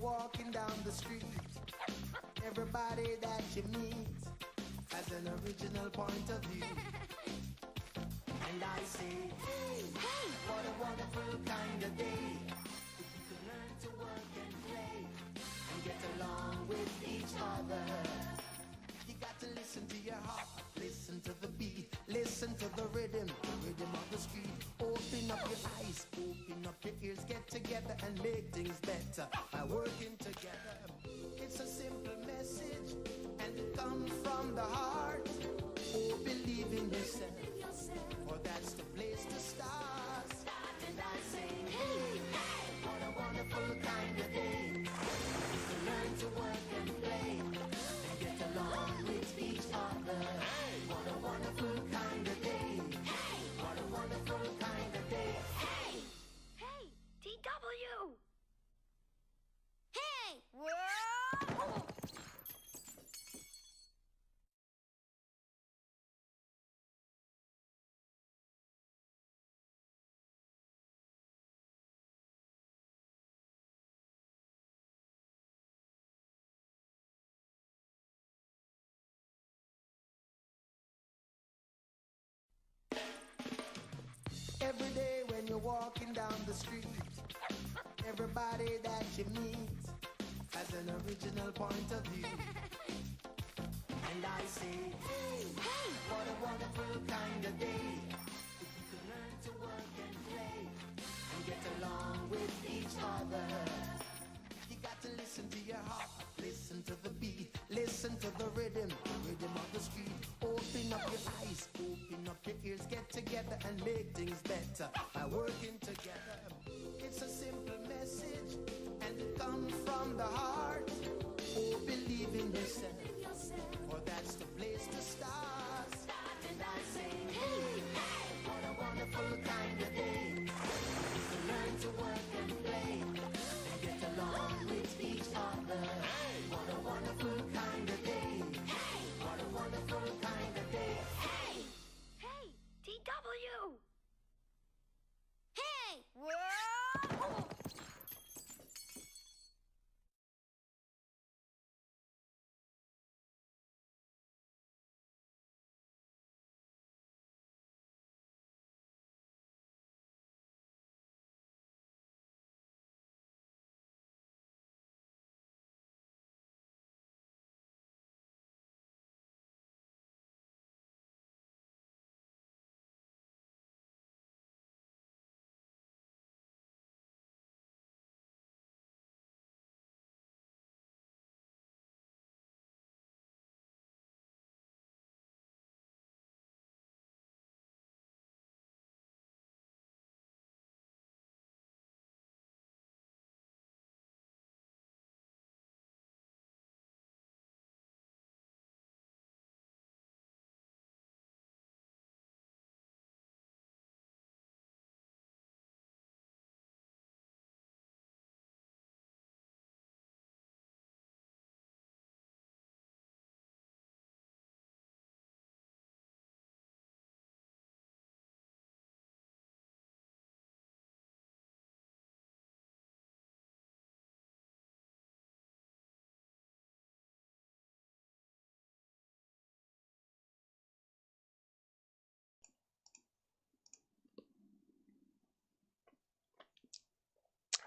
walking down the street, everybody that you meet has an original point of view. And I say, hey, hey, what a wonderful kind of day. If you can learn to work and play and get along with each other. You got to listen to your heart, listen to the beat, listen to the rhythm of the street. Open up your eyes, open up your ears, get together and make things better by working together. It's a simple message and it comes from the heart. Oh, believe in yourself, for that's the place to start. And I say, hey, hey, what a wonderful kind of day. You can learn to work and play and get along with each other. What a wonderful kind of day. What a wonderful kind of day. Hey! Hey! TW! Hey! Whoa! Every day when you're walking down the street, everybody that you meet has an original point of view. And I say, hey, hey, what a wonderful kind of day. If you can learn to work and play and get along with each other. You got to listen to your heart, listen to the beat, listen to the rhythm of the street. Open up your eyes, open up your ears, get together and make things better by working together. It's a simple message and it comes from the heart. Oh, believe in yourself, for that's the place to start. And I say, hey, hey, what a wonderful kind of day. You can learn to work and play and get along with each other. What a wonderful kind of day. What a wonderful kind of day. Hey! Hey! TW! Hey! Whoa!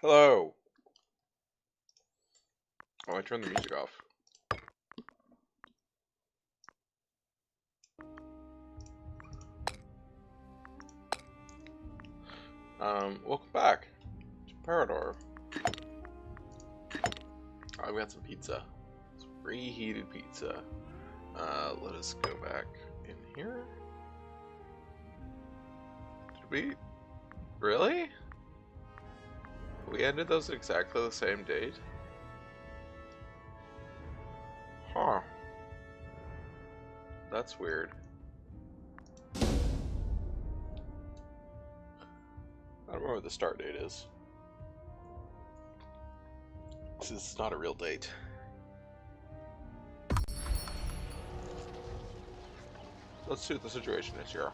Hello. Oh, I turned the music off. Welcome back to Imperator. We got some pizza. Some reheated pizza. Let us go back in here. Did we? Really? We ended those at exactly the same date? Huh. That's weird. I don't remember what the start date is. This is not a real date. Let's see what the situation is here.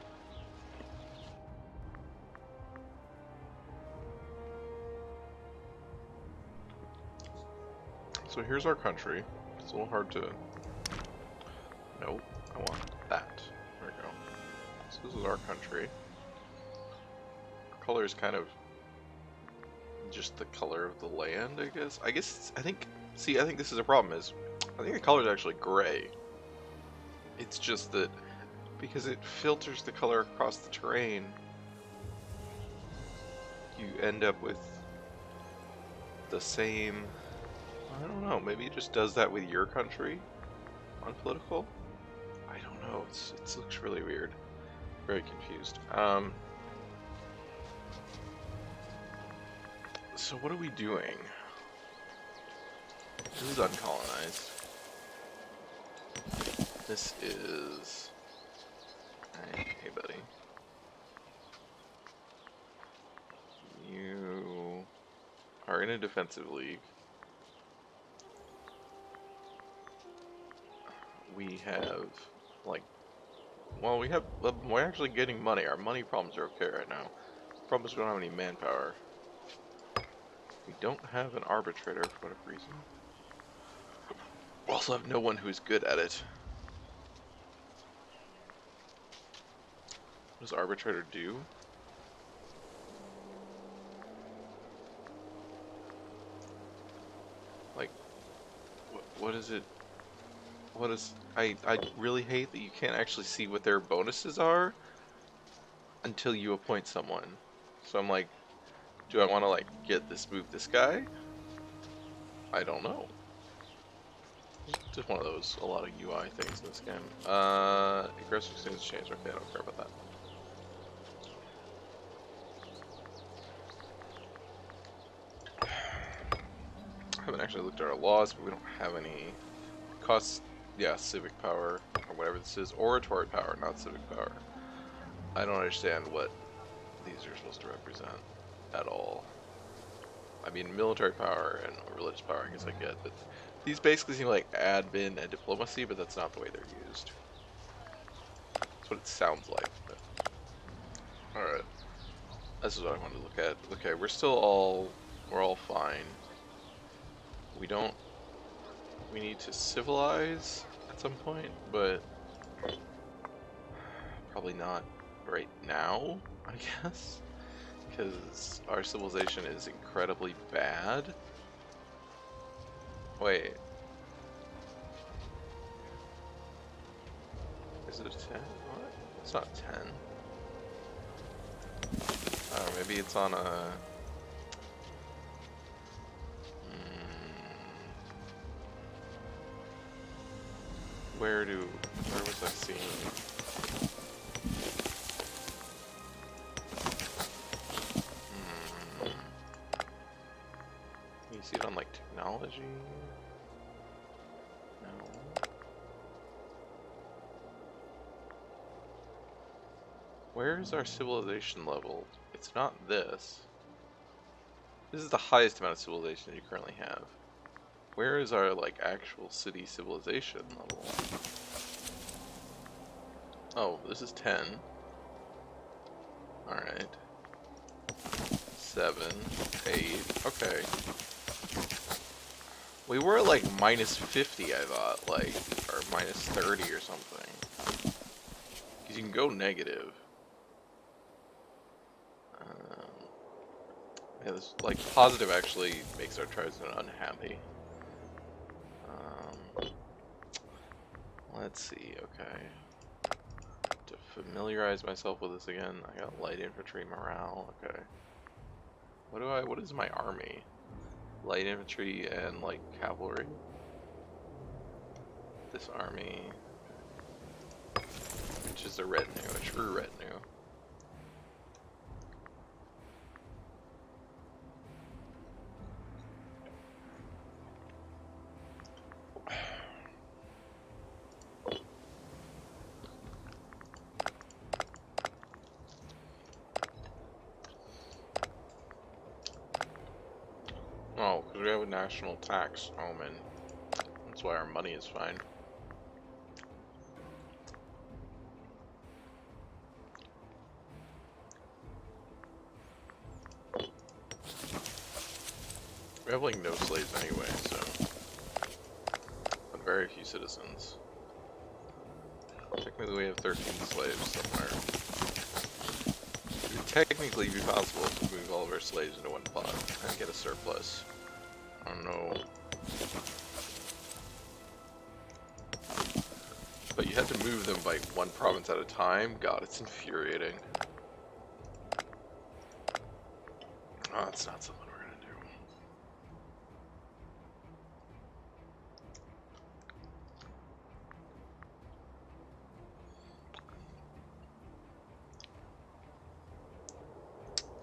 So here's our country. It's a little hard to... Nope, I want that. There we go. So this is our country. Our color is kind of just the color of the land, I guess. I think this is a problem, is I think the color is actually gray. It's just that because it filters the color across the terrain, you end up with the same... I don't know, maybe it just does that with your country on political? I don't know, it looks really weird. Very confused. So what are we doing? This is uncolonized. This is... Hey buddy. You are in a defensive league. We have, like, well, we're actually getting money. Our money problems are okay right now. The problem is we don't have any manpower. We don't have an arbitrator for whatever reason. We also have no one who's good at it. What does arbitrator do? Like, what is it? What is... I really hate that you can't actually see what their bonuses are until you appoint someone. So I'm like, do I want to, like, move this guy? I don't know. Just one of those, a lot of UI things in this game. Aggressive students change. Okay, I don't care about that. I haven't actually looked at our laws, but we don't have any costs. Yeah, civic power, or whatever this is. Oratory power, not civic power. I don't understand what these are supposed to represent at all. I mean, military power and religious power, I guess I get, but these basically seem like admin and diplomacy, but that's not the way they're used. That's what it sounds like. Alright. This is what I wanted to look at. Okay, we're all fine. We need to civilize at some point, but probably not right now, I guess. Because our civilization is incredibly bad. Wait. Is it a 10? What? It's not 10. Oh, maybe it's on a... Where was I seeing? You see it on, like, technology? No. Where is our civilization level? It's not this. This is the highest amount of civilization you currently have. Where is our, like, actual city civilization level? Oh, this is 10. Alright. 7, 8, okay. We were at, like, minus 50, I thought, like, or minus 30 or something. Because you can go negative. Yeah, this, like, positive actually makes our tribesmen unhappy. Let's see, okay. To familiarize myself with this again, I got light infantry morale, okay. What is my army? Light infantry and, like, cavalry. This army, which is a retinue, a true retinue. Oh, because we have a national tax. Oh man, that's why our money is fine. We have like no slaves anyway, so very few citizens. Technically, we have 13 slaves somewhere. It would technically be possible to move all of our slaves into one pot and get a surplus. I don't know. But you had to move them by one province at a time. God, it's infuriating. Oh, that's not something we're gonna do.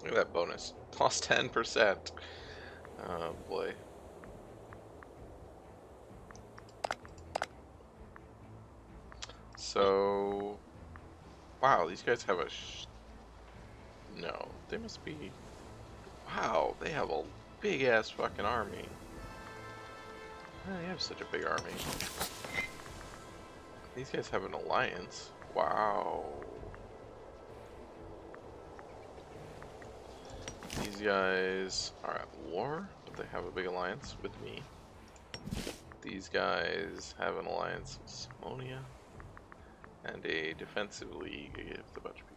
Look at that bonus. Lost 10%. Oh boy. So, wow, these guys have a no, they must be, wow, they have a big ass fucking army. Why do they have such a big army? These guys have an alliance. Wow. These guys are at war, but they have a big alliance with me. These guys have an alliance with Simonia and a defensive league against a bunch of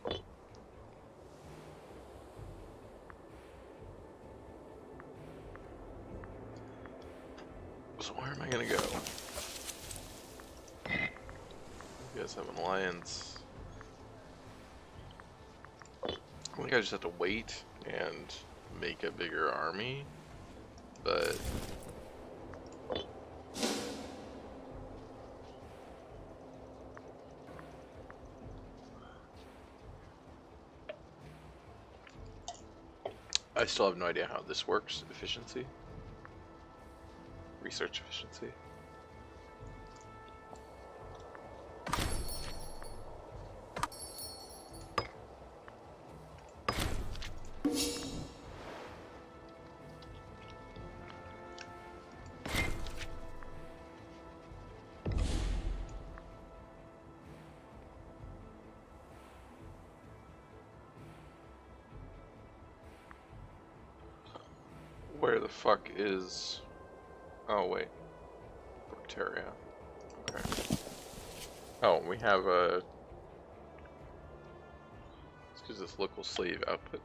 people. So where am I gonna go? You guys have an alliance. I think I just have to wait and make a bigger army, but I still have no idea how this works. Efficiency, research efficiency. Where the fuck is... Oh, wait. Bacteria. Okay. Oh, we have a... It's because this local slave output.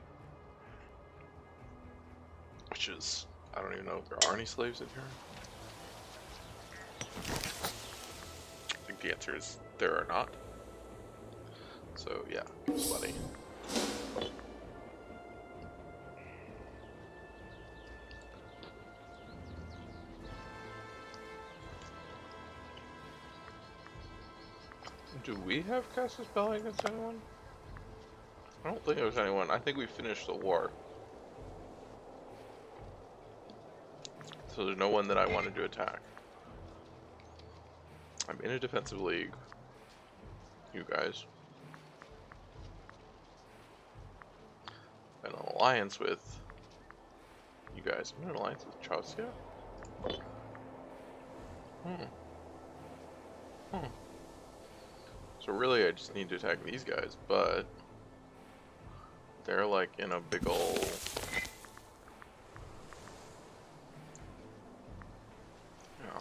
Which is... I don't even know if there are any slaves in here. I think the answer is there are not. So, yeah. Bloody. Do we have cast a spell against anyone? I don't think there's anyone. I think we finished the war. So there's no one that I wanted to attack. I'm in a defensive league. You guys. I'm in an alliance with you guys. I'm in an alliance with Chausia? So really I just need to attack these guys, but they're like in a big ol' yeah.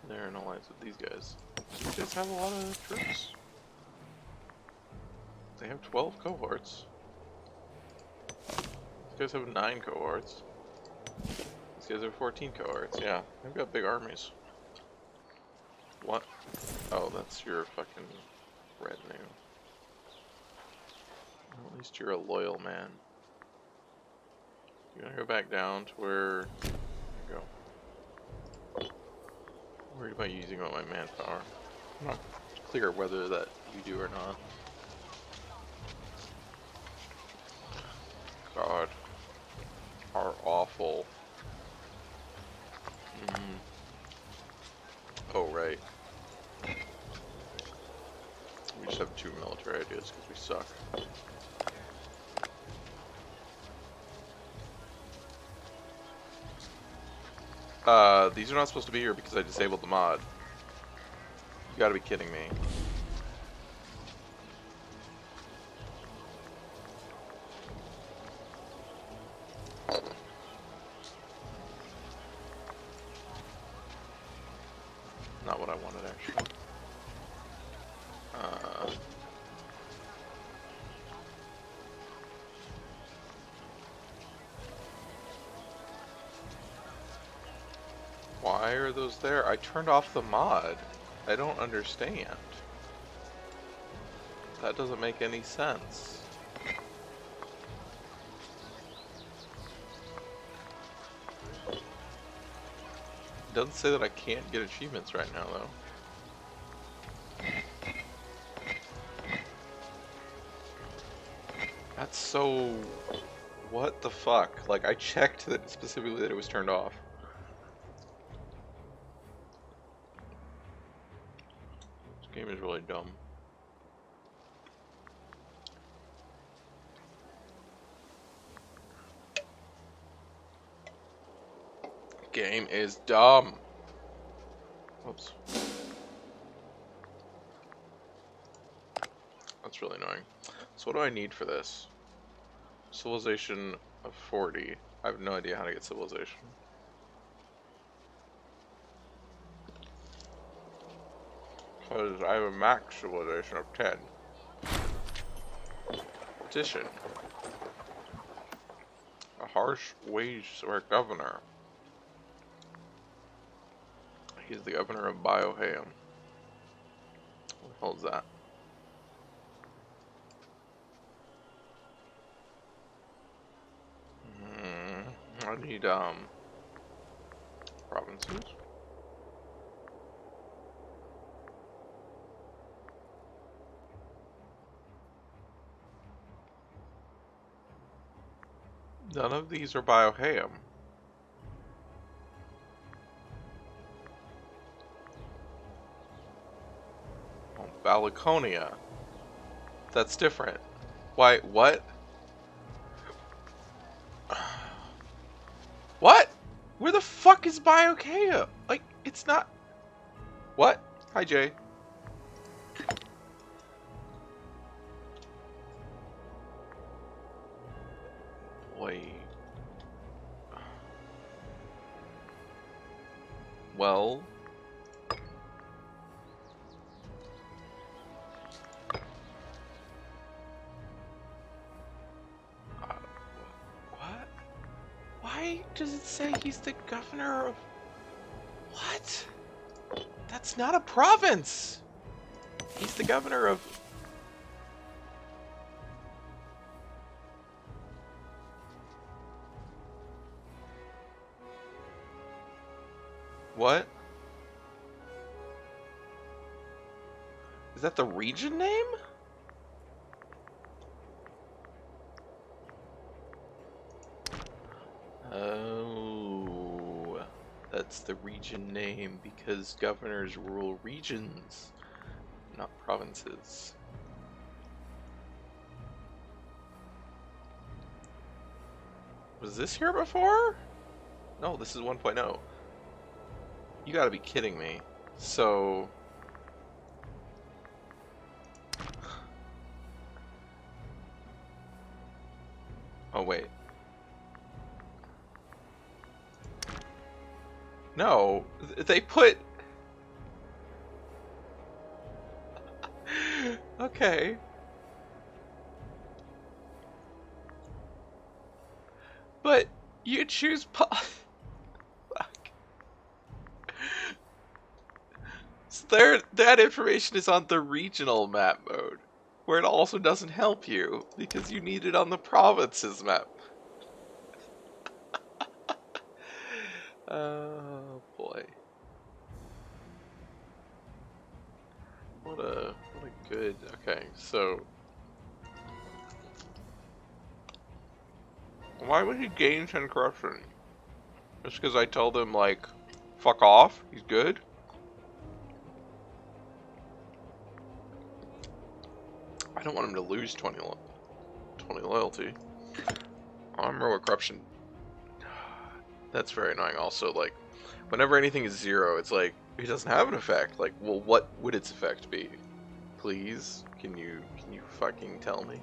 They're in alliance with these guys. These guys have a lot of troops. They have 12 cohorts. These guys have 9 cohorts. These guys have 14 cohorts. Yeah, they've got big armies. What? Oh, that's your fucking retinue. Well, at least you're a loyal man. You wanna go back down to where... There you go. Worried about using all my manpower. I'm not clear whether that you do or not. God. Are awful. Oh, right. We just have 2 military ideas because we suck. These are not supposed to be here because I disabled the mod. You gotta be kidding me. Why are those there? I turned off the mod. I don't understand. That doesn't make any sense. It doesn't say that I can't get achievements right now, though. That's so... What the fuck? Like, I checked that specifically that it was turned off. This game is really dumb. Game is dumb. Oops. That's really annoying. So what do I need for this? Civilization of 40. I have no idea how to get civilization. Because I have a max civilization of 10. Petition. A harsh wage or governor. He's the governor of Bioham. What the hell is that? I need, provinces. None of these are Bioham. Oh, Balaconia. That's different. Why, what? What? Where the fuck is Bioham? Like, it's not... What? Hi, Jay. Boy. Well... what? Why does it say he's the governor of... What? That's not a province! He's the governor of... What? Is that the region name? Oh, that's the region name because governors rule regions, not provinces. Was this here before? No, this is 1.0. You gotta be kidding me. So... Oh, wait. No, they put... Okay. But you choose Fuck. So that information is on the regional map mode, where it also doesn't help you because you need it on the provinces map. Oh boy. What a good... Okay, so... Why would he gain 10 corruption? Just because I tell them, like, fuck off, he's good? I don't want him to lose 20 loyalty. Armor or corruption. That's very annoying also, like, whenever anything is 0, it's like, it doesn't have an effect. Like, well, what would its effect be? Please? Can you fucking tell me?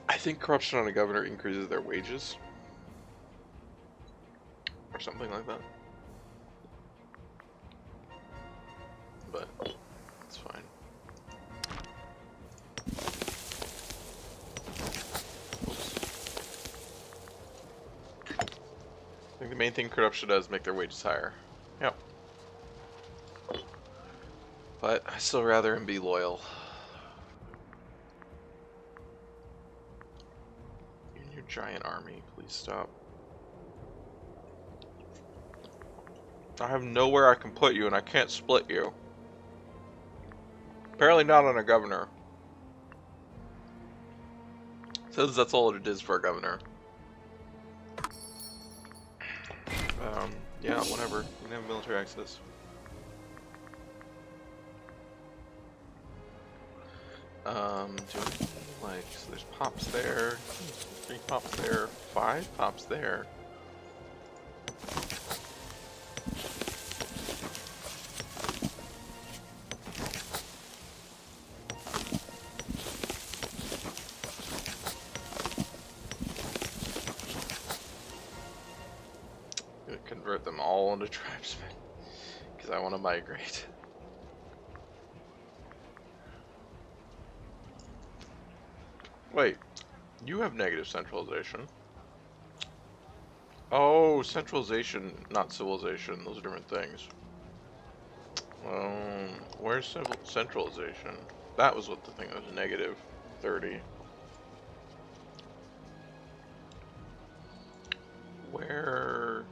I think corruption on a governor increases their wages. Or something like that. But, it's fine. Oops. the main thing corruption does is make their wages higher. Yep. But I still rather him be loyal. In your giant army, please stop. I have nowhere I can put you, and I can't split you. Apparently not on a governor. Says that's all it is for a governor. Yeah, whatever. We can have military access. Do anything like, so there's pops there, 3 pops there, 5 pops there. I'm gonna convert them all into tribesmen, because I want to migrate. Wait, you have negative centralization. Oh, centralization, not civilization. Those are different things. Where's centralization? That was what the thing was, negative 30. Where...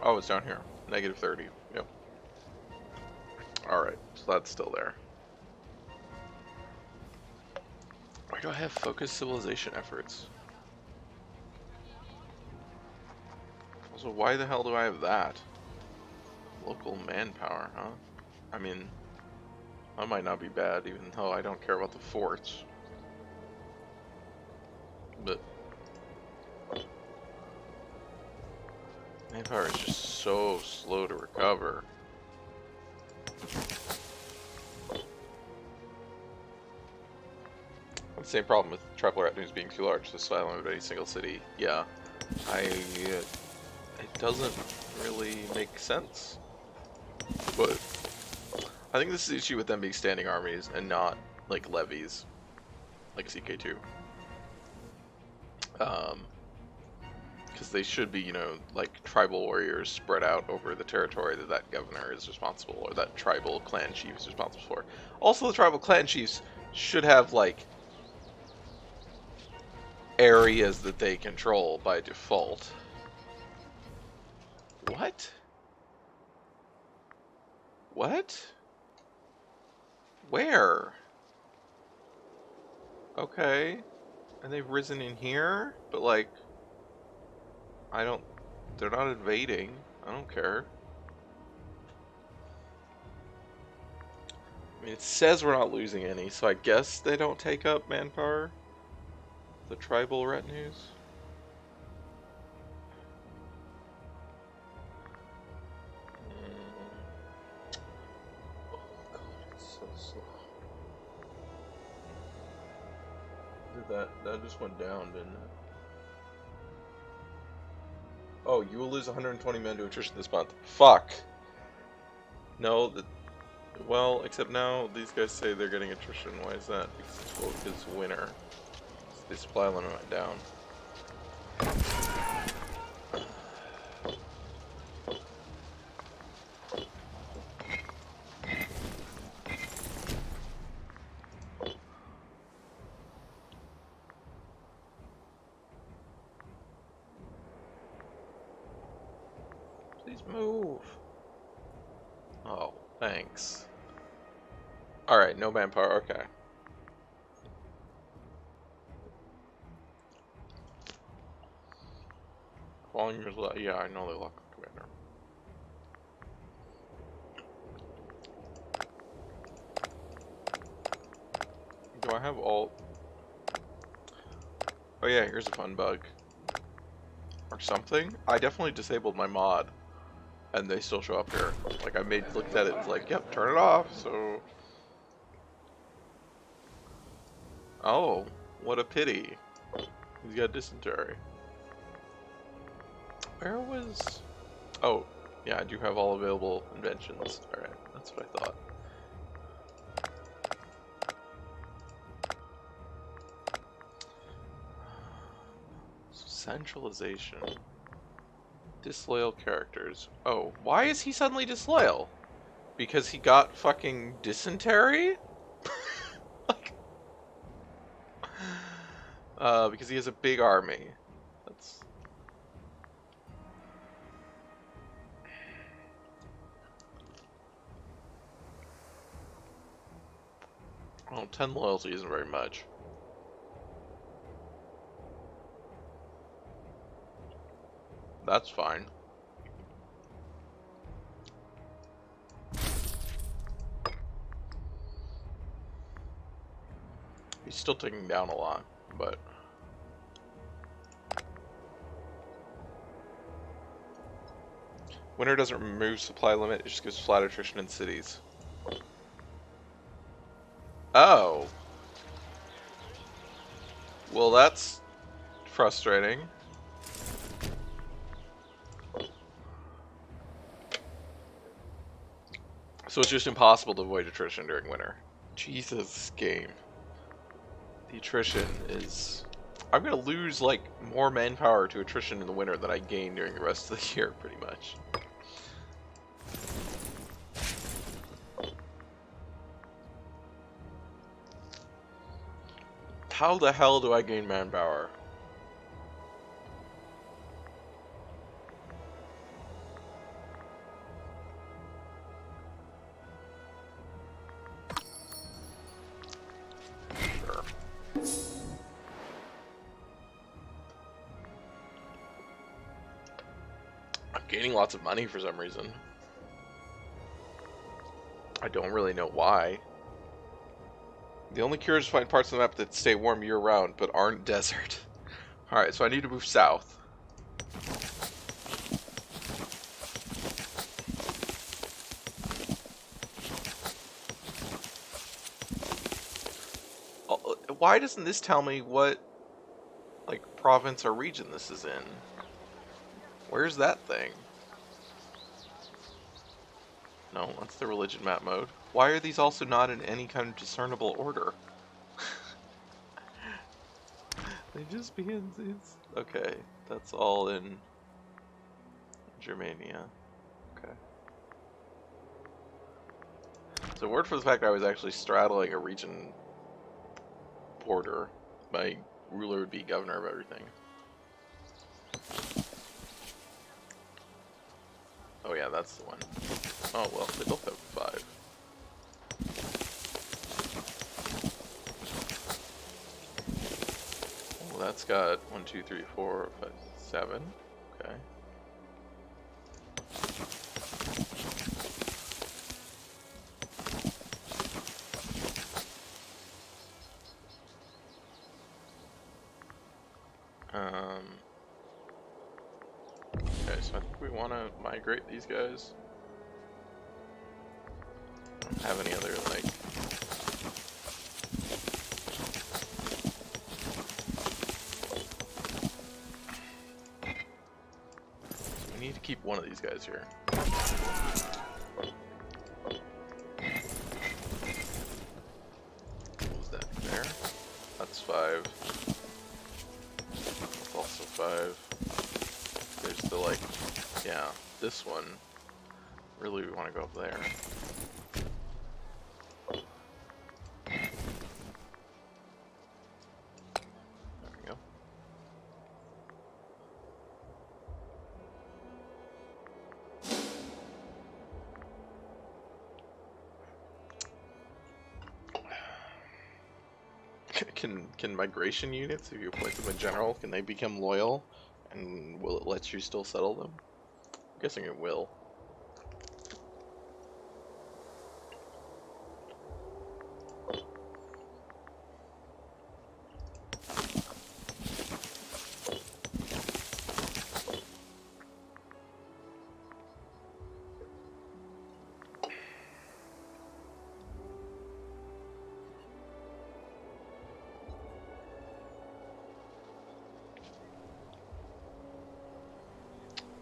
Oh, it's down here. Negative 30. Yep. Alright, so that's still there. Why do I have focused civilization efforts? Also, why the hell do I have that? Local manpower, huh? I mean, that might not be bad, even though I don't care about the forts. But manpower is just so slow to recover. The same problem with tribal retinues being too large. This island of any single city. Yeah, it doesn't really make sense. But I think this is the issue with them being standing armies and not like levies, like CK2. Because they should be, you know, like tribal warriors spread out over the territory that that governor is responsible, or that tribal clan chief is responsible for. Also, the tribal clan chiefs should have like areas that they control by default. What? What? Where? Okay. And they've risen in here? But like, they're not invading. I don't care. I mean, it says we're not losing any, so I guess they don't take up manpower. The tribal retinues. Oh god, it's so slow. That just went down, didn't it? Oh, you will lose 120 men to attrition this month. Fuck. No, well, except now these guys say they're getting attrition. Why is that? Because it's winter. The supply limit went down. Please move. Oh, thanks. Alright, no manpower, okay. Following years left. Yeah, I know they lock up commander. Do I have all? Oh yeah, here's a fun bug. Or something. I definitely disabled my mod, and they still show up here. Like I looked at it, and was like, yep, turn it off. So. Oh, what a pity. He's got dysentery. Where was... Oh, yeah, I do have all available inventions. Alright, that's what I thought. Centralization. Disloyal characters. Oh, why is he suddenly disloyal? Because he got fucking dysentery? Like, because he has a big army. That's... Well, 10 loyalty isn't very much. That's fine. He's still taking down a lot, but... Winter doesn't remove supply limit, it just gives flat attrition in cities. Oh. Well, that's frustrating. So it's just impossible to avoid attrition during winter. Jesus, game. The attrition is... I'm gonna lose, like, more manpower to attrition in the winter than I gain during the rest of the year, pretty much. How the hell do I gain manpower? Sure. I'm gaining lots of money for some reason. I don't really know why. The only cure is to find parts of the map that stay warm year-round, but aren't desert. Alright, so I need to move south. Why doesn't this tell me what, like, province or region this is in? Where's that thing? No, that's the religion map mode. Why are these also not in any kind of discernible order? They just begin. Okay, that's all in Germania. Okay. So word for the fact I was actually straddling a region border, my ruler would be governor of everything. Oh yeah, that's the one. Oh well, they both have 5. Well, that's got 1, 2, 3, 4, 5, 7. Okay. Okay, so I think we want to migrate these guys. I don't have any other, like... So we need to keep one of these guys here. What was that? There? That's 5. That's also 5. There's the, like, yeah, this one. Really, we want to go up there. There we go. Can migration units, if you appoint them in general, can they become loyal? And will it let you still settle them? I'm guessing it will.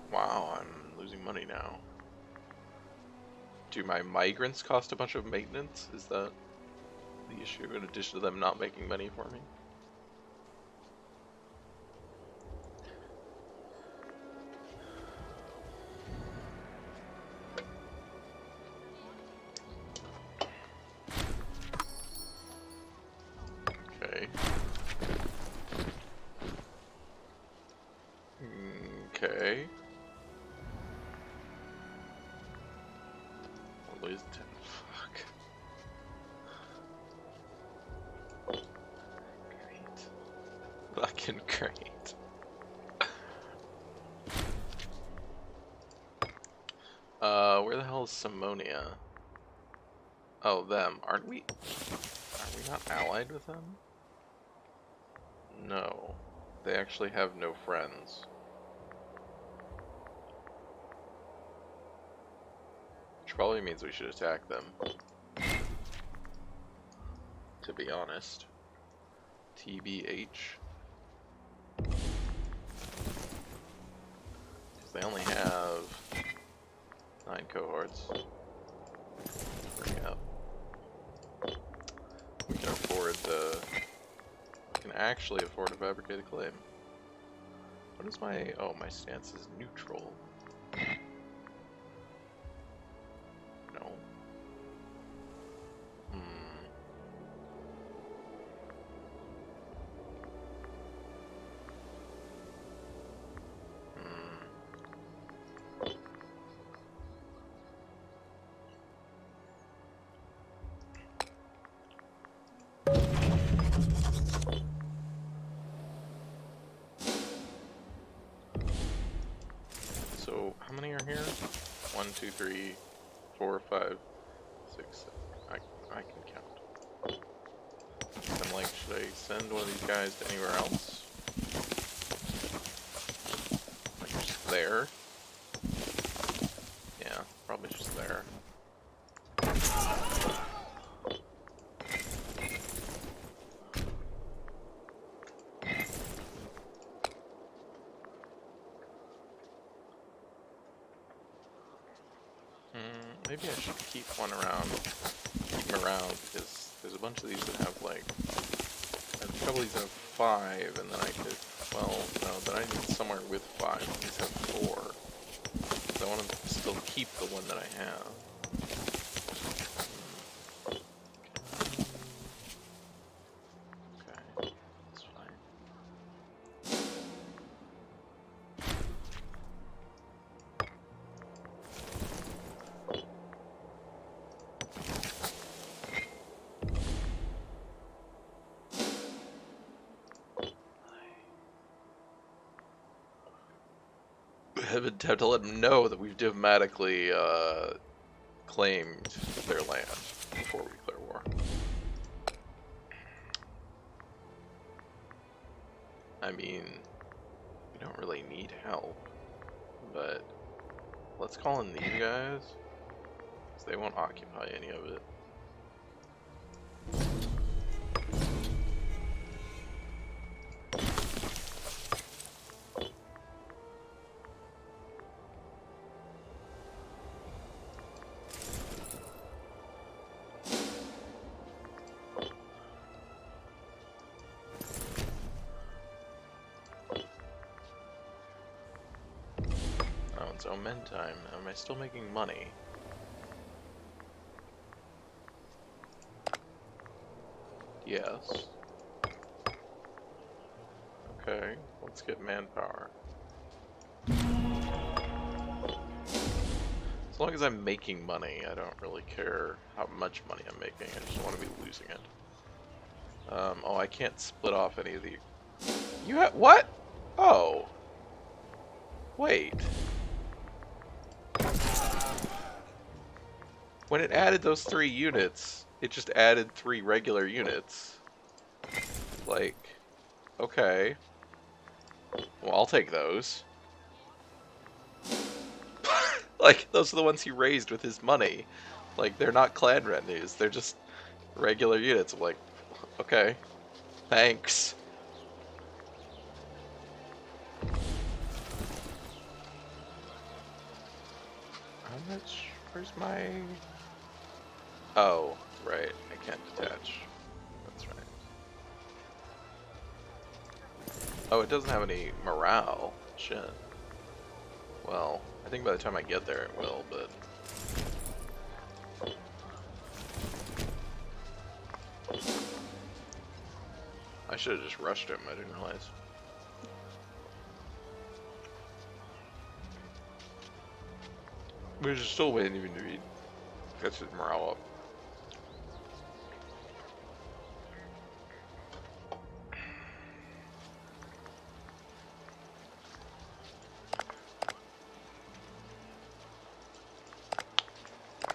Wow, I'm losing money now. Do my migrants cost a bunch of maintenance? Is that the issue, in addition to them not making money for me? Okay. We'll lose 10. Fuck. Great. Fucking great. Where the hell is Simonia? Oh, them. Are we not allied with them? No. They actually have no friends. Which probably means we should attack them. To be honest. TBH. Because they only have 9 cohorts. Bring it up. We can afford the... We can actually afford a fabricated claim. What is my... Oh, my stance is neutral. No. So, how many are here? 1, 2, 3, 4, 5, 6, 7. I can count. I'm like, should I send one of these guys to anywhere else? Like, just there? Yeah, probably just there. Maybe I should keep one around. Keep him around because there's a bunch of these that have like. There's a couple of these that have 5, and then I could. Well, no, then I need somewhere with 5. And these have 4. So I want to still keep the one that I have. Okay, that's fine. Have to let them know that we've diplomatically claimed their land before we declare war. I mean, we don't really need help, but let's call in these guys, because they won't occupy any of it. It's omen time. Am I still making money? Yes. Okay, let's get manpower. As long as I'm making money, I don't really care how much money I'm making. I just want to be losing it. Oh, I can't split off any of the... You have... What? Oh. Wait. When it added those 3 units, it just added 3 regular units. Like, okay. Well, I'll take those. Like, those are the ones he raised with his money. Like, they're not clan retinues, they're just regular units. I'm like, okay, thanks. How much? Where's my... Oh, right, I can't detach. That's right. Oh, it doesn't have any morale. Shit. Well, I think by the time I get there it will, but... I should have just rushed him, I didn't realize. Which is still waiting even to be gets his morale up.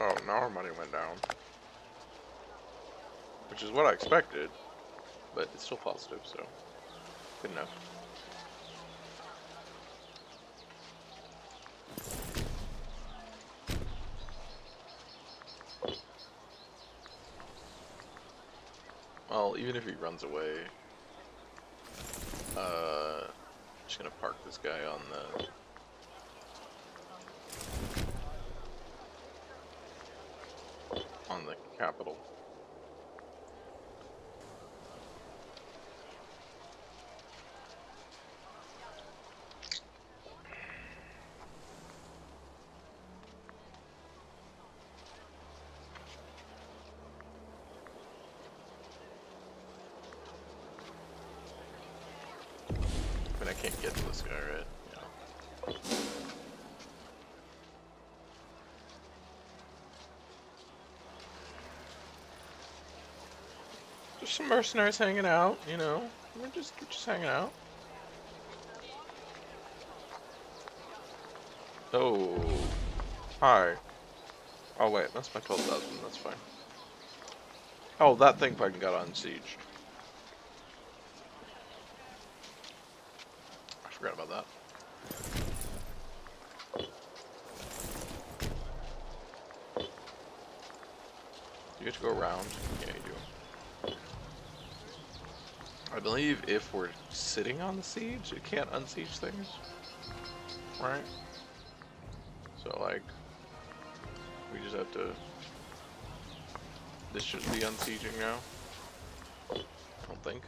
Oh, now our money went down. Which is what I expected, but it's still positive, so good enough. Well, even if he runs away, I'm just gonna park this guy on the capital. I mean, I can't get to this guy, right? Yeah. Just some mercenaries hanging out, you know. We're just hanging out. Oh, hi. Oh wait, that's my 12,000. That's fine. Oh, that thing fucking got on siege. I forgot about that. You get to go around. Yeah, you do. I believe if we're sitting on the siege, it can't unsiege things, right? So like, we just have to. This should be unsieging now. I don't think.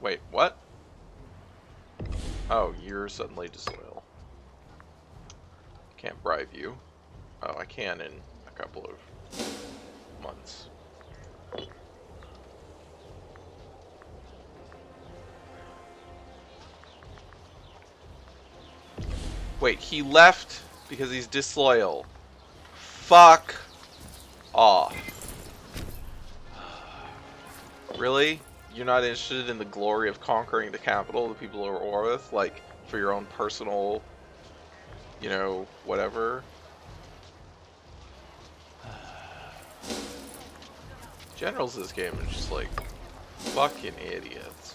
Wait, what? Oh, you're suddenly disloyal. Can't bribe you. Oh, I can in a couple of months. Wait, he left because he's disloyal. Fuck off. Really? You're not interested in the glory of conquering the capital, the people you're at war with? Like, for your own personal, you know, whatever? Generals in this game are just like fucking idiots.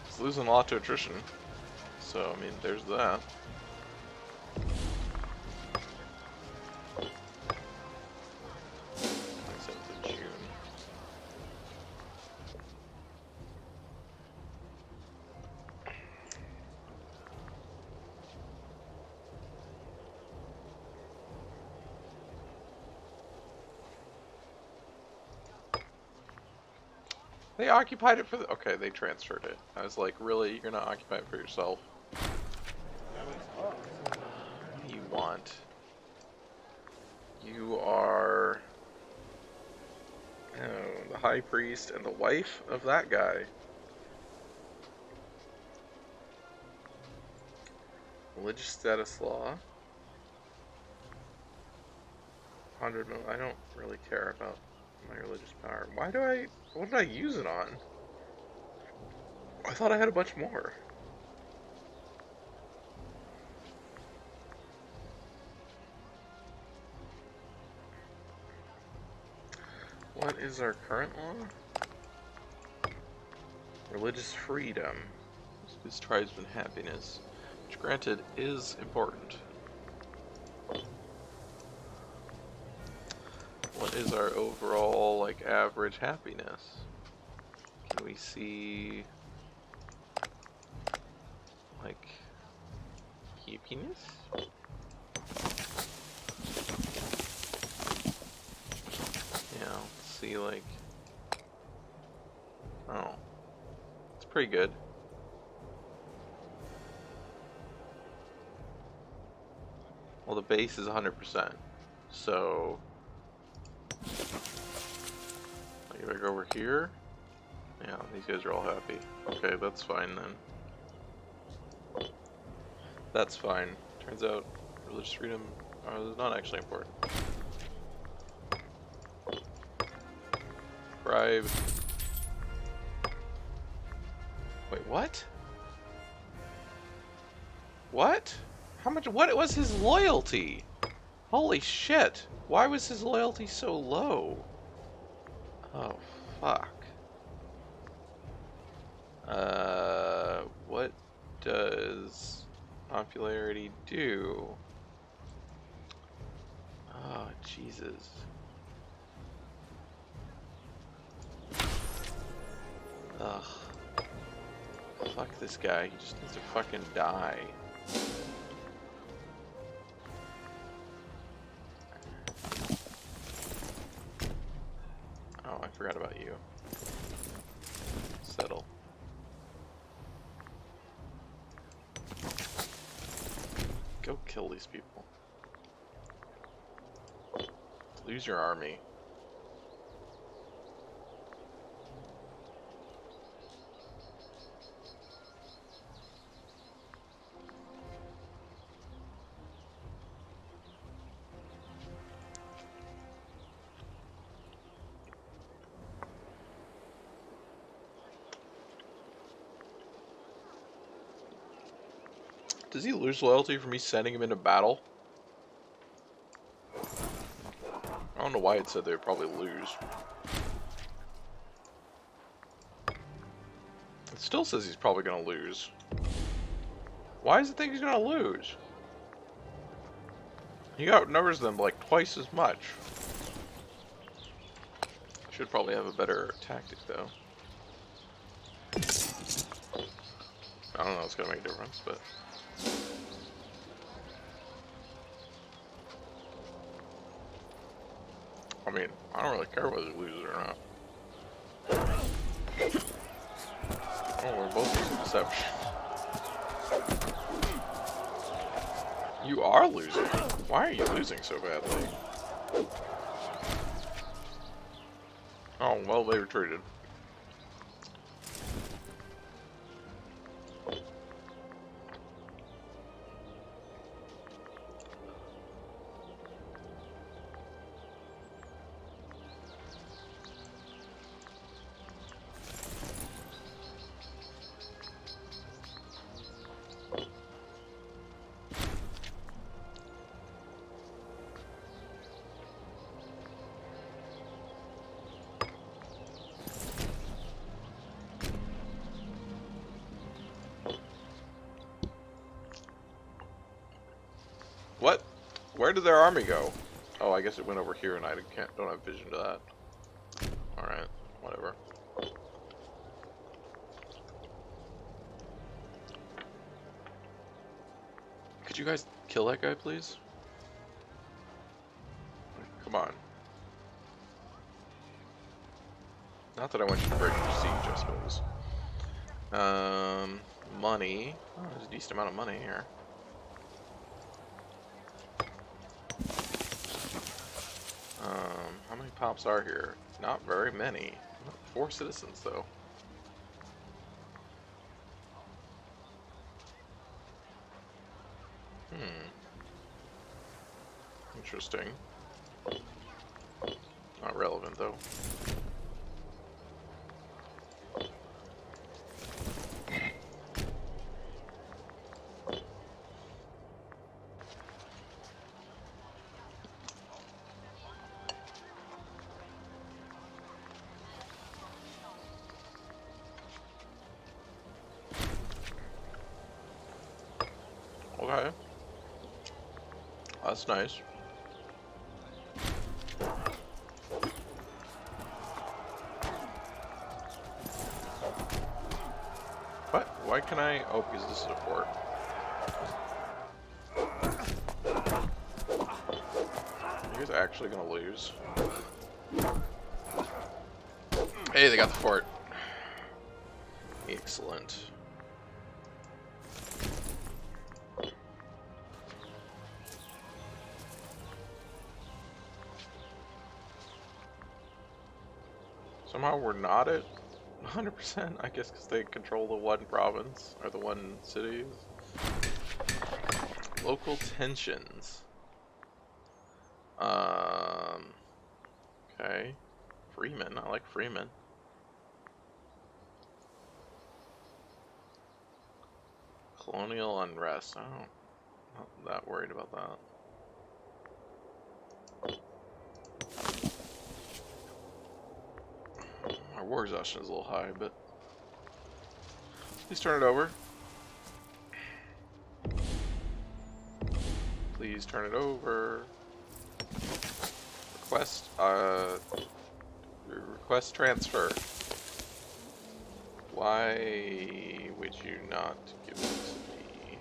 It's losing a lot to attrition. So, I mean, there's that. 27th of June. They occupied it for the... Okay, they transferred it. I was like, really? You're gonna occupy it for yourself? What do you want? You are... Oh, the high priest and the wife of that guy. Religious status law. 100 mil. I don't really care about my religious power. Why do I... What did I use it on? I thought I had a bunch more. What is our current law? Religious freedom. This tribesman happiness, which granted is important. What is our overall, like, average happiness? Can we see, like, happiness? Yeah, let's see, like, oh, pretty good. Well, the base is 100%. So, if I go over here, yeah, these guys are all happy. Okay, that's fine then. That's fine. Turns out religious freedom is not actually important. Bribe. Wait, what? What? How much? What was his loyalty? Holy shit! Why was his loyalty so low? Oh, fuck. What does popularity do? Oh, Jesus. Ugh. Fuck this guy. He just needs to fucking die. Oh, I forgot about you. Settle. Go kill these people. Lose your army. Does he lose loyalty for me sending him into battle? I don't know why it said they would probably lose. It still says he's probably going to lose. Why does it think he's going to lose? He outnumbers them like twice as much. Should probably have a better tactic though. I don't know if it's going to make a difference, but... I mean, I don't really care whether he loses or not. Oh, we're both using deception. You are losing. Why are you losing so badly? Oh, well, they retreated. What? Where did their army go? Oh, I guess it went over here and I don't have vision to that. Alright, whatever. Could you guys kill that guy, please? Come on. Not that I want you to break your siege, I suppose. Money. Oh, there's a decent amount of money here. How many pops are here? Not very many. 4 citizens, though. Interesting. Not relevant, though. Okay. That's nice. What? Why can I? Oh, because this is a fort. Are you guys actually gonna lose? Hey, they got the fort. Excellent. Somehow we're not at 100%, I guess, because they control the one province, or the one city. Local tensions. Okay. Freeman, I like Freeman. Colonial unrest, I don't, not that worried about that. Our war exhaustion is a little high, but please turn it over. Please turn it over. Request transfer. Why would you not give it to me?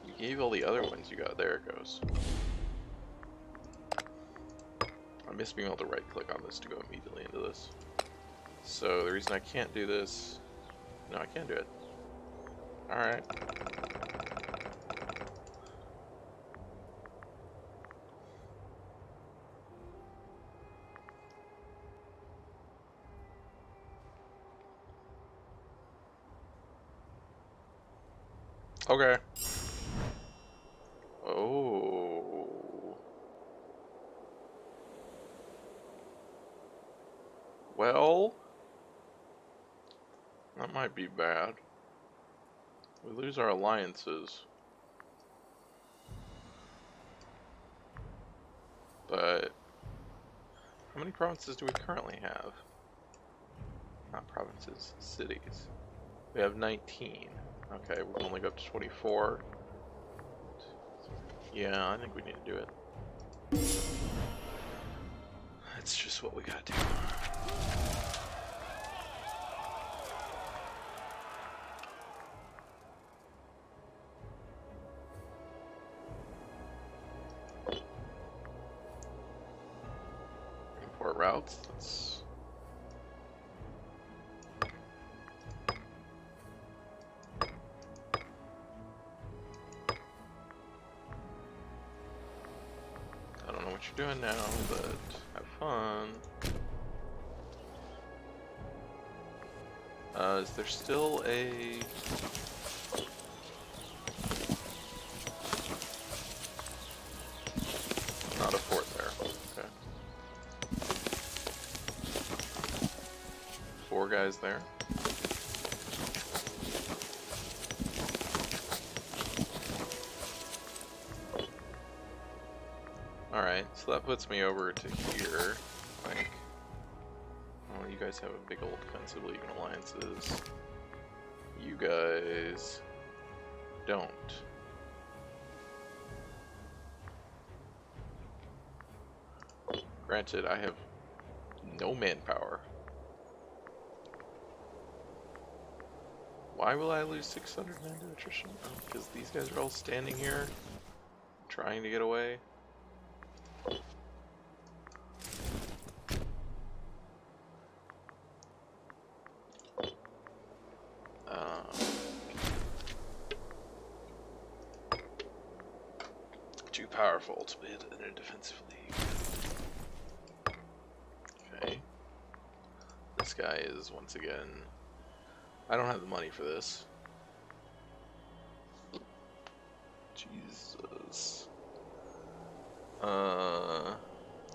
You gave all the other ones you got. There it goes. I miss being able to right click on this to go immediately into this. So the reason I can't do this... No, I can't do it. Alright. Okay. Oh. Well, that might be bad. We lose our alliances. But how many provinces do we currently have? Not provinces, cities. We have 19. Okay, we can only go up to 24. Yeah, I think we need to do it. That's just what we gotta do. Import routes, that's... I don't know what you're doing now, but have fun. Is there still a... Not a fort there. Okay. 4 guys there. Alright, so that puts me over to here, I think. Oh, you guys have a big old defensive league and alliances. You guys don't. Granted, I have no manpower. Why will I lose 600 men to attrition? Because these guys are all standing here, trying to get away. Too powerful to be in a defensive league. Okay. This guy is, once again... I don't have the money for this. Jesus.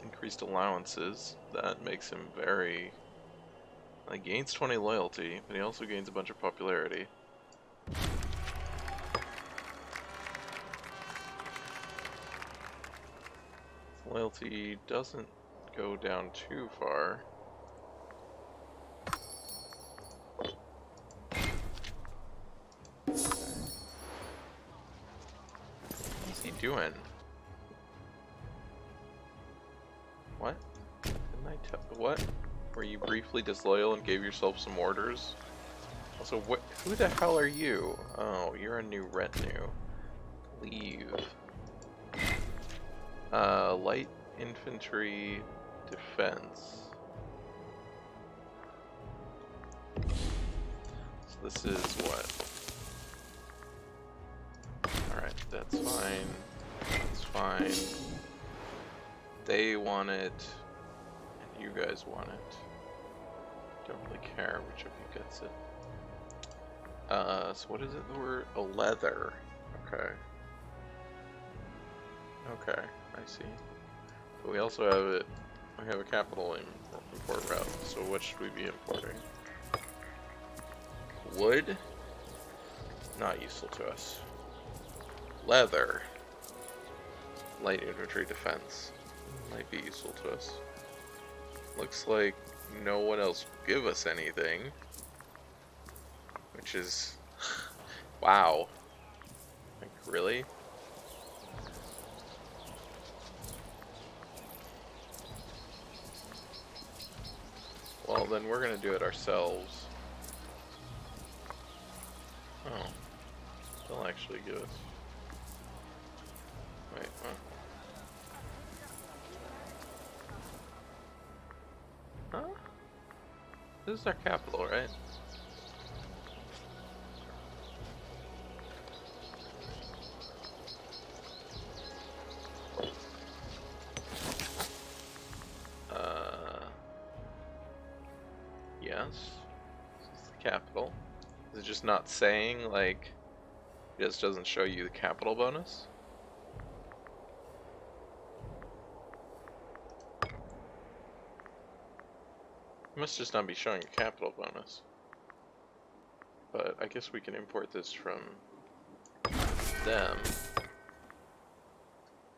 Increased allowances. That makes him very... He gains 20 loyalty, but he also gains a bunch of popularity. Loyalty doesn't go down too far. What's he doing? What? Didn't I tell? What? Were you briefly disloyal and gave yourself some orders? Also, what? Who the hell are you? Oh, you're a new retinue. Leave. Light infantry defense. this is what? Alright, that's fine. That's fine. They want it, and you guys want it. Don't really care which of you gets it. So what is it? The word a leather. Okay. Okay, I see. But we also have it. We have a capital import route. So what should we be importing? Wood. Not useful to us. Leather. Light infantry defense. Might be useful to us. Looks like no one else will give us anything. Which is... wow. Like, really? Well, then we're gonna do it ourselves. Oh. They'll actually give us... wait, huh? This is our capital, right? Yes. This is the capital. Is it just not saying, like, it just doesn't show you the capital bonus? It must just not be showing a capital bonus. But I guess we can import this from them.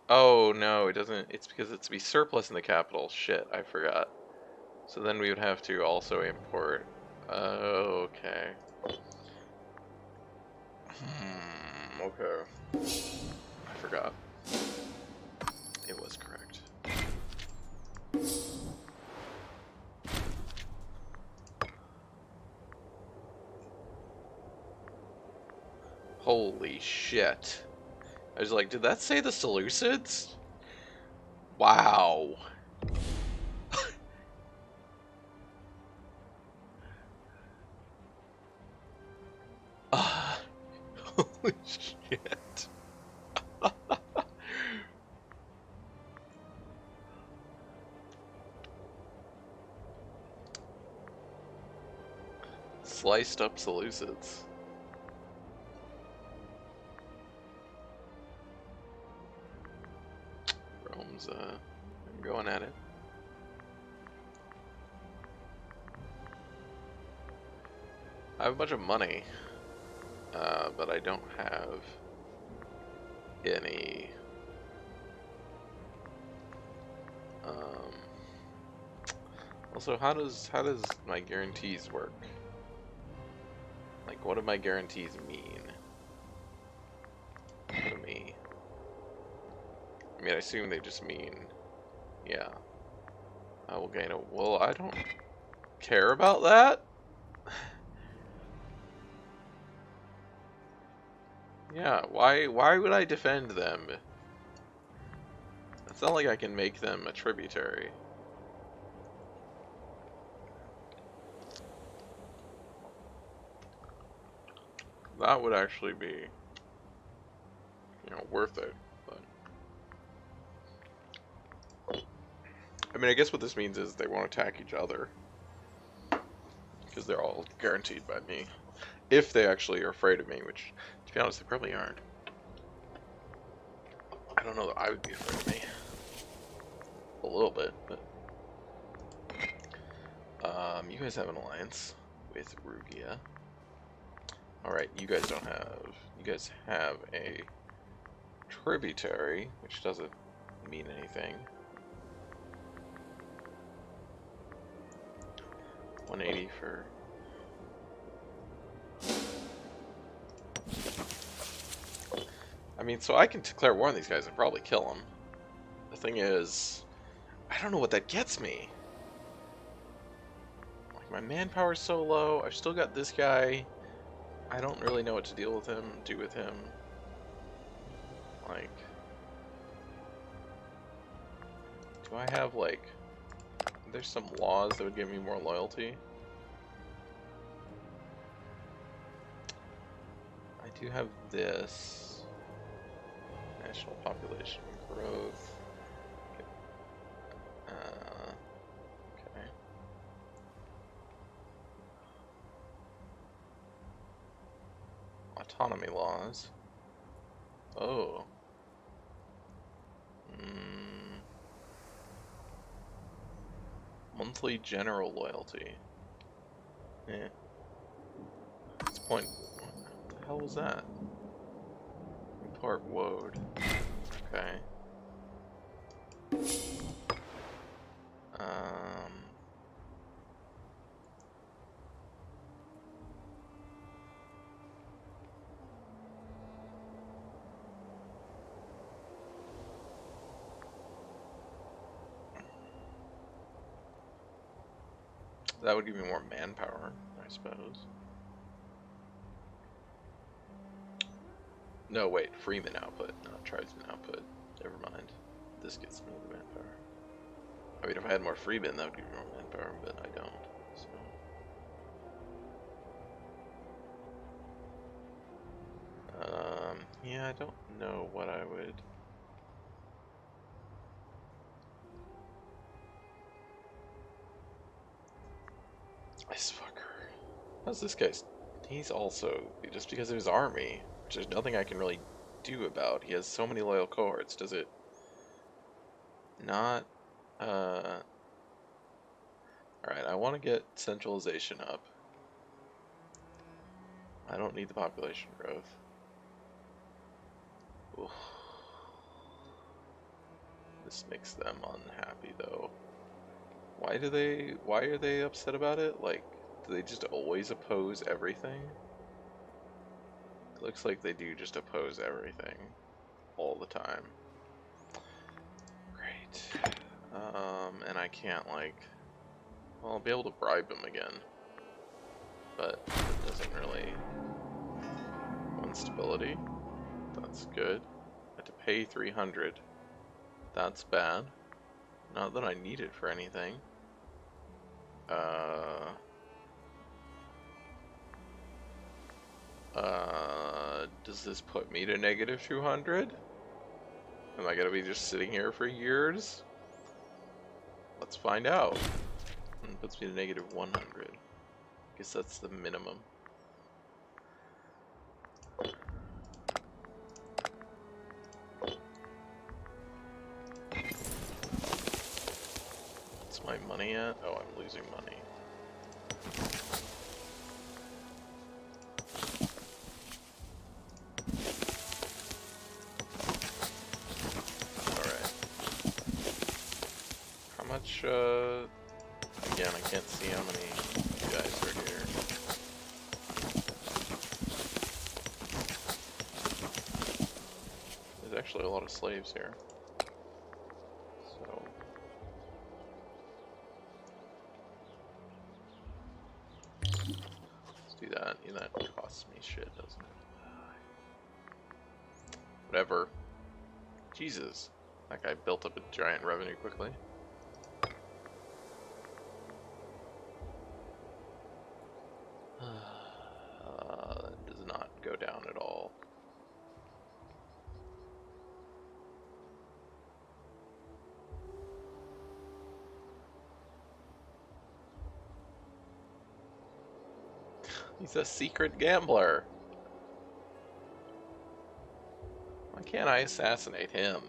Oh no, it doesn't. It's because it's to be surplus in the capital. Shit, I forgot. So then we would have to also import. Okay. Okay. I forgot. It was correct. Holy shit. I was like, did that say the Seleucids? Wow. Holy shit. Sliced up Seleucids. Rome's going at it. I have a bunch of money, but I don't have any. Also, how does my guarantees work? Like, what do my guarantees mean to me? I mean, I assume they just mean, yeah, I will gain a. Well, I don't care about that. Yeah, why would I defend them? It's not like I can make them a tributary. That would actually be, you know, worth it. But I mean, I guess what this means is they won't attack each other because they're all guaranteed by me. If they actually are afraid of me, which, to be honest, they probably aren't. I don't know that I would be afraid of me. A little bit, but you guys have an alliance with Rugia. Alright, you guys don't have. You guys have a tributary, which doesn't mean anything. 180 for. I mean, so I can declare war on these guys and probably kill them. The thing is, I don't know what that gets me. Like, my manpower is so low. I've still got this guy. I don't really know what to do with him. Like, do I have, like, there's some laws that would give me more loyalty? do have this. National population growth. Okay. Autonomy laws. Oh. Monthly general loyalty. Yeah. What's the point? What the hell was that? Impart woad. Okay. That would give me more manpower, I suppose. No, wait, freeman output, not tribesman output. Never mind. This gets me the manpower. I mean, if I had more freemen, that would give me more manpower, but I don't. So. Yeah, I don't know what I would. This fucker. How's this guy's? He's also, just because of his army, which there's nothing I can really do about. He has so many loyal cohorts. Does it not? Alright, I want to get centralization up. I don't need the population growth. Oof. This makes them unhappy though. Why are they upset about it? Like, do they just always oppose everything? It looks like they do just oppose everything all the time. Great. And I can't, like, well, I'll be able to bribe them again, but it doesn't really. One stability. That's good. I have to pay 300. That's bad. Not that I need it for anything. Does this put me to negative 200? Am I gonna be just sitting here for years? Let's find out. It puts me to negative 100. Guess that's the minimum. What's my money at? Oh, I'm losing money. Alright. How much, again, I can't see how many guys are here. There's actually a lot of slaves here. So... let's do that. Yeah, that costs me shit, doesn't it? Whatever. Jesus. That guy built up a giant revenue quickly. That does not go down at all. He's a secret gambler. Why can't I assassinate him?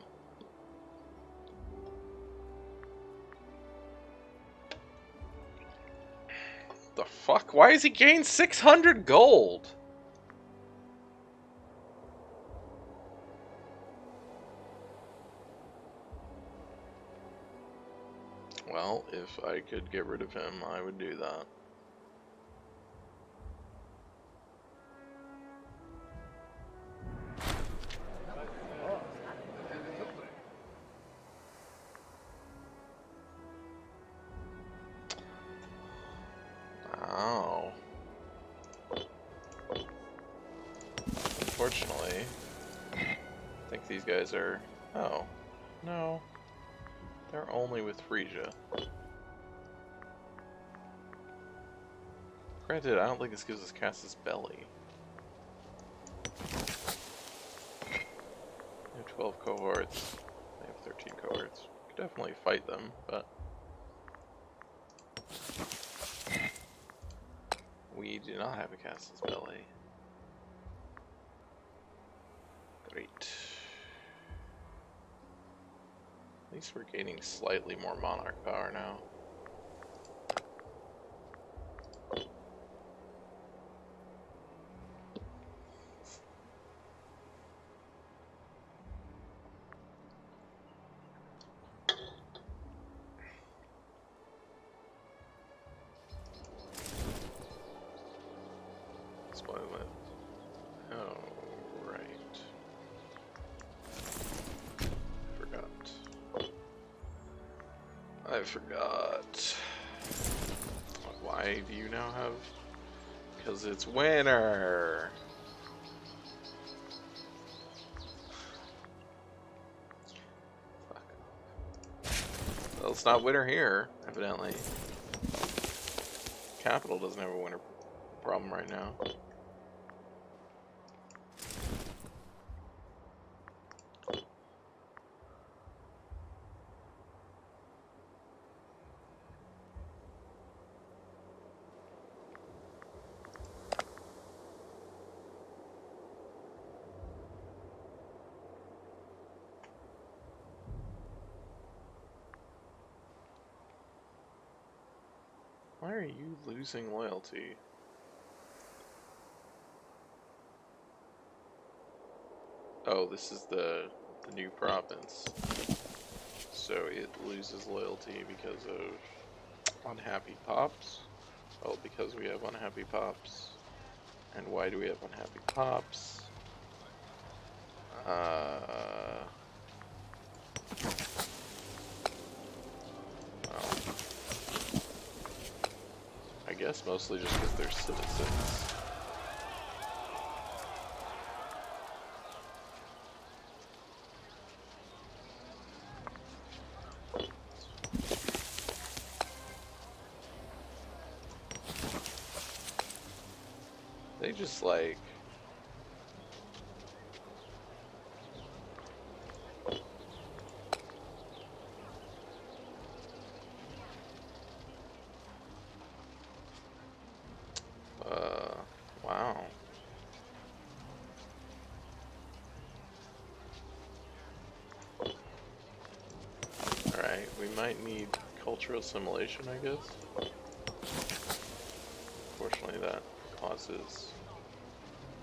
The fuck? Why has he gained 600 gold? Well, if I could get rid of him, I would do that. Oh. Unfortunately, I think these guys are... oh. No. They're only with Frisia. Granted, I don't think this gives us Cass's belly. 12 cohorts. They have 13 cohorts. Could definitely fight them, but we do not have a Casus Belli. Great. At least we're gaining slightly more monarch power now. Spoil it. Oh, right. I forgot. Why do you now have? Because it's winter. Well, it's not winter here, evidently. Capital doesn't have a winter problem right now. Why are you losing loyalty? Oh, this is the new province. So it loses loyalty because of unhappy pops? Oh, because we have unhappy pops. And why do we have unhappy pops? Well, I guess mostly just because they're citizens. They just like... wow. Alright, we might need cultural assimilation, I guess. Unfortunately, that causes...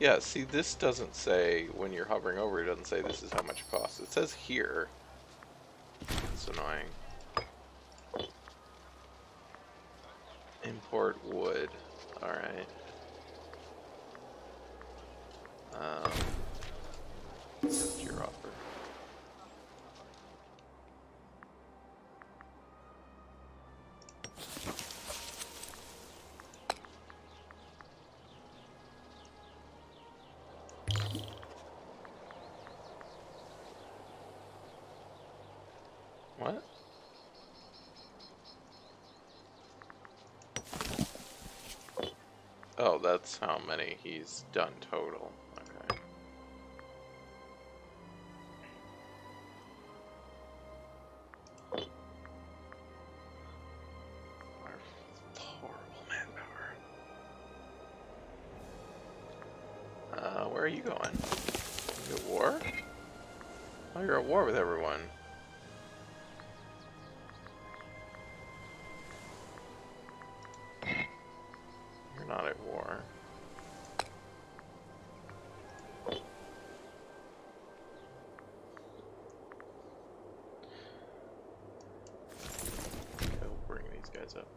Yeah, see, this doesn't say, when you're hovering over, it doesn't say this is how much it costs. It says here. It's annoying. Import wood. Alright. Accept your offer. What? Oh, that's how many he's done total. Okay. Our horrible manpower. Where are you going? You at war? Oh, you're at war with everyone. You're not at war. Okay, we'll bring these guys up.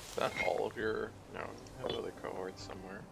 Is that all of your... No, you have other cohorts somewhere.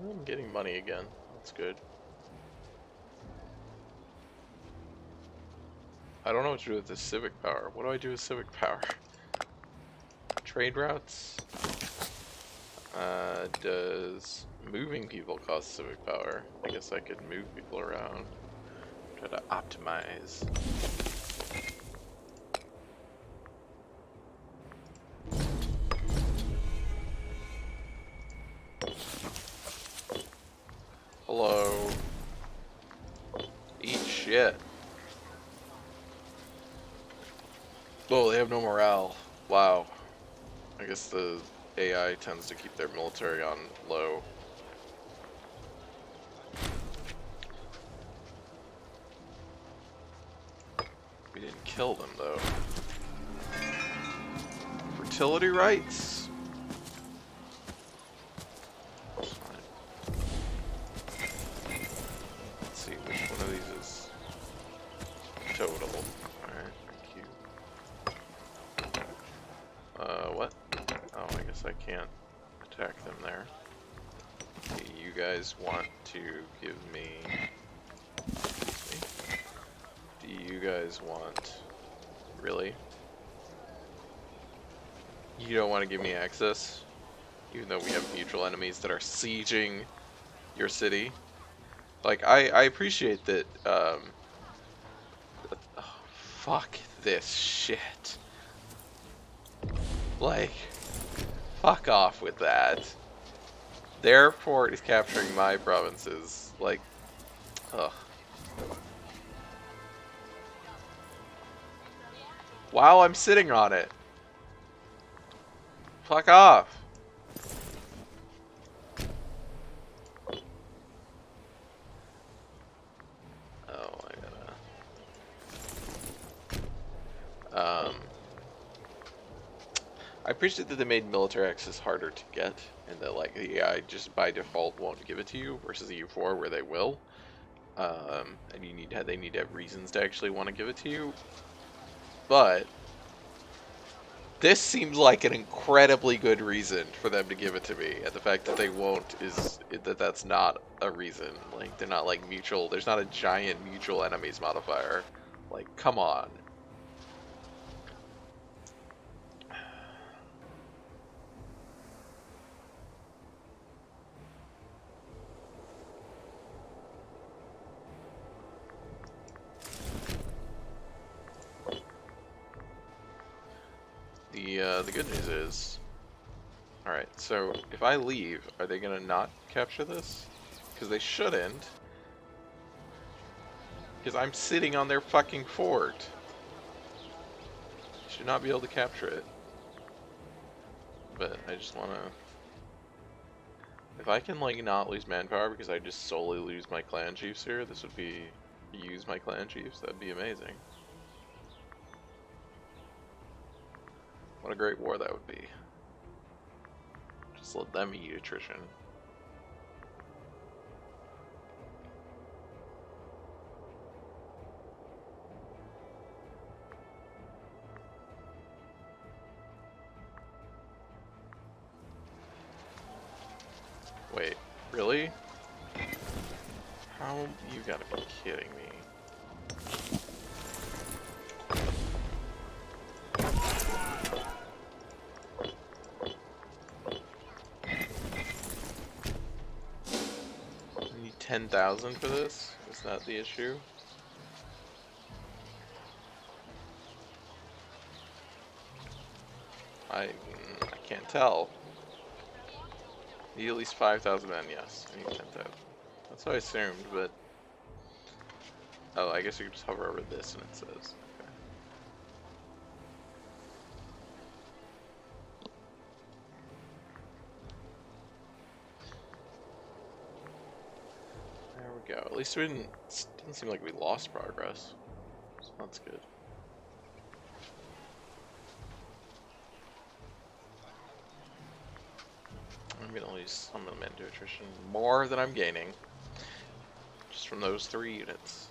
I'm getting money again. That's good. I don't know what to do with this civic power. What do I do with civic power? Trade routes? Does moving people cost civic power? I guess I could move people around. Try to optimize. Hello. Eat shit. Oh, they have no morale. Wow. I guess the AI tends to keep their military on low. We didn't kill them, though. Fertility rights? That's fine. Let's see, which one of these is total? Alright, thank you. What? Oh, I guess I can't attack them there. Okay, you guys want to give me... Excuse me. Do you guys want... Really? You don't want to give me access? Even though we have mutual enemies that are sieging your city? Like, I appreciate that, oh, fuck this shit. Like, fuck off with that. Their port is capturing my provinces. Like, ugh. While I'm sitting on it. Fuck off. Oh, I gotta... I appreciate that they made military access harder to get, and that like the AI just by default won't give it to you, versus the U4 where they will. And you need they need to have reasons to actually want to give it to you. But this seems like an incredibly good reason for them to give it to me, and the fact that they won't is that's not a reason. Like they're not like mutual. There's not a giant mutual enemies modifier. Like come on. The good news is, alright, so if I leave, are they gonna not capture this? Because they shouldn't. Because I'm sitting on their fucking fort. Should not be able to capture it. But I just wanna... If I can, like, not lose manpower because I just solely lose my clan chiefs here, this would be... Use my clan chiefs, that'd be amazing. What a great war that would be. Just let them eat attrition. Wait, really? How? You gotta be kidding me. I need 10,000 for this? Is that the issue? I can't tell. Need at least 5,000 men, yes. I need 10,000. That's what I assumed, but... Oh, I guess you can just hover over this and it says. Okay. There we go. At least we didn't... It doesn't seem like we lost progress. So that's good. I'm gonna lose some of them into attrition. More than I'm gaining. Just from those 3 units.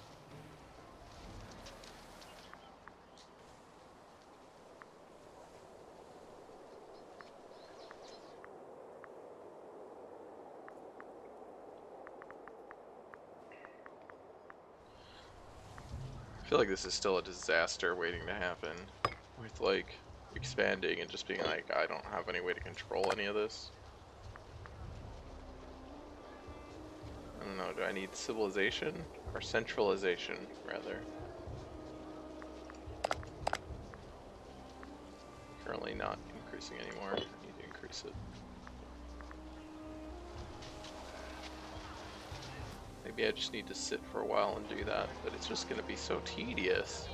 feel like this is still a disaster waiting to happen. With, like, expanding and just being like, I don't have any way to control any of this. I don't know, do I need civilization? Or centralization, rather? Currently not increasing anymore. I need to increase it. Maybe I just need to sit for a while and do that, but it's just going to be so tedious.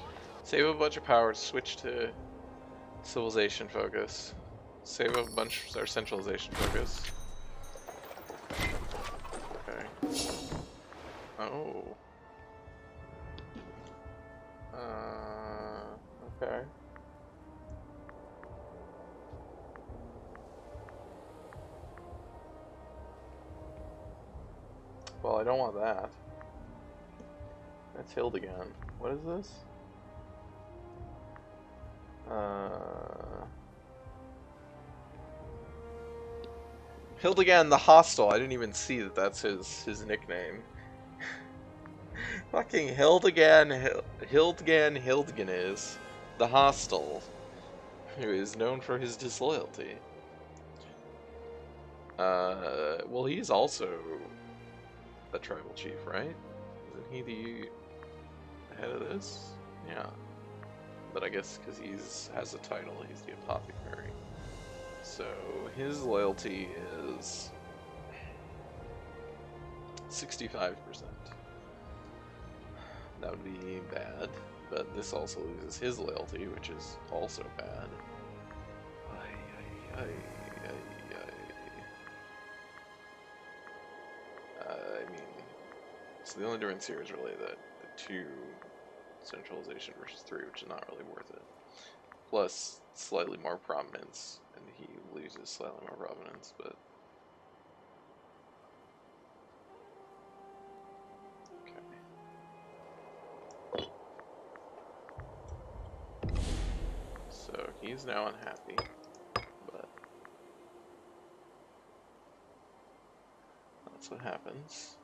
Save a bunch of power, switch to civilization focus. Save a bunch of our centralization focus. Okay. Oh. Okay. Well, I don't want that. That's Hildegan. What is this? Hildegan the Hostile. I didn't even see that that's his nickname. Fucking Hildegan is the Hostile, who is known for his disloyalty. Well, he's also a tribal chief, right? Isn't he the head of this? Yeah. But I guess because has a title, he's the apothecary. So his loyalty is 65%. That would be bad, but this also loses his loyalty, which is also bad. I mean, so the only difference here is really that the 2 centralization versus 3, which is not really worth it. Plus, slightly more prominence, and he loses slightly more prominence, but... Okay. So, he's now unhappy, but... that's what happens.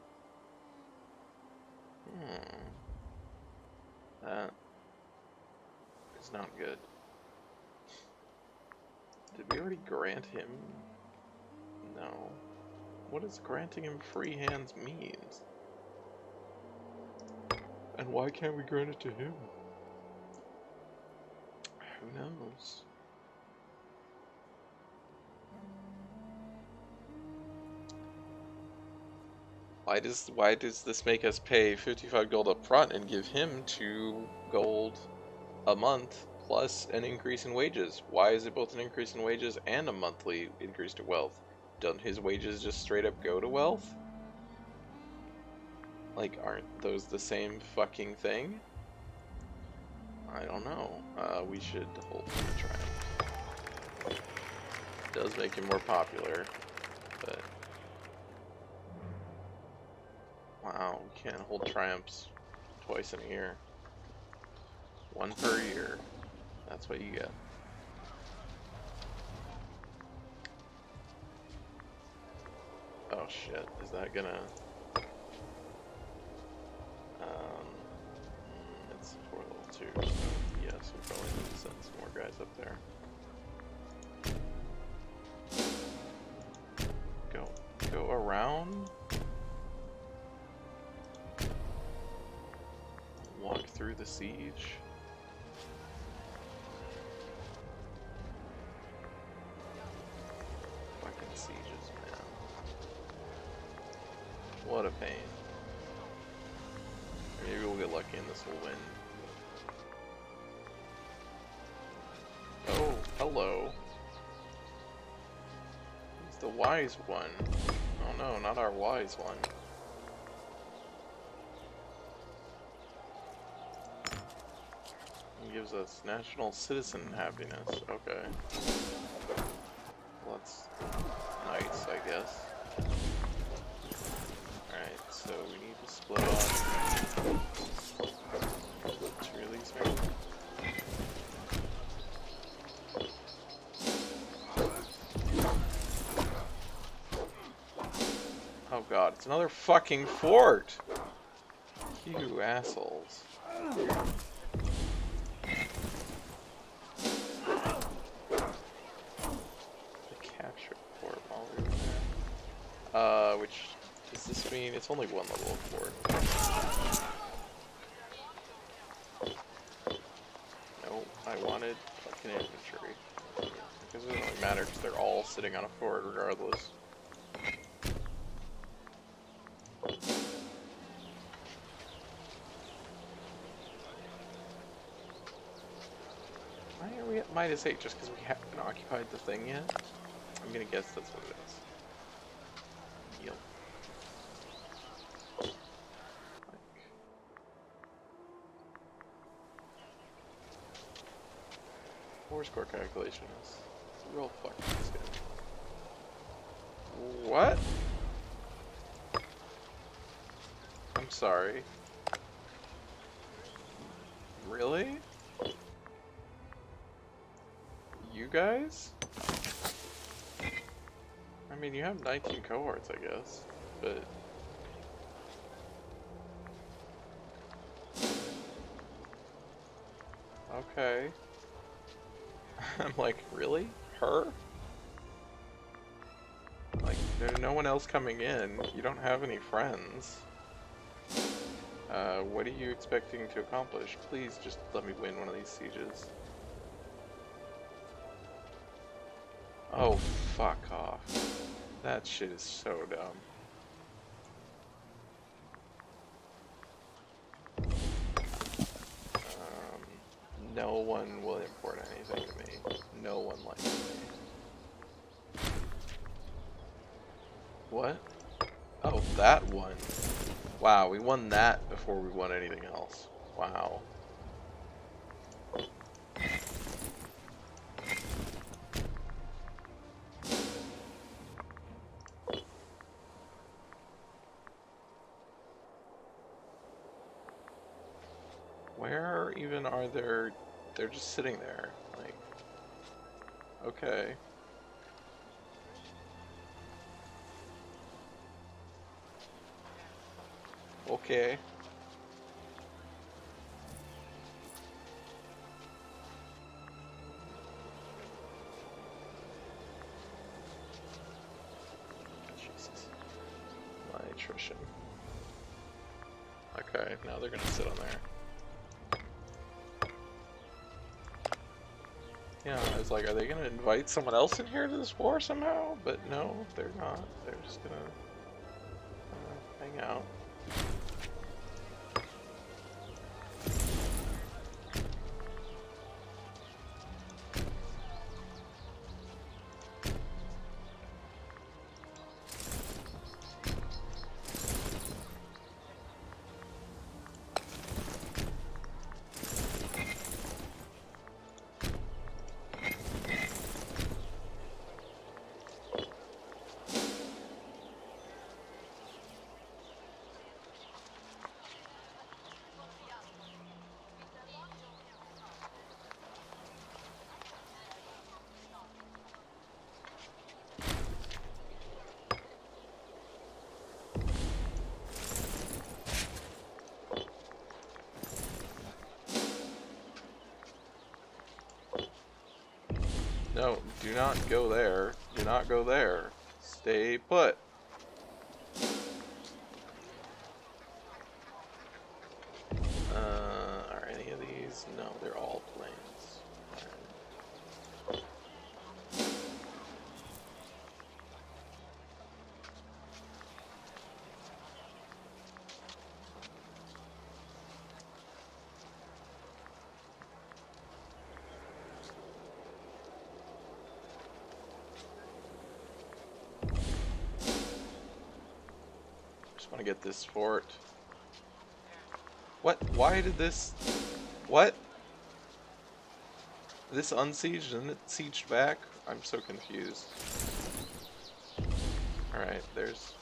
That is not good. Did we already grant him? No. What does granting him free hands mean? And why can't we grant it to him? Who knows? Why does this make us pay 55 gold up front and give him 2 gold a month plus an increase in wages? Why is it both an increase in wages and a monthly increase to wealth? Don't his wages just straight up go to wealth? Like, aren't those the same fucking thing? I don't know. We should hold the triumph. Does make him more popular, but... wow, we can't hold triumphs twice in a year. 1 per year. That's what you get. Oh shit, is that gonna... it's for level 2, so yes, we probably need to send some more guys up there. Go around? Walk through the siege? Fucking sieges, man. What a pain. Maybe we'll get lucky and this will win. Oh, hello. He's the wise one. Oh no, not our wise one. He gives us national citizen happiness. Okay. Well, that's nice, I guess. Alright, so we need to split off to release me. Oh god, it's another fucking fort! You assholes. mean, it's only one level of fort. No, I wanted fucking infantry. Because it doesn't really matter because they're all sitting on a fort regardless. Why are we at -8? Just because we haven't occupied the thing yet? I'm gonna guess that's what it is. Yep. Like... War score calculation is real fucking stupid. What? I'm sorry. Really? You guys? I mean, you have 19 cohorts, I guess, but... Okay. I'm like, really? Her? Like, there's no one else coming in. You don't have any friends. What are you expecting to accomplish? Please just let me win one of these sieges. Oh, fuck off. That shit is so dumb. No one will import anything to me. No one likes me. What? Oh, that one. Wow, we won that before we won anything else. Wow. Where even are there? They're just sitting there. Like, okay. Okay. Jesus. My attrition. Okay, now they're gonna sit on there. Yeah, I was like, are they gonna invite someone else in here to this war somehow? But no, they're not. They're just gonna hang out. No, do not go there. Do not go there. Stay put. Are any of these? No, they're all planes. Alright. Just want to get this fort. What? Why did this... What? This unsieged and it sieged back? I'm so confused. Alright, there's...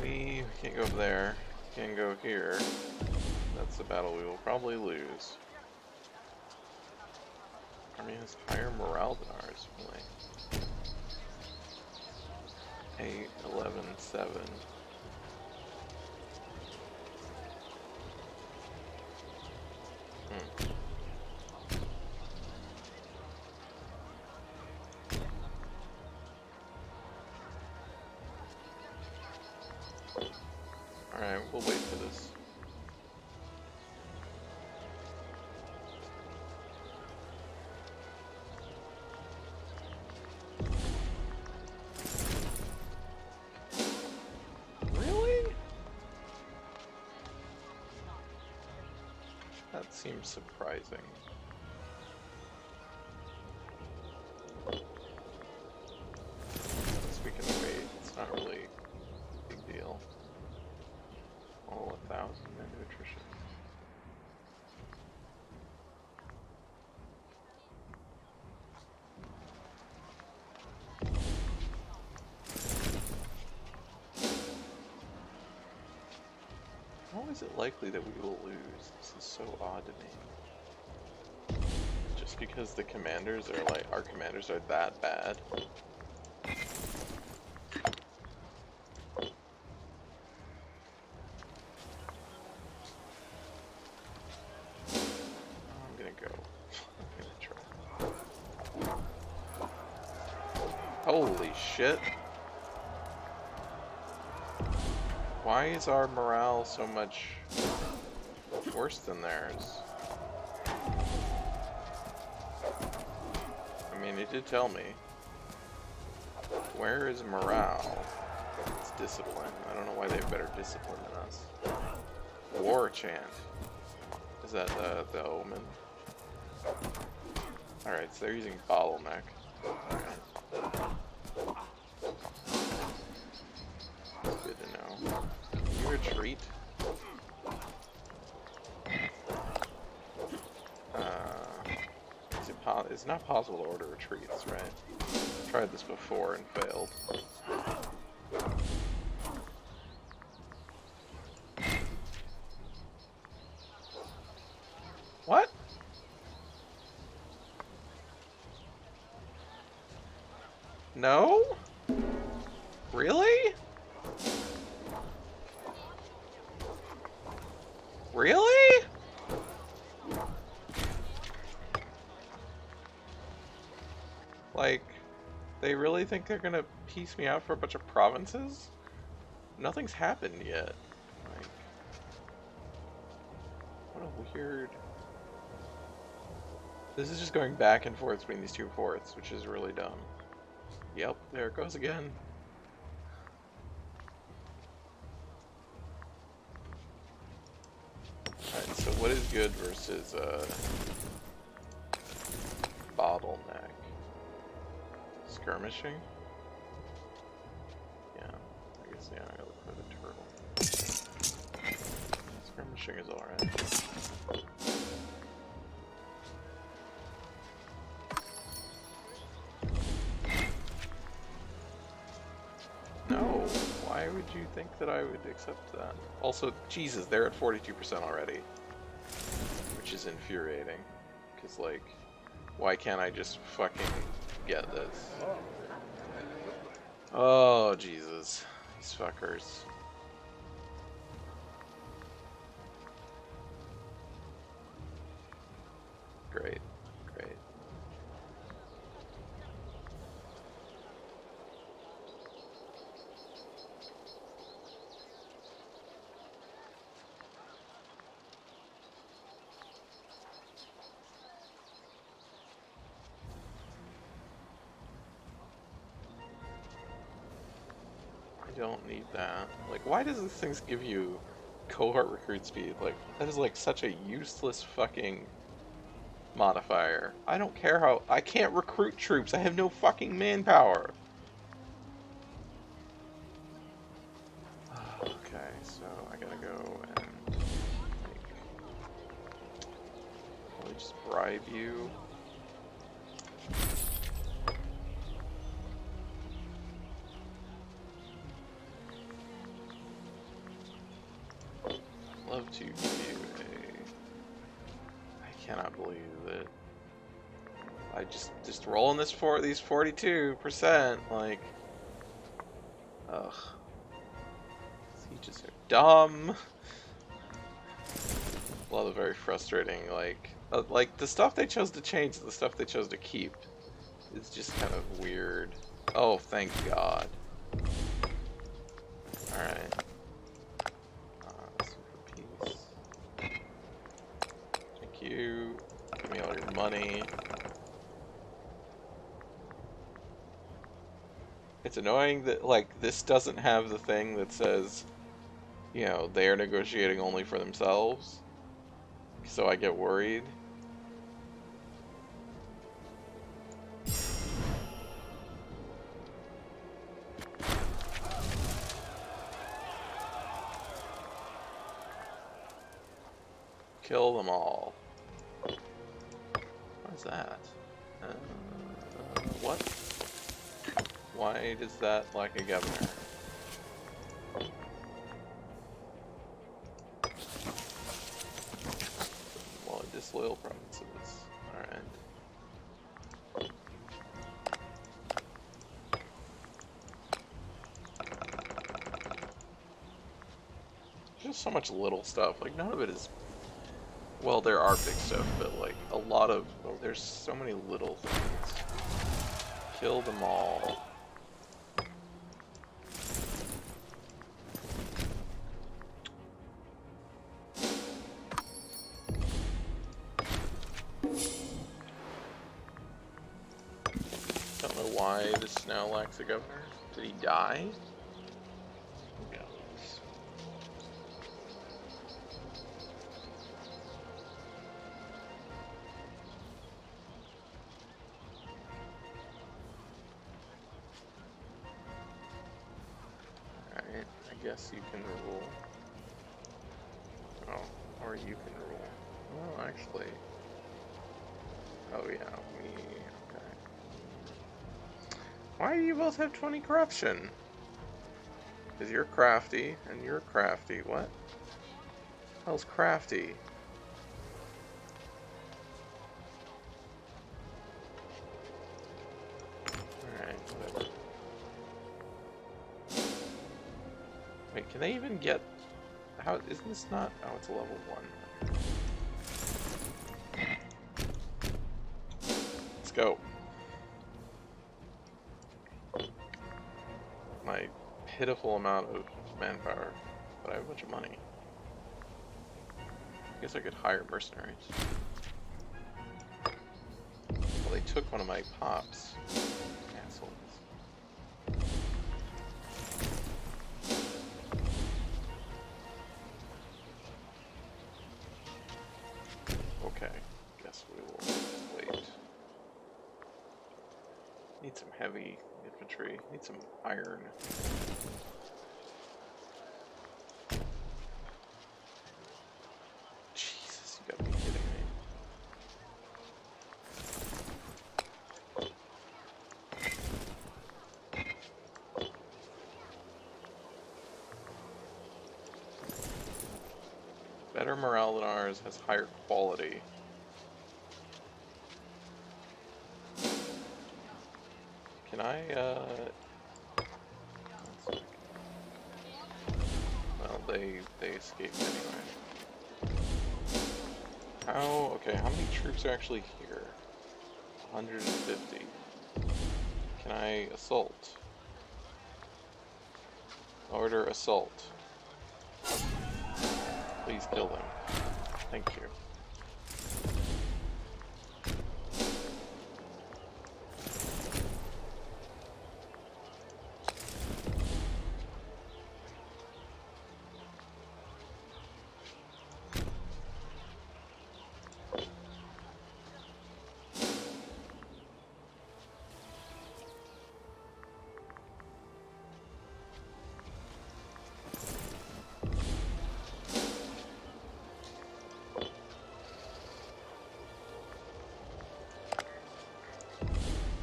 we can't go over there. Can't go here. That's a battle we will probably lose. Army has higher morale than ours, really. 8, 11, 7. Alright, we'll wait for this. Really? That seems surprising. Guess we can wait. It's not really a big deal. Oh, 1,000 into attrition. How is it likely that we will lose? This is so odd to me. Just because the commanders are like, our commanders are that bad? I'm gonna go. I'm gonna try. Holy shit. Why is our morale so much worse than theirs? I mean, it did tell me. Where is morale? It's discipline. I don't know why they have better discipline than us. War chant. Is that the omen? Alright, so they're using bottleneck. Alright. Good to know. Can you retreat? It's not possible to order retreats, right? Tried this before and failed. What? No? Really? Really? Like, they really think they're gonna piece me out for a bunch of provinces? Nothing's happened yet. Like, what a weird... This is just going back and forth between these two forts, which is really dumb. Yep, there it goes again. Alright, so what is good versus, bottleneck? Skirmishing? Yeah, I guess, yeah, I gotta look for the turtle. Skirmishing is alright. No, why would you think that I would accept that? Also, Jesus, they're at 42% already. Which is infuriating. Because, like, why can't I just fucking get this? Oh, Jesus. These fuckers. Great. Great. I don't need that. Like, why does this thing give you cohort recruit speed? Like, that is like such a useless fucking modifier. I don't care how... I can't recruit troops. I have no fucking manpower. Okay, so I gotta go and like, probably just bribe you. Love to give you a... I cannot believe that I just rolling this for these 42%, like, ugh. Sieges are dumb. A lot of very frustrating, like the stuff they chose to change, the stuff they chose to keep, is just kind of weird. Oh, thank God. All right. money. It's annoying that, like, this doesn't have the thing that says, you know, they are negotiating only for themselves. So I get worried. Kill them all. What is that? What? Why does that lack a governor? Well, disloyal provinces. Alright. Just so much little stuff. Like, none of it is... Well, there are big stuff, but, like, a lot of... Oh, there's so many little things. Kill them all. Don't know why this now lacks a governor. Did he die? Who knows? Alright, I guess you can rule. Oh, or you can rule. Well, actually... Oh yeah, okay. Why do you both have 20 corruption? Because you're crafty, and you're crafty. What? Hell's crafty? Alright, whatever. Wait, can they even get... How... Isn't this not... Oh, it's a level 1. Let's go. My pitiful amount of manpower, but I have a bunch of money. I guess I could hire mercenaries. Well, they took one of my pops. Assholes. Okay, guess we will wait. Need some heavy infantry. Need some iron. Jesus, you gotta be kidding me. Better morale than ours, has higher quality. Can I, well, they escaped anyway. How, okay, how many troops are actually here? 150. Can I assault? Order assault. Please kill them. Thank you.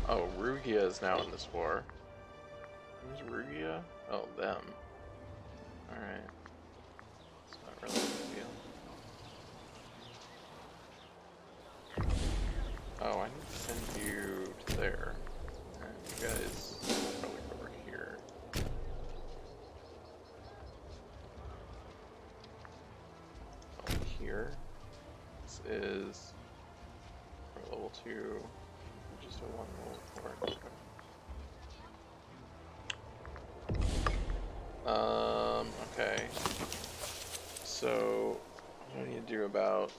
Oh, Rugia is now in this war. Who's Rugia? Oh, them. Alright. It's not really a big deal. Oh, I need to send you to there. And you guys will probably go over here. Oh, here. This is for level 2. Just a 1 level 4. Okay. So, what do I need to do about...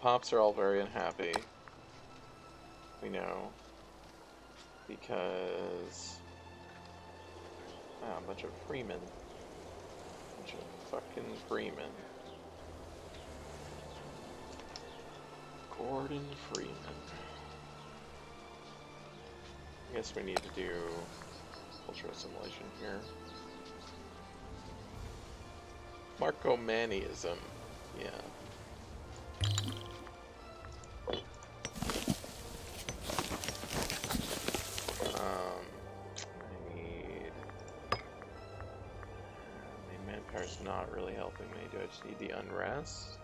Pops are all very unhappy. We know. Because... Ah, a bunch of Freemen. Bunch of fucking Freemen. Gordon Freeman. I guess we need to do cultural assimilation here. Marcomanism. Yeah. I need... the manpower's not really helping me. Do I just need the unrest?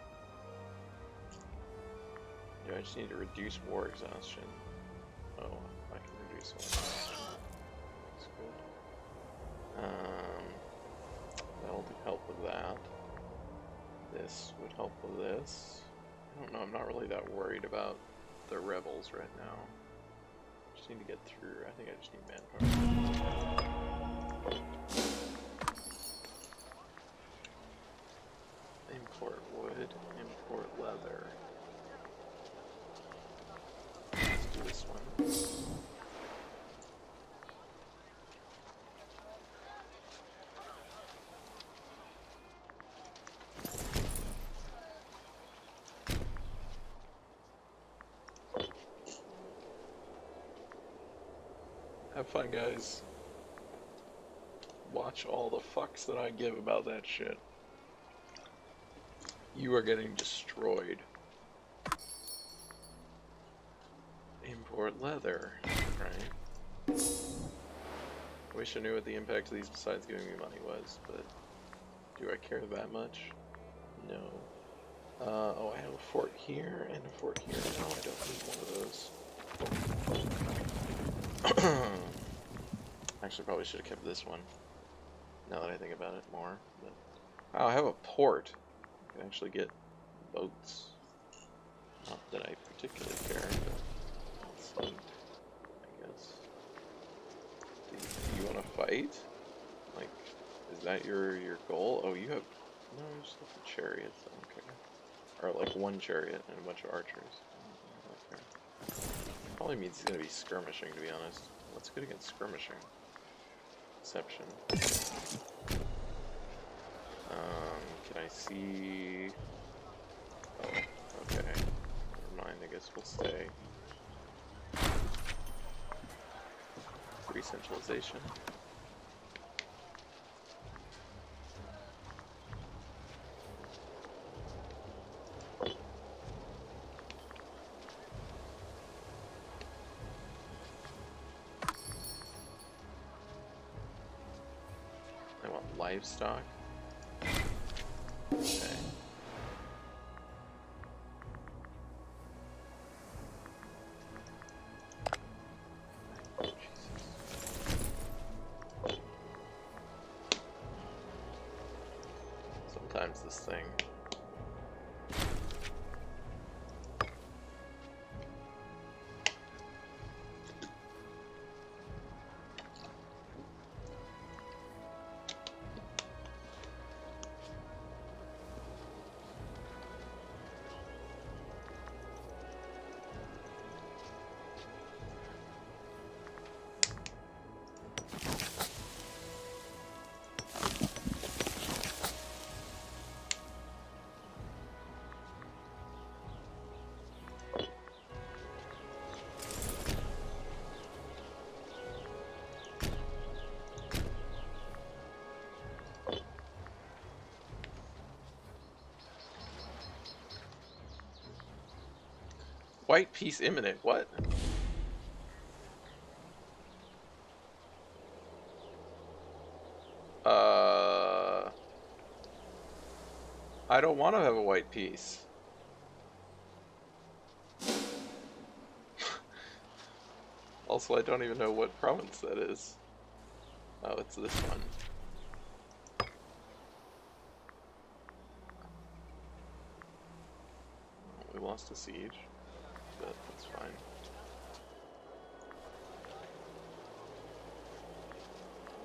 Do I just need to reduce war exhaustion? Oh, I can reduce war exhaustion. That's good. That'll help with that. This would help with this. I don't know, I'm not really that worried about the rebels right now. Just need to get through. I think I just need manpower. Import wood, import leather. Let's do this one. Have fun, guys. Watch all the fucks that I give about that shit. You are getting destroyed. Import leather, right? I wish I knew what the impact of these besides giving me money was, but do I care that much? No. Oh, I have a fort here and a fort here. No, I don't need one of those. Actually, probably should have kept this one. Now that I think about it more. But... oh, I have a port. I can actually get boats. Not that I particularly care, but that's neat, I guess. Do you want to fight? Like, is that your goal? Oh, you have... no, you just have the chariots. I don't care. Or like one chariot and a bunch of archers. I don't care. Probably means he's going to be skirmishing, to be honest. What's good against skirmishing? Deception. Can I see... oh, okay. Never mind, I guess we'll stay. Re-centralization. I want livestock. Okay. Oh, Jesus. Sometimes this thing. White peace imminent. What? I don't want to have a white peace. Also, I don't even know what province that is. Oh, it's this one. We lost a siege, but that's fine.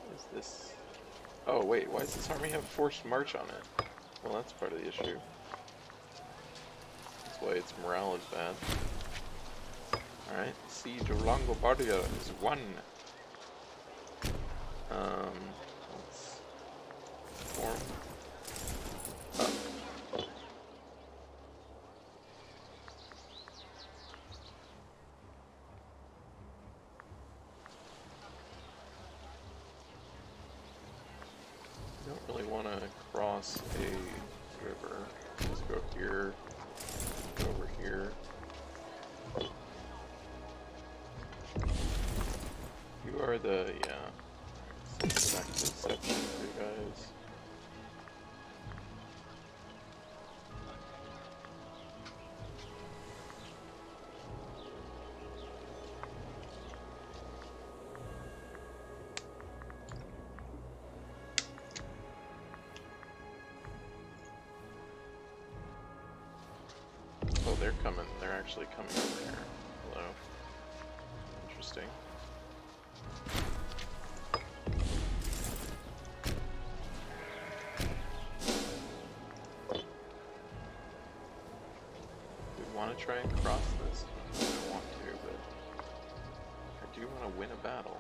What is this? Oh, wait, why does this army have forced march on it? Well, that's part of the issue. why its morale is bad. Alright, siege of Longobardia is 1. Let's form up. Don't really want to cross a river. Just go here, go over here. You are the, yeah. Let's go back to the section for you guys. Oh, they're coming. They're actually coming over here. Hello. Interesting. Want to try and cross this? I don't want to, but I do want to win a battle.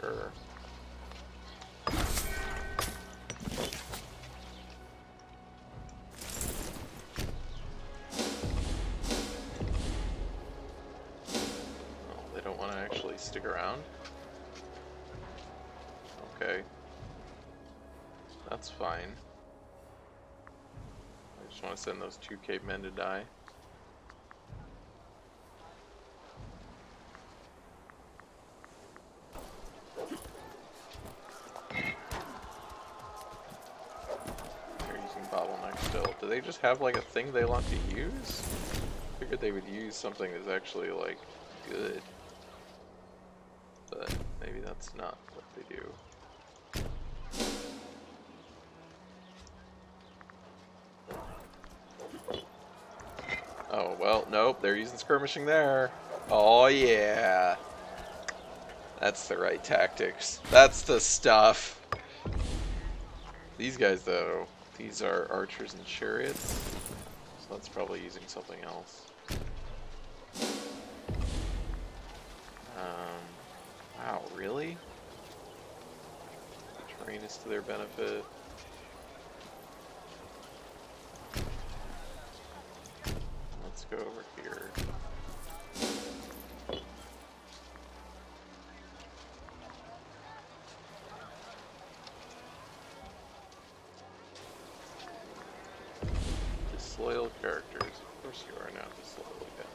Sure. Oh, they don't want to actually stick around? Okay. That's fine. I just want to send those 2 cavemen to die. Still, do they just have like a thing they want to use? I figured they would use something that's actually like good, but maybe that's not what they do. Oh well, nope, they're using skirmishing there. Oh yeah, that's the right tactics. That's the stuff. These guys though, these are archers and chariots, so that's probably using something else. Wow, really? Terrain is to their benefit. Let's go over here. Disloyal characters. Of course you are now disloyal again.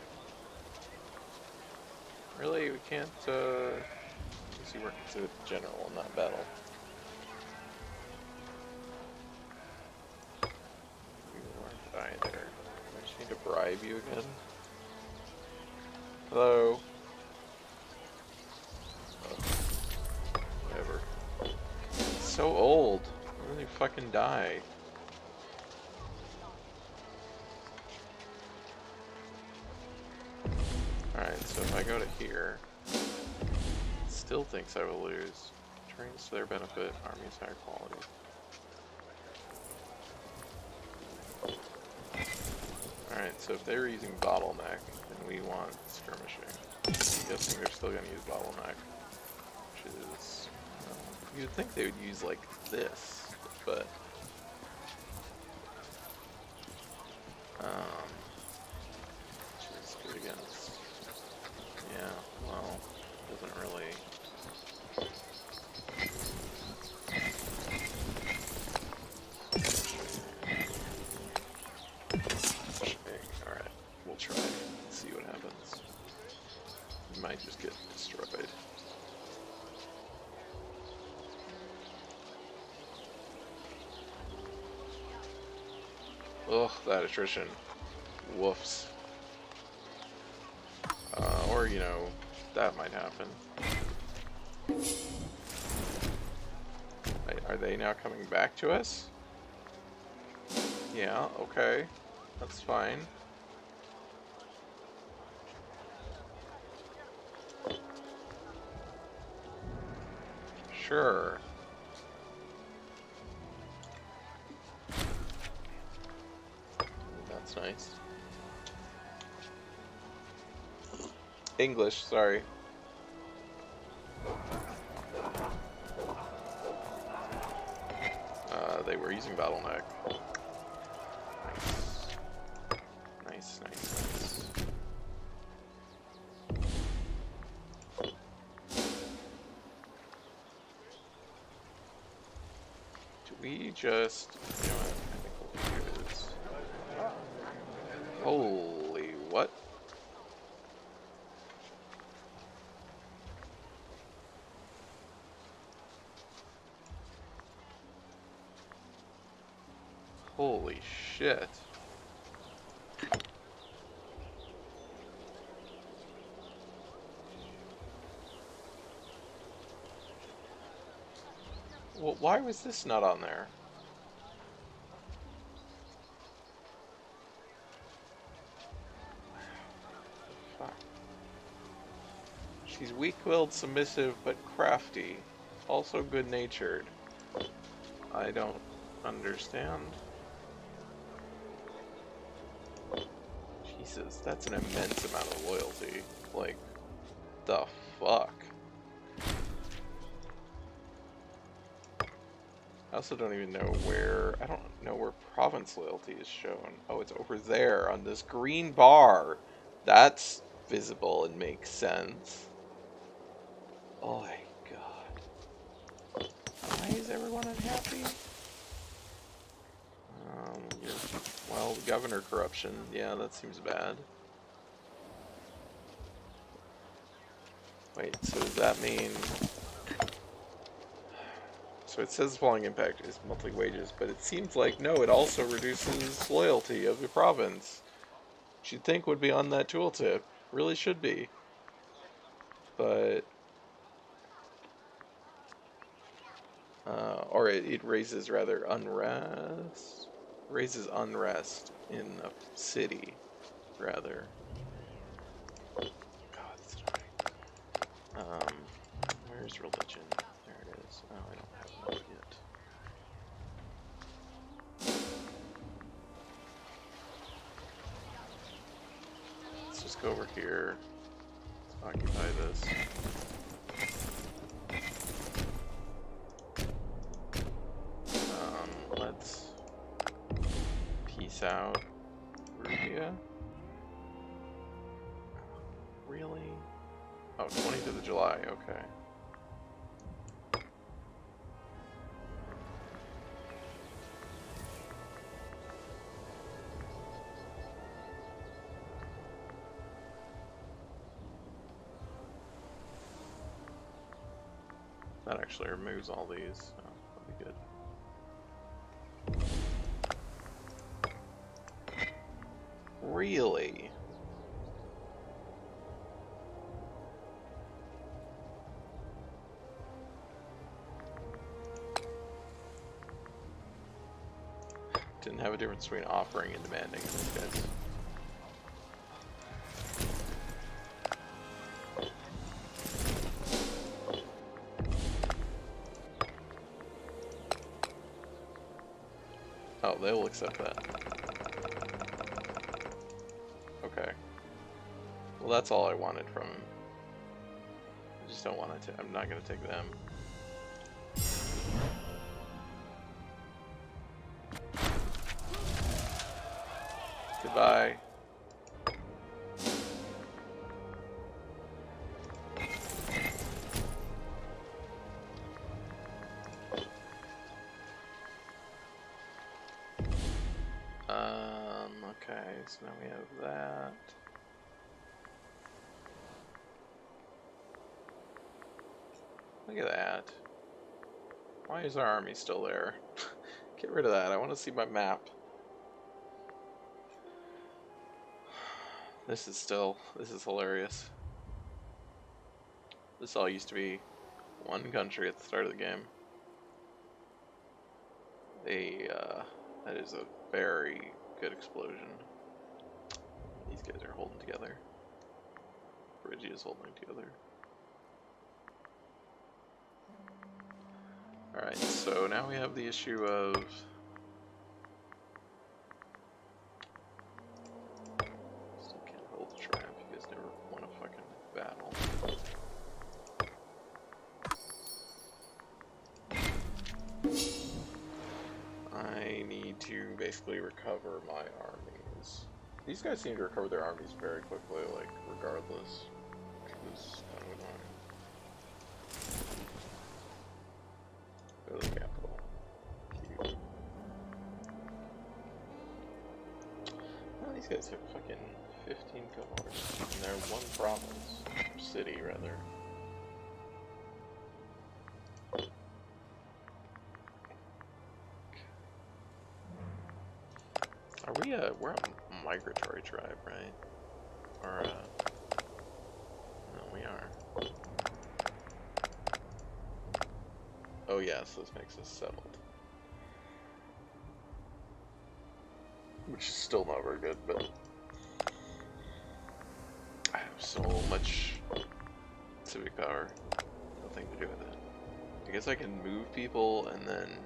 Really? We can't, you weren't considered general in that battle. You weren't either. I just need to bribe you again. Hello? Oh, whatever. It's so old. Why don't you fucking die? Alright, so if I go to here, it still thinks I will lose. Trains to their benefit, army's higher quality. Alright, so if they're using bottleneck, then we want skirmishing. I'm guessing they're still gonna use bottleneck, which is, you'd think they would use like this, but which is good against, yeah, well, doesn't really. Alright, we'll try. See what happens. You might just get destroyed. Ugh, that attrition. Woofs. Or, you know, that might happen. Are they now coming back to us? Yeah, okay. That's fine. Sure. That's nice. English, sorry. They were using bottleneck. Nice. Nice. Do we just... You know what? I think what we'll do is... Holy, what? Holy shit. Well, why was this not on there? Fuck. She's weak-willed, submissive, but crafty. Also good-natured. I don't understand. Jesus, that's an immense amount of loyalty. Like, the fuck? I also don't even know where... I don't know where province loyalty is shown. Oh, it's over there on this green bar. That's visible and makes sense. Oh my god. Why is everyone unhappy? Well, governor corruption. Yeah, that seems bad. Wait, so does that mean... So it says falling impact is monthly wages, but it seems like, no, it also reduces loyalty of the province. You'd think would be on that tooltip. Really should be. But... or it raises, rather, unrest? Raises unrest in a city, rather. God, it's annoying. Where's religion? There it is. Oh, I don't have that yet. Let's just go over here. Let's occupy this. Let's peace out Rubia. Really? Oh, 20th of July, okay. That actually removes all these. Oh, that'll be good. Really? Didn't have a difference between offering and demanding in this case. Oh, they will accept that. Okay. Well, that's all I wanted from him. I just don't want to. I'm not going to take them. Goodbye. Okay, so now we have that. Look at that. Why is our army still there? Get rid of that. I want to see my map. This is hilarious. This all used to be one country at the start of the game. That is a very good explosion. These guys are holding together. Bridgie is holding together. Alright, so now we have the issue of... Still can't hold the triumph, you guys never won a fucking battle. I need to basically recover my armies. These guys seem to recover their armies very quickly, like, regardless. Which is kind of annoying. Go to the capital. Cute. Oh, these guys have fucking 15 cohorts. And they're one province. Or city, rather. Are we we're a migratory tribe, right? Or, no, we are. Oh yes, this makes us settled. Which is still not very good, but... I have so much civic power. Nothing to do with it. I guess I can move people and then...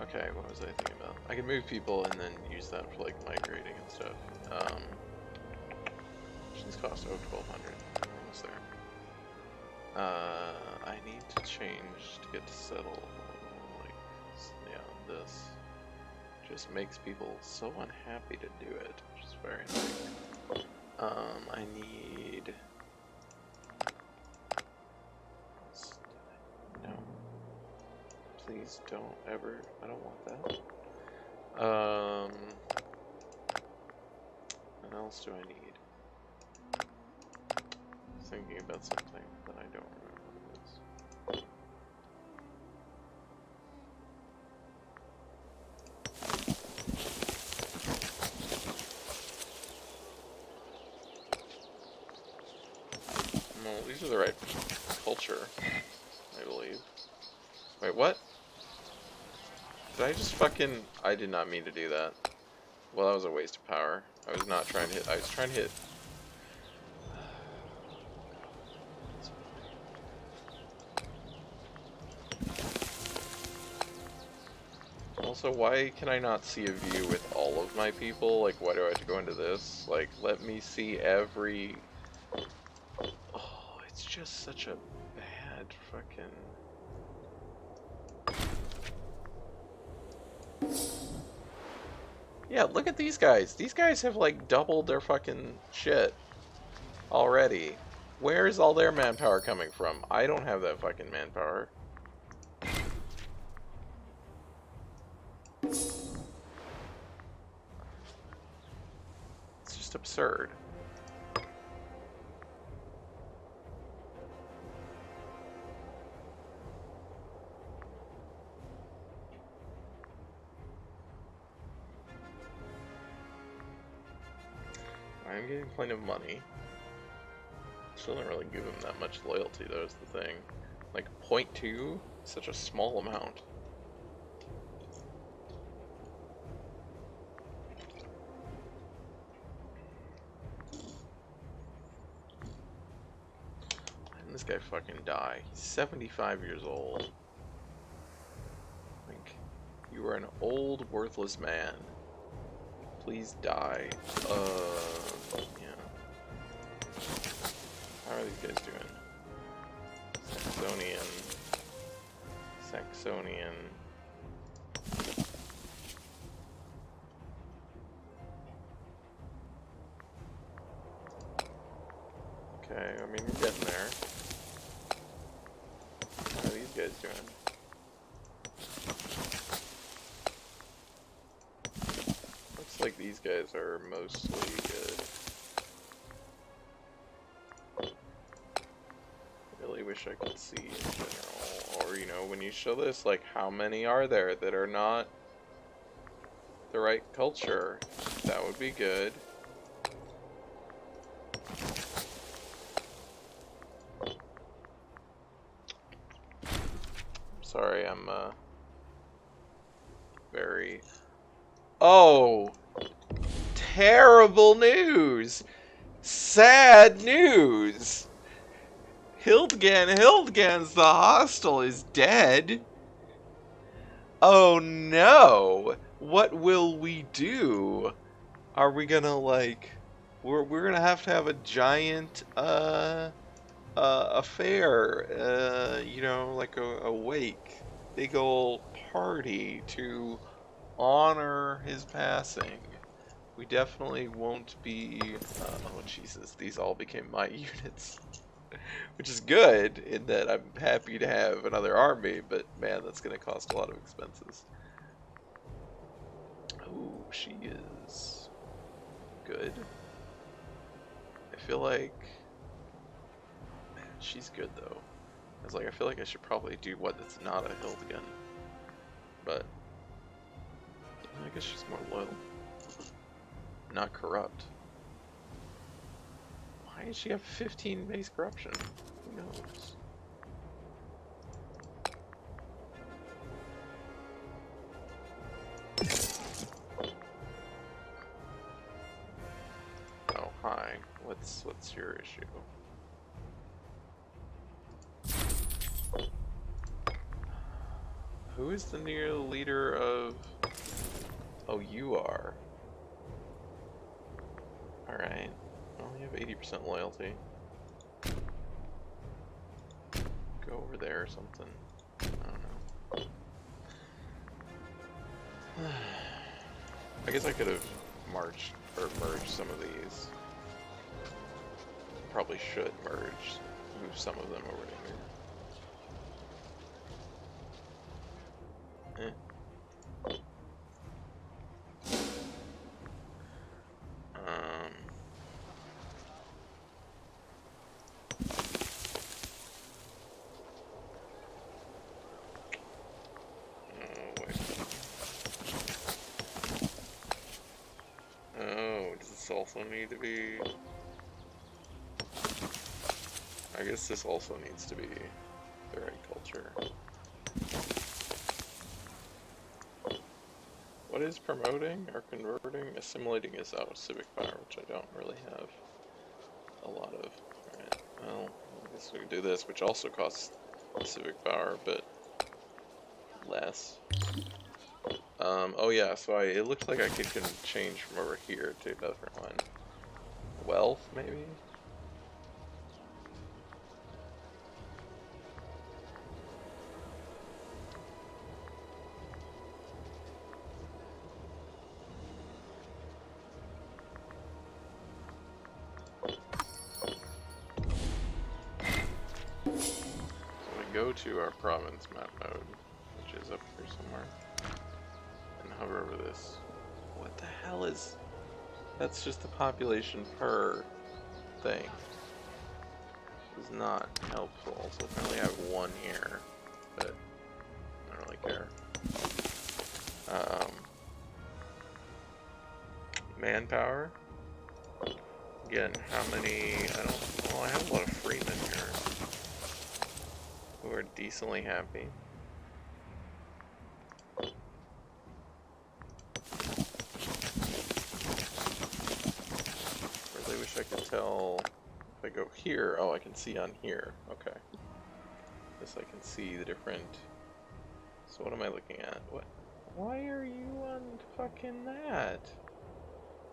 Okay, what was I thinking about? I can move people and then use that for like migrating and stuff. Missions cost 1200. Almost there. I need to change to get to settle. Like, yeah, this just makes people so unhappy to do it, which is very annoying. I need. No. Please don't ever. I don't want that. What else do I need? Thinking about something that I don't remember what it is. Well, these are the right culture, I believe. Wait, what? Did I just fucking... I did not mean to do that. Well, that was a waste of power. I was not trying to hit... I was trying to hit... Also, why can I not see a view with all of my people? Like, why do I have to go into this? Like, let me see every... Oh, it's just such a bad fucking... Yeah, look at these guys. These guys have, like, doubled their fucking shit already. Where is all their manpower coming from? I don't have that fucking manpower. It's just absurd. I'm getting plenty of money. Still don't really give him that much loyalty, though, is the thing. Like, 0.2? Such a small amount. And this guy fucking die. He's 75 years old. Like, you are an old, worthless man. Please die. Yeah. How are these guys doing? Saxonian. Okay, I mean, we're getting there. How are these guys doing? Looks like these guys are mostly good. wish I could see in general. Or, you know, when you show this, like, how many are there that are not the right culture? That would be good. Sorry, I'm, very... Oh! Terrible news! Sad news! Hildgan's the hostile is dead. Oh no! What will we do? Are we gonna like... We're gonna have to have a giant, affair, you know, like a wake. Big ol' party to honor his passing. We definitely won't be... oh Jesus, these all became my units. Which is good, in that I'm happy to have another army, but man, that's going to cost a lot of expenses. Oh, she is good. I feel like... Man, she's good though. I feel like I should probably do what that's not a Hildgen. But... I guess she's more loyal. Not corrupt. Why does she have 15 base corruption? Who knows? Oh, hi. What's your issue? Who is the new leader of... Oh, you are. Alright. Well, you have 80% loyalty. Go over there or something. I don't know. I guess I could have marched or merged some of these. Probably should merge. Move some of them over to here. Eh. Also need to be... I guess this also needs to be the right culture. What is promoting or converting? Assimilating is out of civic power, which I don't really have a lot of. Alright, well, I guess we can do this, which also costs civic power, but less. Oh yeah, so it looks like I can change from over here to a different one. Wealth, maybe? So we go to our province map mode, which is up here somewhere, and hover over this. What the hell is... That's just the population per thing. This is not helpful, so apparently I have one here, but I don't really care. Manpower. Again, how many... Well, I have a lot of freemen here who are decently happy. Really wish I could tell if I go here. Oh, I can see on here. Okay. Guess I can see the different... So what am I looking at? What? Why are you on fucking that?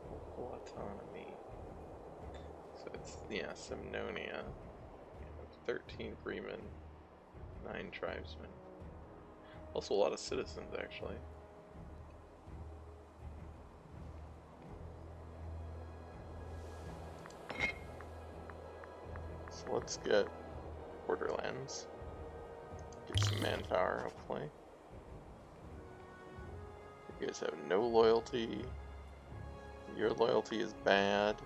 Local autonomy. So it's, yeah, Semnonia. 13 freemen. 9 tribesmen. Also a lot of citizens, actually. So let's get Borderlands. Get some manpower, hopefully. You guys have no loyalty. Your loyalty is bad.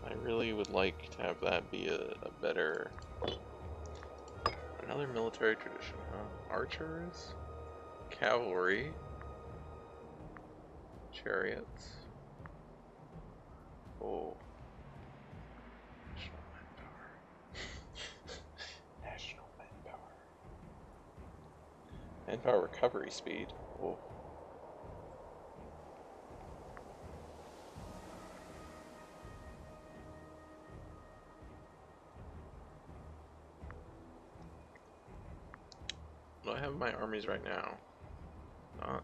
I really would like to have that be a better... Another military tradition, huh? Archers? Cavalry? Chariots? Oh. National manpower. National manpower. Manpower recovery speed. Oh. Do I have in my armies right now? Not.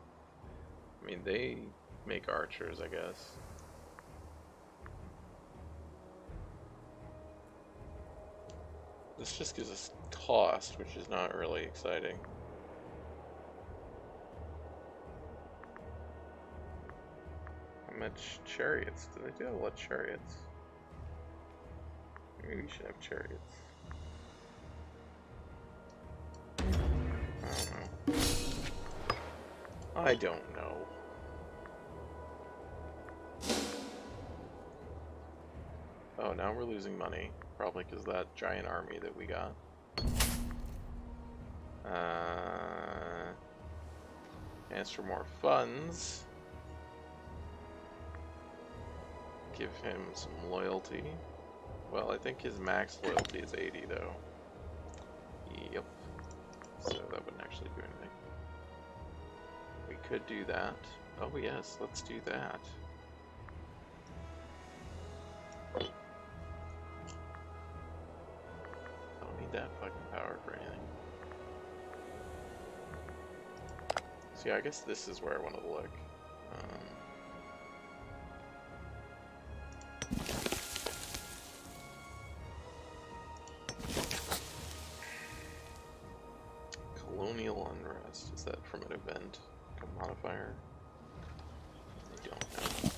I mean, they make archers, I guess. This just gives us cost, which is not really exciting. How much chariots? Do they do a lot of chariots? Maybe we should have chariots. I don't know. Oh, now we're losing money. Probably because of that giant army that we got. Ask for more funds. Give him some loyalty. Well, I think his max loyalty is 80 though. Yep. So that wouldn't actually do anything. We could do that. Oh yes, let's do that. Don't need that fucking power for anything. So yeah, I guess this is where I want to look. Colonial unrest. Is that from an event? Like a modifier? I don't know.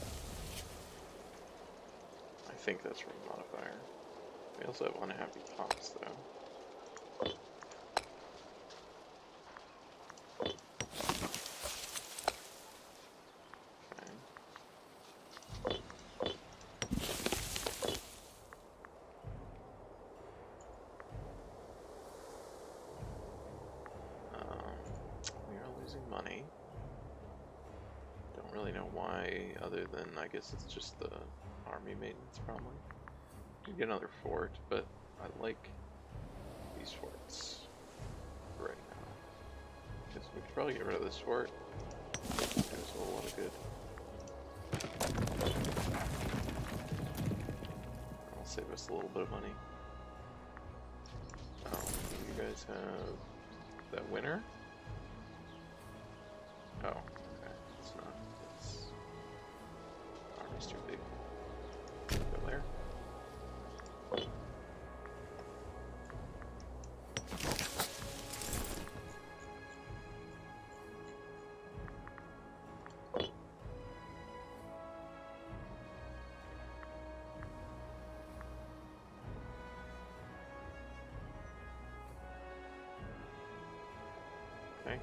I think that's from a modifier. We also have unhappy pops though. Money. Don't really know why, other than I guess it's just the army maintenance probably. Could get another fort, but I like these forts right now. Guess we could probably get rid of this fort. It does a whole lot of good. I'll save us a little bit of money. You guys have that winner? Oh, okay. It's not. It's army's too big. Go there. Okay.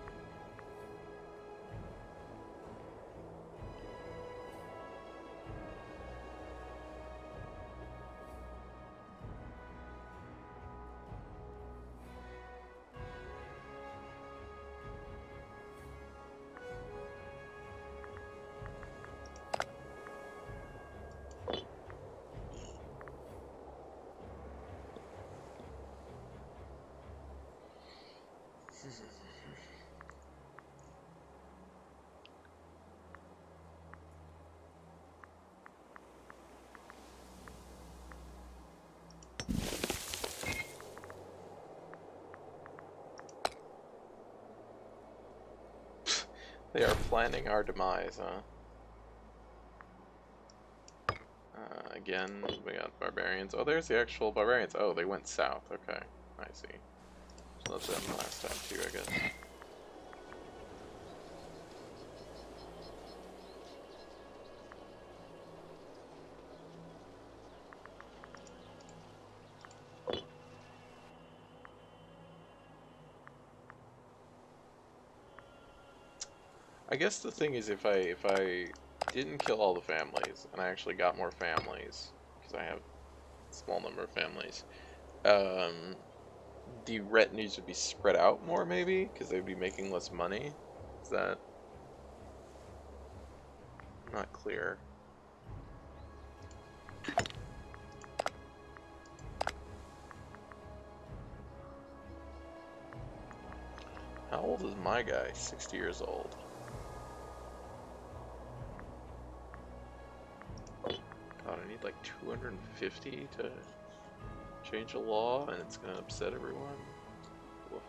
They are planning our demise, huh? Again, we got barbarians. Oh, there's the actual barbarians. Oh, they went south. Okay, I see. So that's them last time too, I guess. I guess the thing is, if I didn't kill all the families and I actually got more families, because I have small number of families. The retinues would be spread out more, maybe, because they'd be making less money. Is that not clear? How old is my guy? 60 years old. God, I need like 250 to change a law, and it's gonna upset everyone. Woof.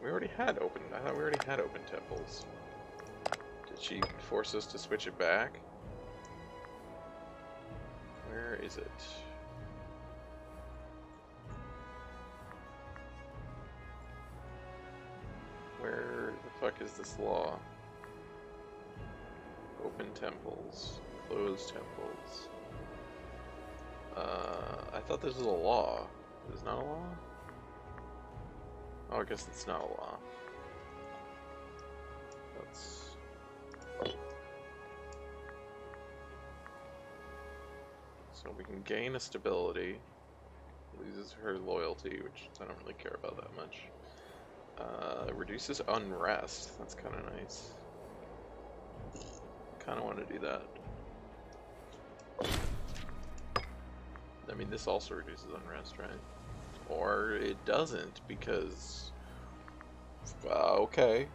We already had open. I thought we already had open temples. Did she force us to switch it back? Where is it? Where the fuck is this law? Open temples, closed temples. I thought this was a law. Is it not a law? Oh, I guess it's not a law. That's... So we can gain a stability. Loses her loyalty, which I don't really care about that much. Reduces unrest. That's kind of nice. Kind of want to do that. I mean, this also reduces unrest, right? Or it doesn't, because... okay.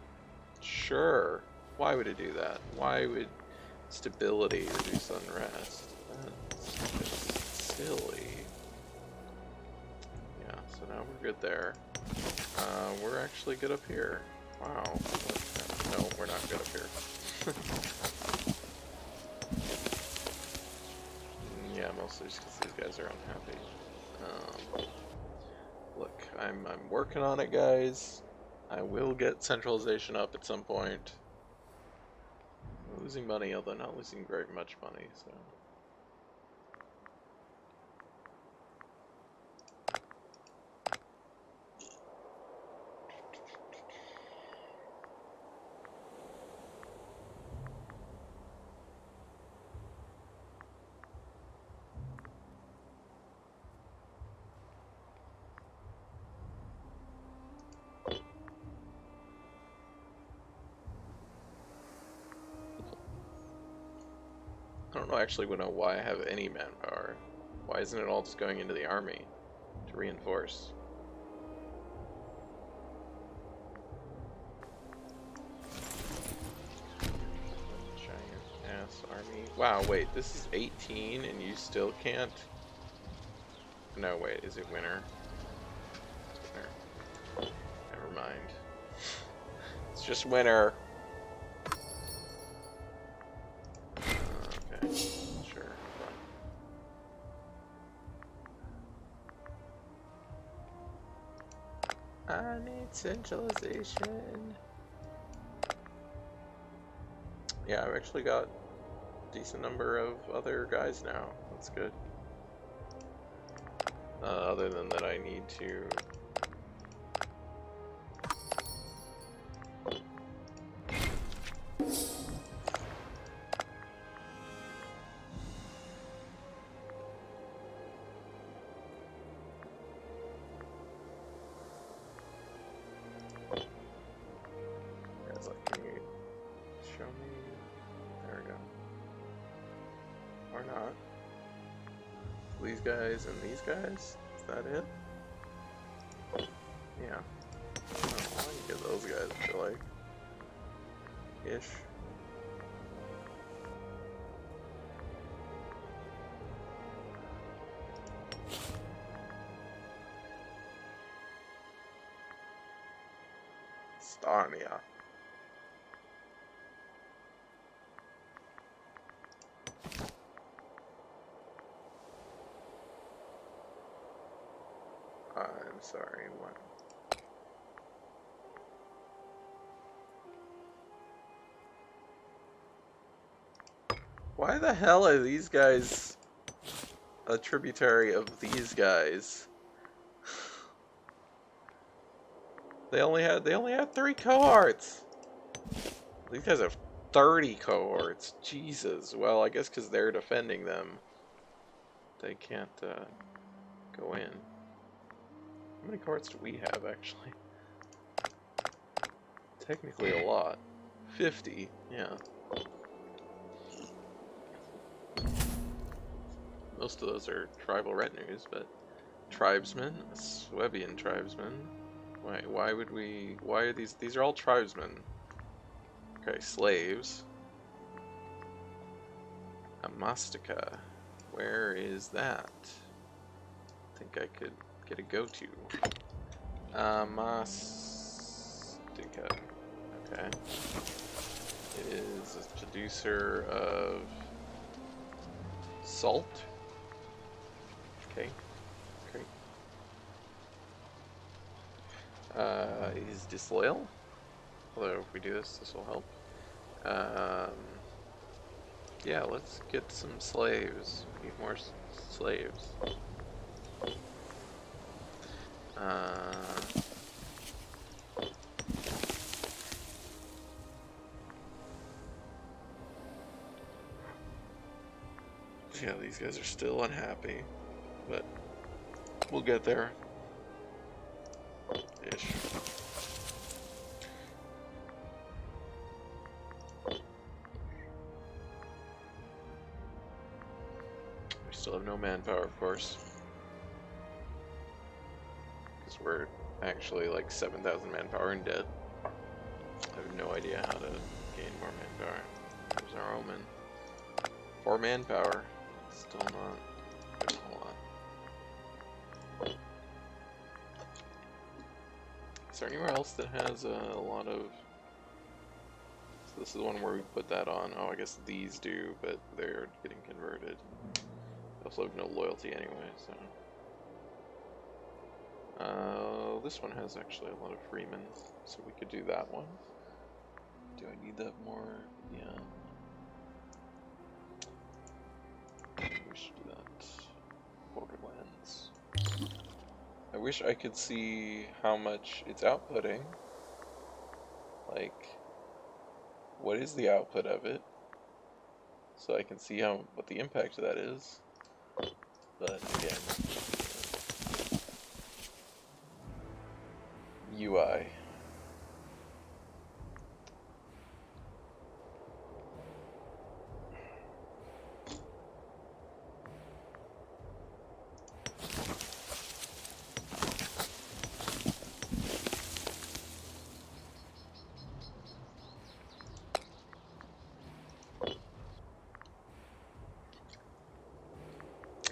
Sure. Why would it do that? Why would stability reduce unrest? That's just silly. Yeah, so now we're good there. We're actually good up here. Wow. No, we're not good up here. Yeah, mostly just because these guys are unhappy. Look, I'm working on it, guys. I will get centralization up at some point. I'm losing money, although not losing very much money, so... I don't actually know why I have any manpower. Why isn't it all just going into the army to reinforce? Giant ass army. Wow, wait, this is 18 and you still can't? No, wait, is it winter? Winter. Never mind. It's just winter. Okay, sure. I need centralization. Yeah, I've actually got a decent number of other guys now. That's good. Other than that, I need to... Guys, like, can you show me? There we go. Or not. These guys and these guys? Is that it? Yeah. Oh, I can get those guys, I feel like. Ish. Starnia. I'm sorry, what? Why the hell are these guys a tributary of these guys? They only had 3 cohorts. These guys have 30 cohorts. Jesus. Well, I guess because they're defending them, they can't go in. How many cohorts do we have, actually? Technically a lot. 50, yeah. Most of those are tribal retinues, but tribesmen, Swabian tribesmen. Why would we? Why are these are all tribesmen. Okay, slaves. Amastica. Where is that? I think I could get a go-to. Amastica. Okay. It is a producer of salt. Okay. Okay. Is disloyal. Although if we do this, this will help. Yeah, let's get some slaves. We need more slaves. Yeah, these guys are still unhappy, but we'll get there. Ish. We still have no manpower, of course. Because we're actually like 7,000 manpower in debt. I have no idea how to gain more manpower. There's our omen. 4 manpower. Still not doing a lot. Is there anywhere else that has a lot of... So this is the one where we put that on. Oh, I guess these do, but they're getting converted. They also have no loyalty anyway, so... this one has actually a lot of freemen, so we could do that one. Do I need that more? Yeah. We should do that. Borderlands. I wish I could see how much it's outputting. Like, what is the output of it? So I can see what the impact of that is. But again, UI.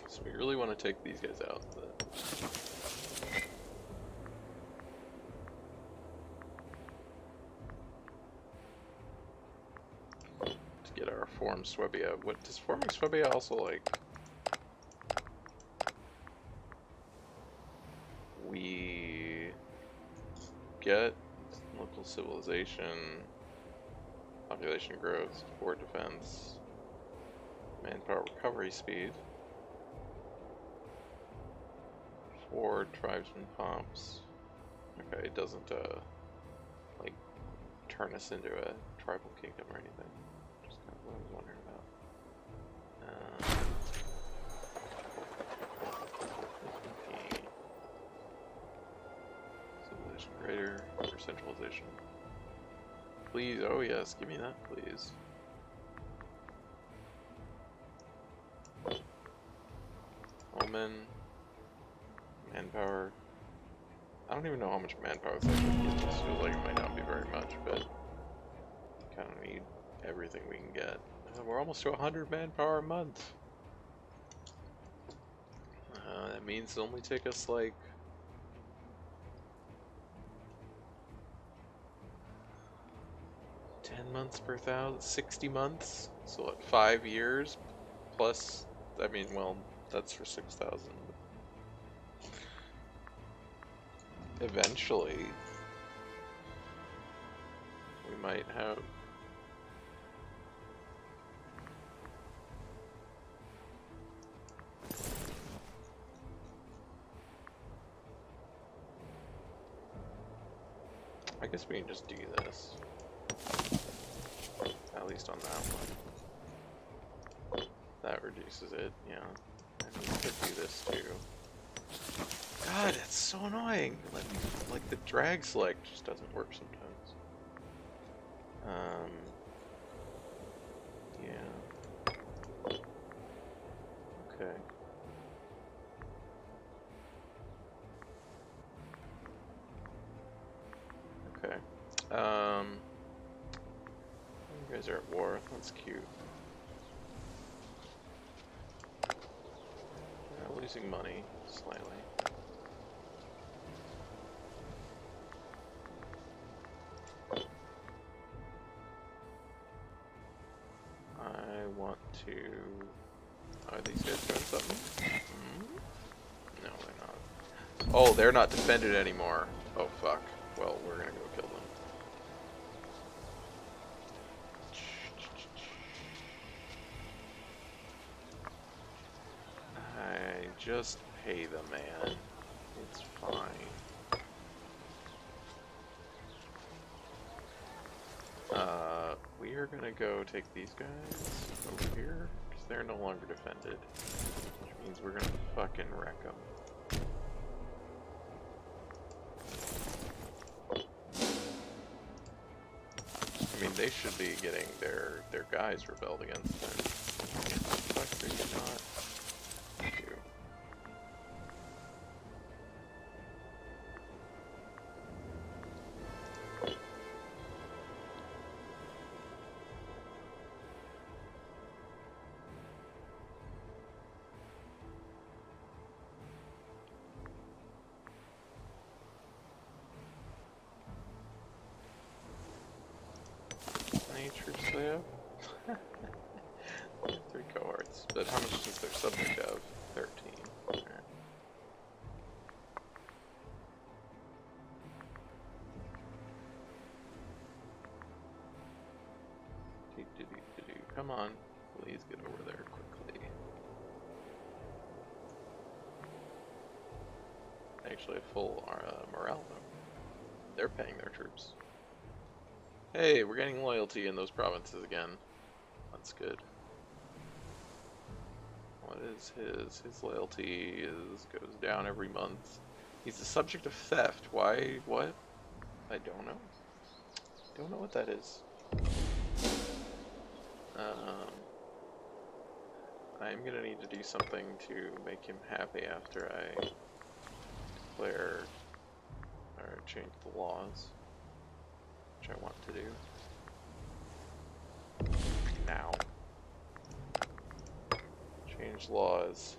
So we really want to take these guys out. To get our form Swebia. What does forming Swebia also like? We get local civilization, population growth, fort defense, manpower recovery speed, 4 tribesman comps. Okay, it doesn't like turn us into a tribal kingdom or anything. Just kind of what I was wondering about. Civilization greater or centralization. Please, oh yes, give me that, please. Omen, manpower. I don't even know how much manpower it's actually gives us. Feels like it might not be very much, but kind of need everything we can get. We're almost to 100 manpower a month. That means it'll only take us like 10 months per 1,000, 60 months. So what, 5 years plus? I mean, well, that's for 6,000. Eventually, we might have. I guess we can just do this. At least on that one. That reduces it, yeah. And we could do this too. God, that's so annoying. Like the drag select just doesn't work sometimes. Yeah. Okay. Okay. You guys are at war. That's cute. Losing money slightly. I want to. Are these guys doing something? No, they're not. Oh, they're not defended anymore. Oh, fuck. Well, we're gonna go kill them. I just pay the man. It's fine. We are gonna go take these guys over here, because they're no longer defended. Which means we're gonna fucking wreck them. I mean, they should be getting their guys rebelled against them. Fuck, they do not. Thank you. Any troops they have? 3 cohorts. But how much does their subject have? 13. Alright. Come on. Please get over there quickly. Actually, full morale though. They're paying their troops. Hey, we're getting loyalty in those provinces again. That's good. What is his? His loyalty goes down every month. He's the subject of theft. Why? What? I don't know. Don't know what that is. I'm gonna need to do something to make him happy after I declare or change the laws, which I want to do now. Change laws.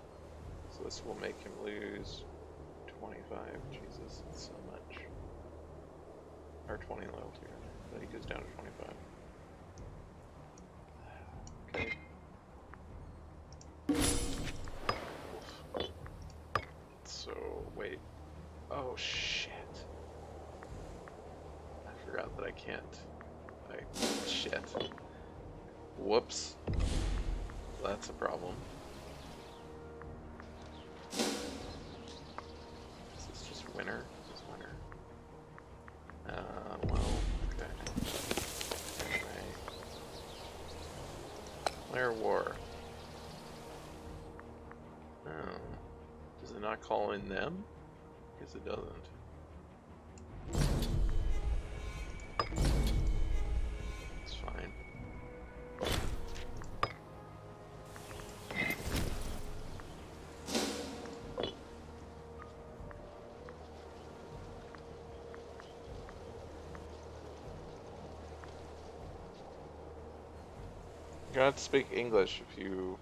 So this will make him lose 25. Jesus, that's so much. Or 20 loyalty, but he goes down to 25. Okay. So, wait. Oh, shit. I forgot that I can't. Shit. Whoops. That's a problem. Is this just winter? Is this winter? Well, okay. Anyway. Declare war. Does it not call in them? Because it doesn't. It's fine. You don't have to speak English if you...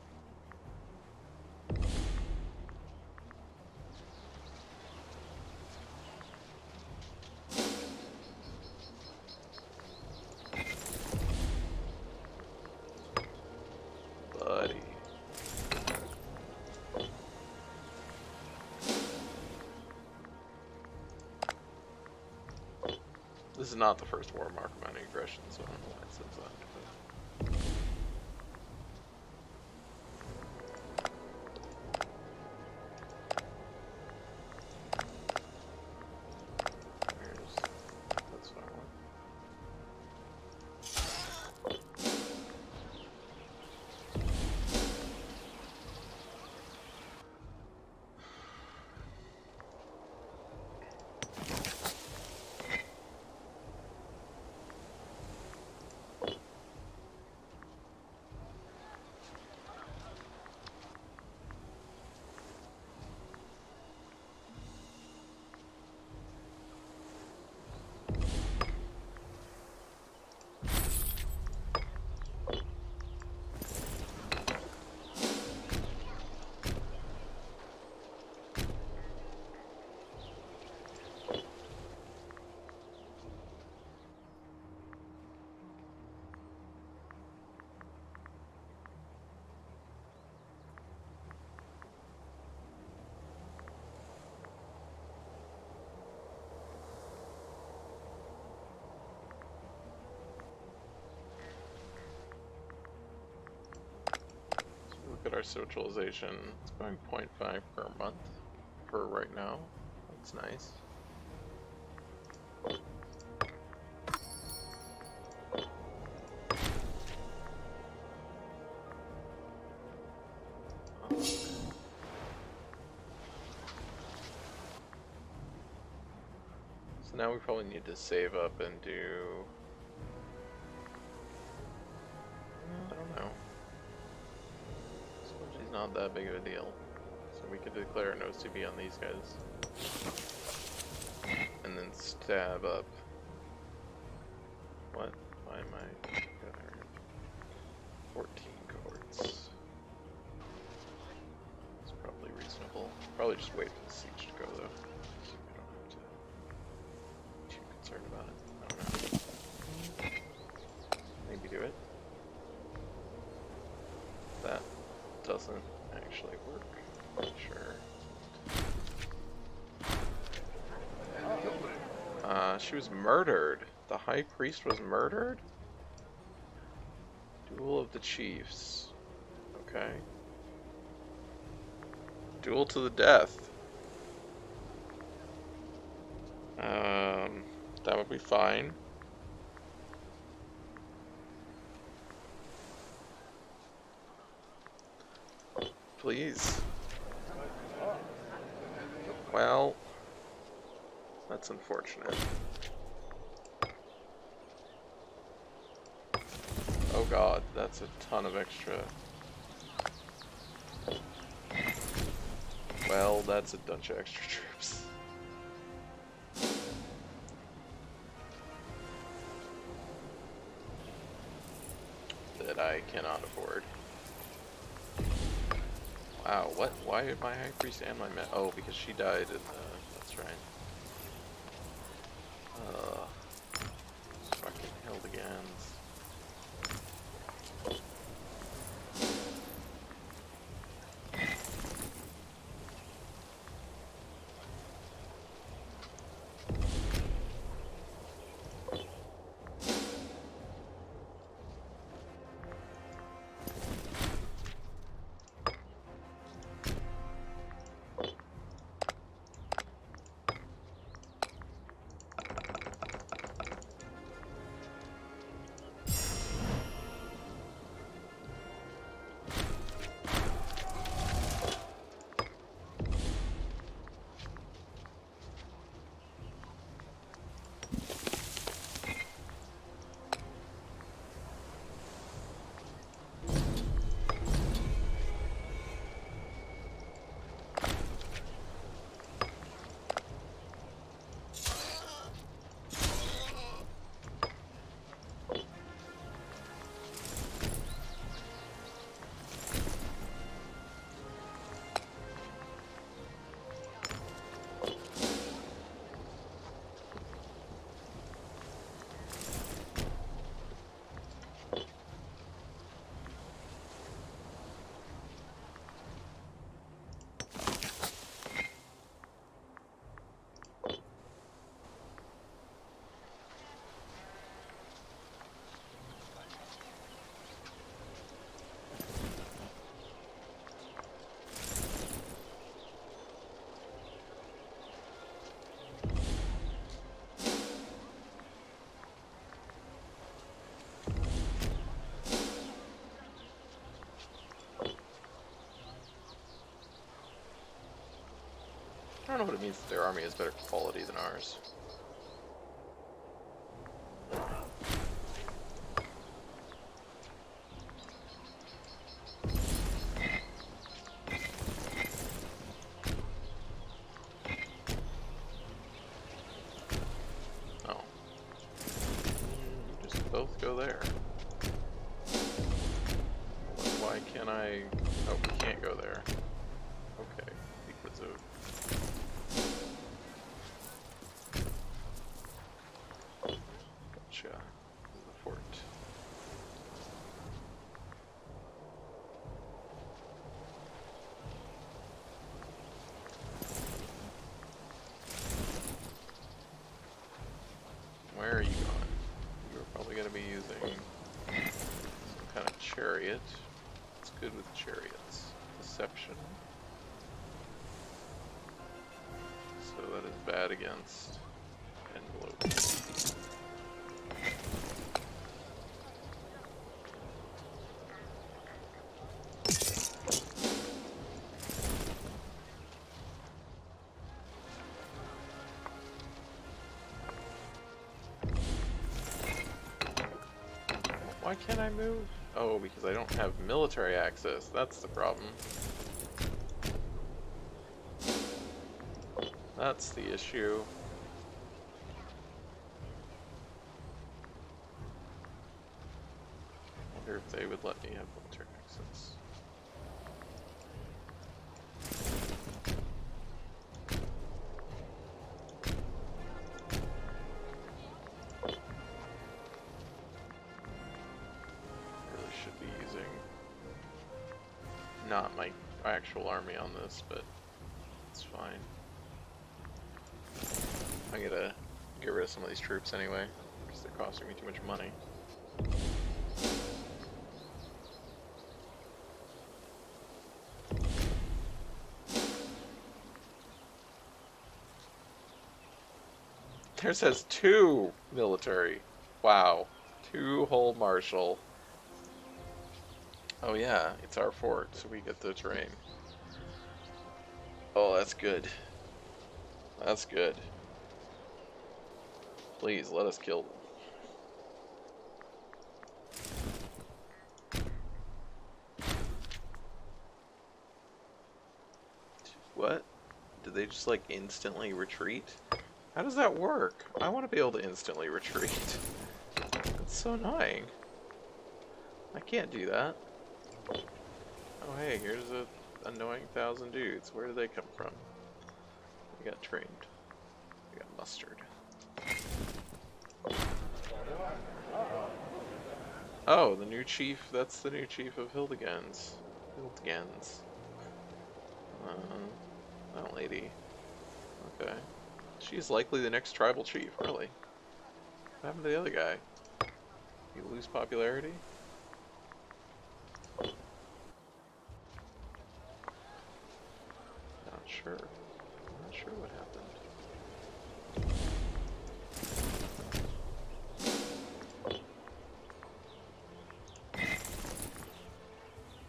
Buddy. This is not the first war mark of any aggression, so I don't know why it says that. That's what I want. our socialization. It's going 0.5 per month for right now. That's nice. So now we probably need to save up and do... I don't know. She's not that big of a deal. So we could declare an OCB on these guys. And then stab up. What? Why am I... 14 cohorts. It's probably reasonable. Probably just wait for the siege to go though. So we don't have to be too concerned about it. I don't know. Maybe do it. That doesn't actually work. Sure. She was murdered. The High Priest was murdered? Duel of the Chiefs. Okay. Duel to the death. That would be fine. Please. Well, that's unfortunate. Oh god, that's a ton of extra. Well, that's a bunch of extra troops. That I cannot afford. Wow, what? Why did my High Priest and my men? Oh, because she died in the... That's right. Fucking Hildegans. I don't know what it means that their army is better quality than ours. Oh. You just both go there. Why can't I... Oh, we can't go there. Okay, because of... Gotcha. The fort. Where are you going? You're probably going to be using some kind of chariot. It's good with chariots? Deception. So that is bad against envelopes. Why can't I move? Oh, because I don't have military access. That's the problem. That's the issue. I wonder if they would let me have military access. Really should be using not my actual army on this, but it's fine. I'm gonna get rid of some of these troops anyway, because they're costing me too much money. Theirs has 2 military. Wow. 2 whole marshal. Oh yeah, it's our fort, so we get the terrain. Oh, that's good. That's good. Please, let us kill them. What? Did they just like instantly retreat? How does that work? I want to be able to instantly retreat. That's so annoying. I can't do that. Oh hey, here's a annoying 1,000 dudes. Where did they come from? We got trained. We got mustard. Oh, the new chief. That's the new chief of Hildegans. Hildegans. That lady. Okay. She's likely the next tribal chief, really. What happened to the other guy? He lose popularity? Not sure. I'm not sure what happened.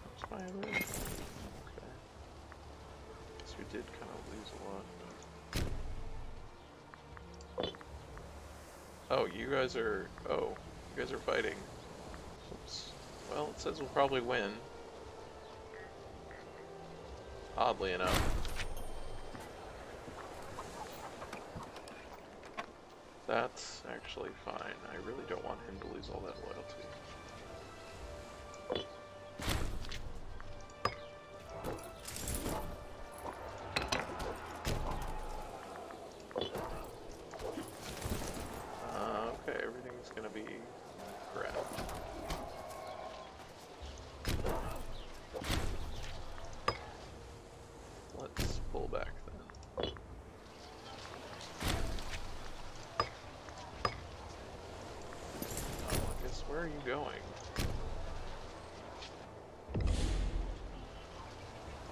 What's my other? Okay. So we did kind of lose a lot. Oh, you guys are... Oh, you guys are fighting. Oops. Well, it says we'll probably win. Oddly enough. That's actually fine. I really don't want him to lose all that loyalty. Okay, everything's gonna be crap. Let's pull back then. Oh, I guess where are you going?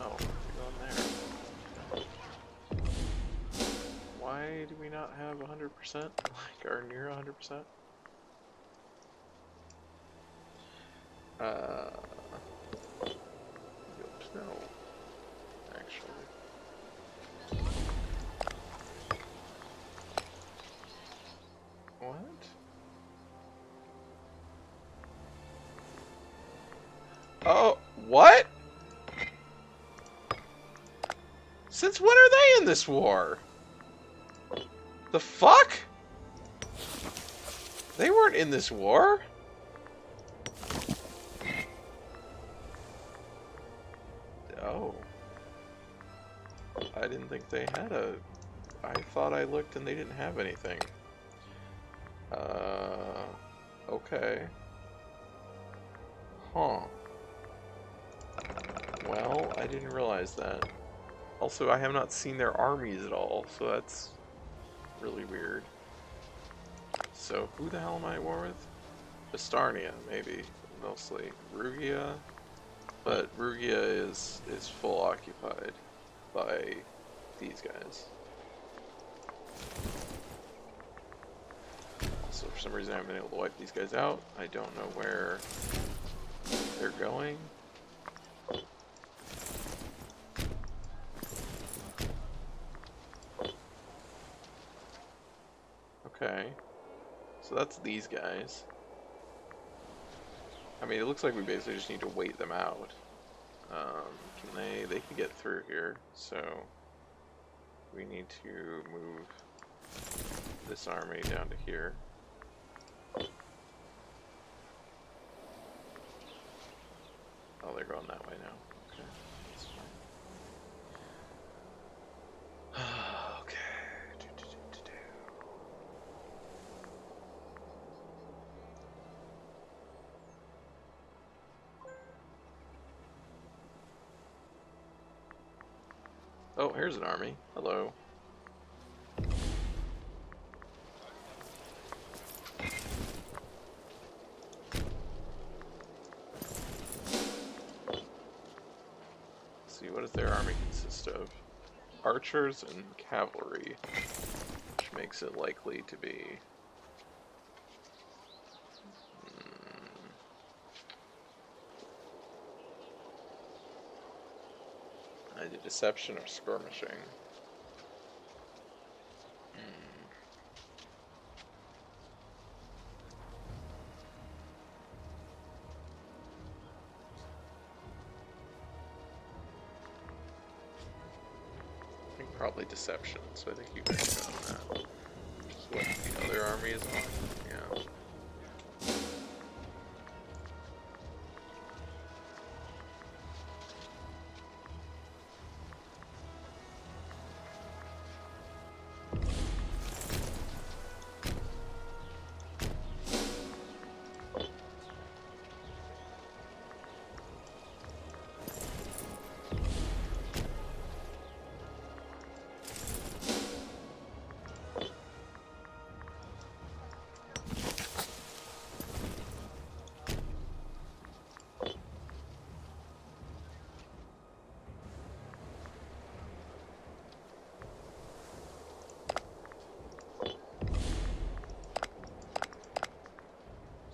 Oh, you're going there. Why do we not have 100%? Like, or near 100%? No, actually. What? Oh, what? Since when are they in this war? The fuck? They weren't in this war? Oh. I didn't think they had a... I thought I looked and they didn't have anything. Okay. Huh. Well, I didn't realize that. Also, I have not seen their armies at all, so that's really weird. So, who the hell am I at war with? Bastarnia, maybe, mostly. Rugia? But Rugia is full occupied by these guys. So for some reason I haven't been able to wipe these guys out. I don't know where they're going. Okay. So that's these guys. I mean, it looks like we basically just need to wait them out. They can get through here, so we need to move this army down to here. Oh, they're going that way now. Okay, that's fine. Okay. Oh, here's an army. Hello. Let's see, what does their army consist of? Archers and cavalry, which makes it likely to be... either deception or skirmishing. I think probably deception, so I think you guys got on that. Which is what the other army is on. Yeah.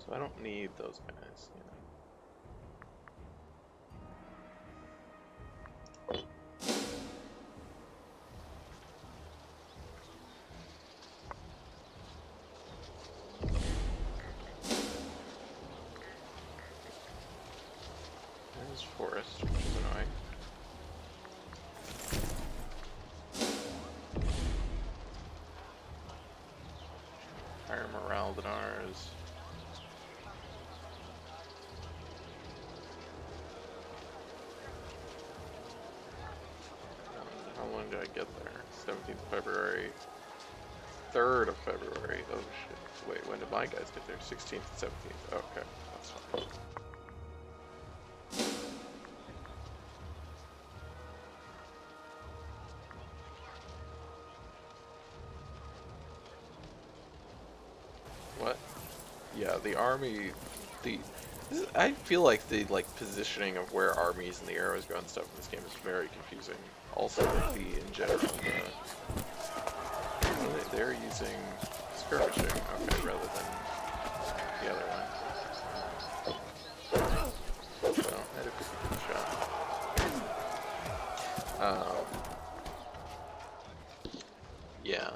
So I don't need those guys, you know. There's forest, which is annoying. Higher morale than ours. How long did I get there? 17th of February. 3rd of February. Oh shit. Wait, when did my guys get there? 16th and 17th. Okay, that's fine. What? Yeah, the army, I feel like the positioning of where armies and the arrows go and stuff in this game is very confusing. Also, like in general, they're using skirmishing, okay, rather than the other one. Well, I had a 50-50 shot. Yeah.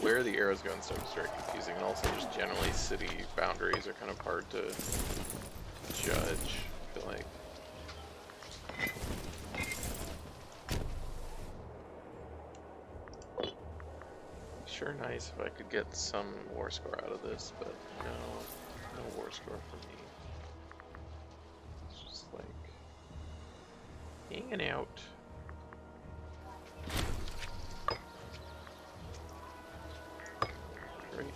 Where the arrows go and stuff is very confusing, and also just generally city boundaries are kind of hard to judge, I feel like. Sure nice if I could get some war score out of this, but no war score for me. It's just like hanging out. Great.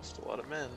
lost a lot of men.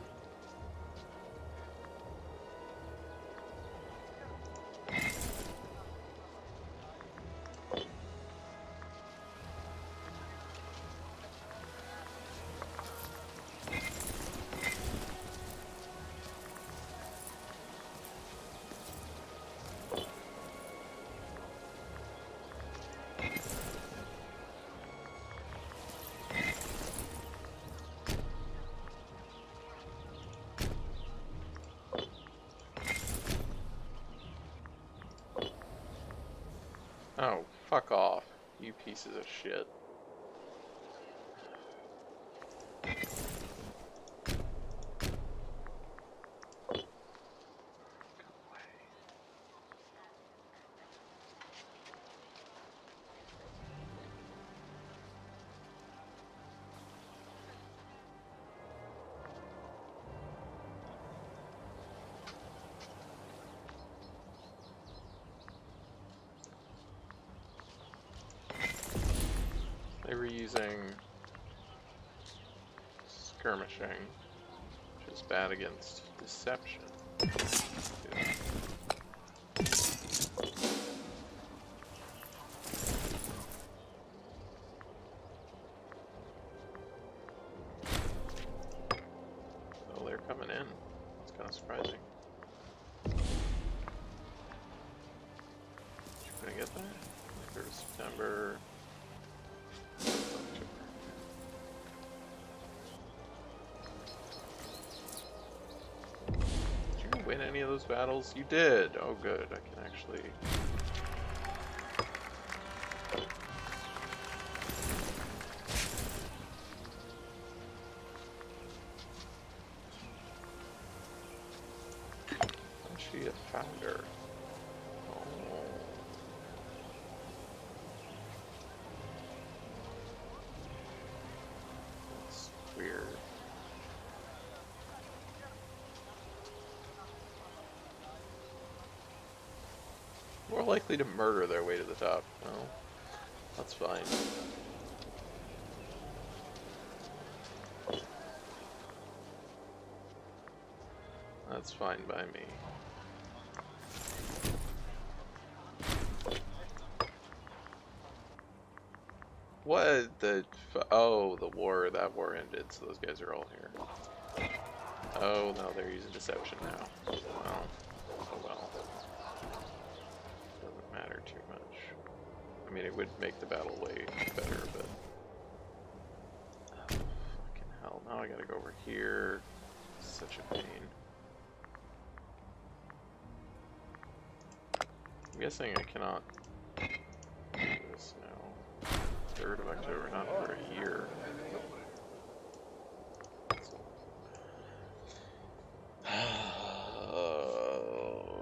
Oh, fuck off, you pieces of shit. They were using skirmishing, which is bad against deception. Oh, they're coming in. It's kind of surprising. Can I get that? 3rd of September. Did you win any of those battles? You did! Oh good, I can actually... Is she a founder? Oh. That's weird. More likely to murder their way to the top. No, that's fine. That's fine by me. What the oh, the war, that war ended, so those guys are all here. Oh, no, they're using deception now. Well, oh well. Doesn't matter too much. I mean, it would make the battle way better, but... Oh, fucking hell, now I gotta go over here. Such a pain. I'm guessing I cannot do this now. 3rd of October, not for a year.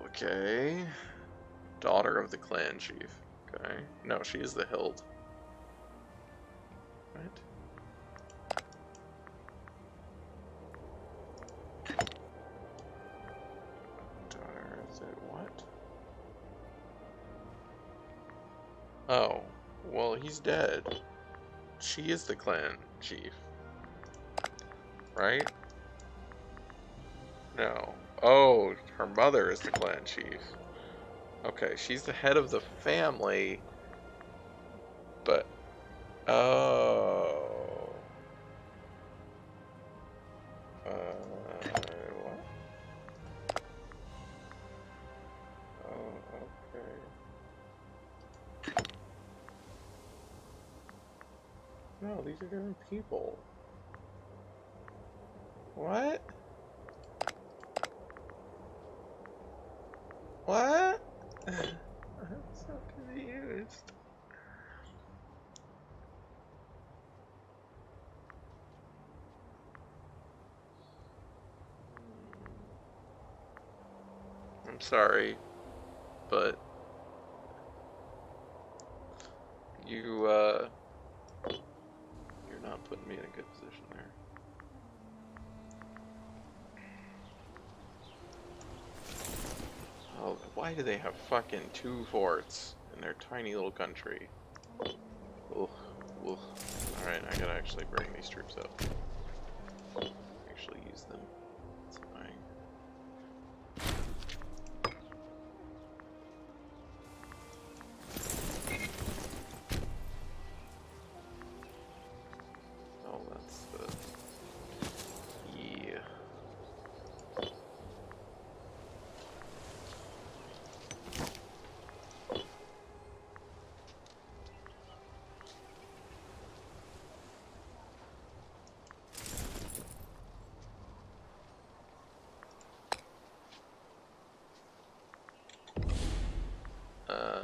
Okay. Daughter of the clan chief. Okay. No, she is the hild. Right? Daughter, is it what? Oh. Well, he's dead. She is the clan chief. Right? No. Oh, her mother is the clan chief. Okay, she's the head of the family, but... Oh... what? Oh, okay. No, these are different people. What? What? I'm so confused. I'm sorry, but you're not putting me in a good position there. Oh, why do they have fucking 2 forts in their tiny little country? Ugh, ugh. Alright, I gotta actually bring these troops up. Actually them. It's annoying. Oh, that's the... Yeah.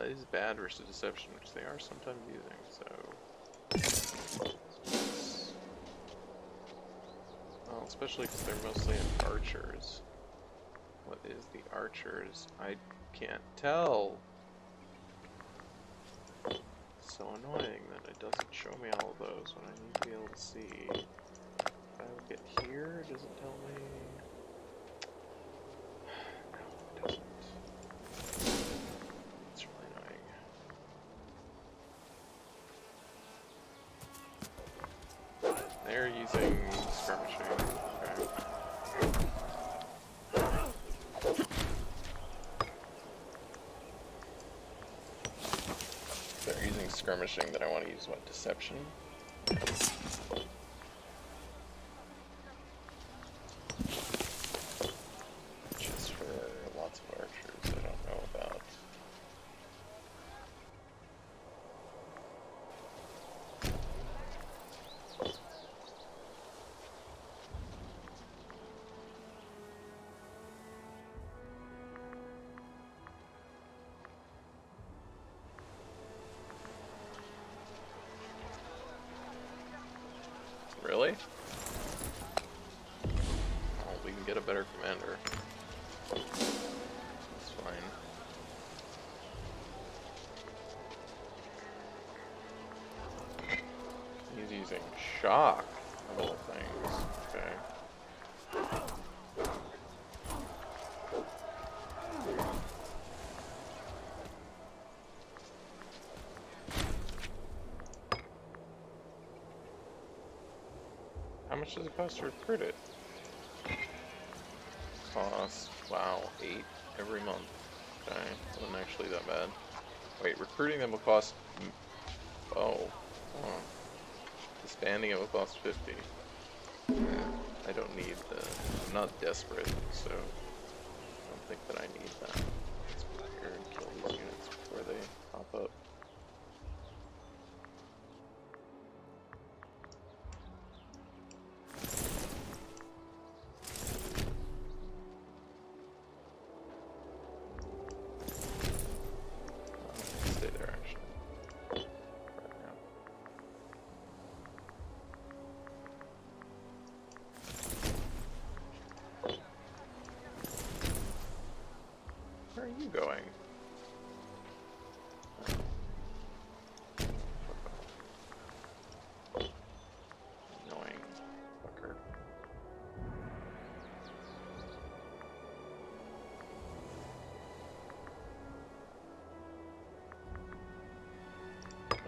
Is bad versus deception, which they are sometimes using, so... Well, especially because they're mostly in archers. What is the archers? I can't tell. It's so annoying that it doesn't show me all of those when I need to be able to see. If I look at here, does it tell me? No, it doesn't. It's really annoying. They're using skirmishing. Okay. They're using skirmishing, then I want to use what? Deception? Which is for lots of archers I don't know about. Really? Oh, we can get a better commander. That's fine. He's using shock, of all things. Okay. How much does it cost to recruit it? Cost, wow, 8 every month. Okay, wasn't actually that bad. Wait, recruiting them will cost... Oh. Huh. Disbanding it will cost 50. I don't need the... I'm not desperate, so... I don't think that I need that. Let's go here and kill these units before they pop up. Stay there, actually. Right now. Where are you going? Annoying fucker.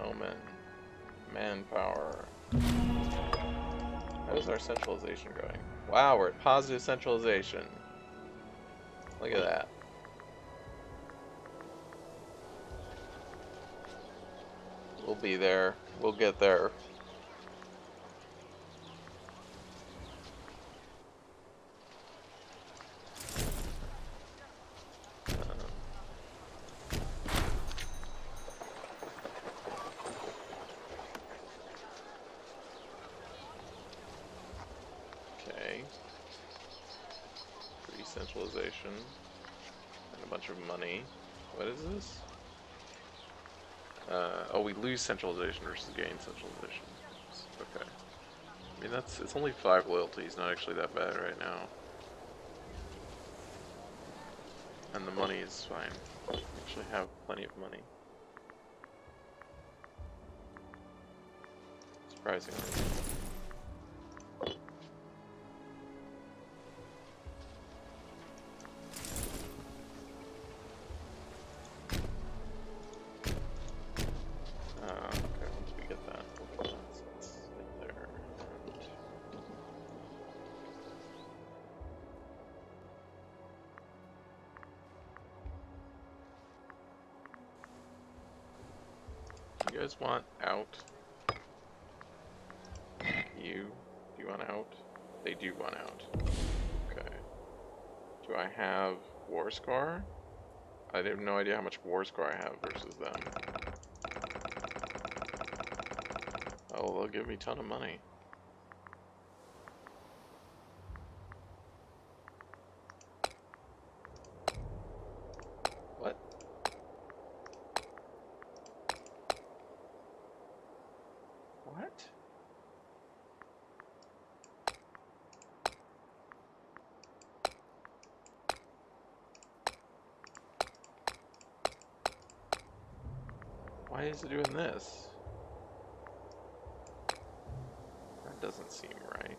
Omen. Manpower. How's our centralization going? Wow, we're at positive centralization. Look at that. We'll be there. We'll get there. Okay. Centralization and a bunch of money. What is this? Oh, we lose centralization versus gain centralization. Okay. I mean, it's only 5 loyalties, not actually that bad right now. And the money is fine. We actually have plenty of money. Surprisingly. Okay, once we get that, we'll get that. So let's hit there. You guys want out? Do you want out? They do want out. Okay. Do I have War Scar? I have no idea how much War Scar I have versus them. Oh, they'll give me a ton of money. What? What? Why is it doing this? That doesn't seem right.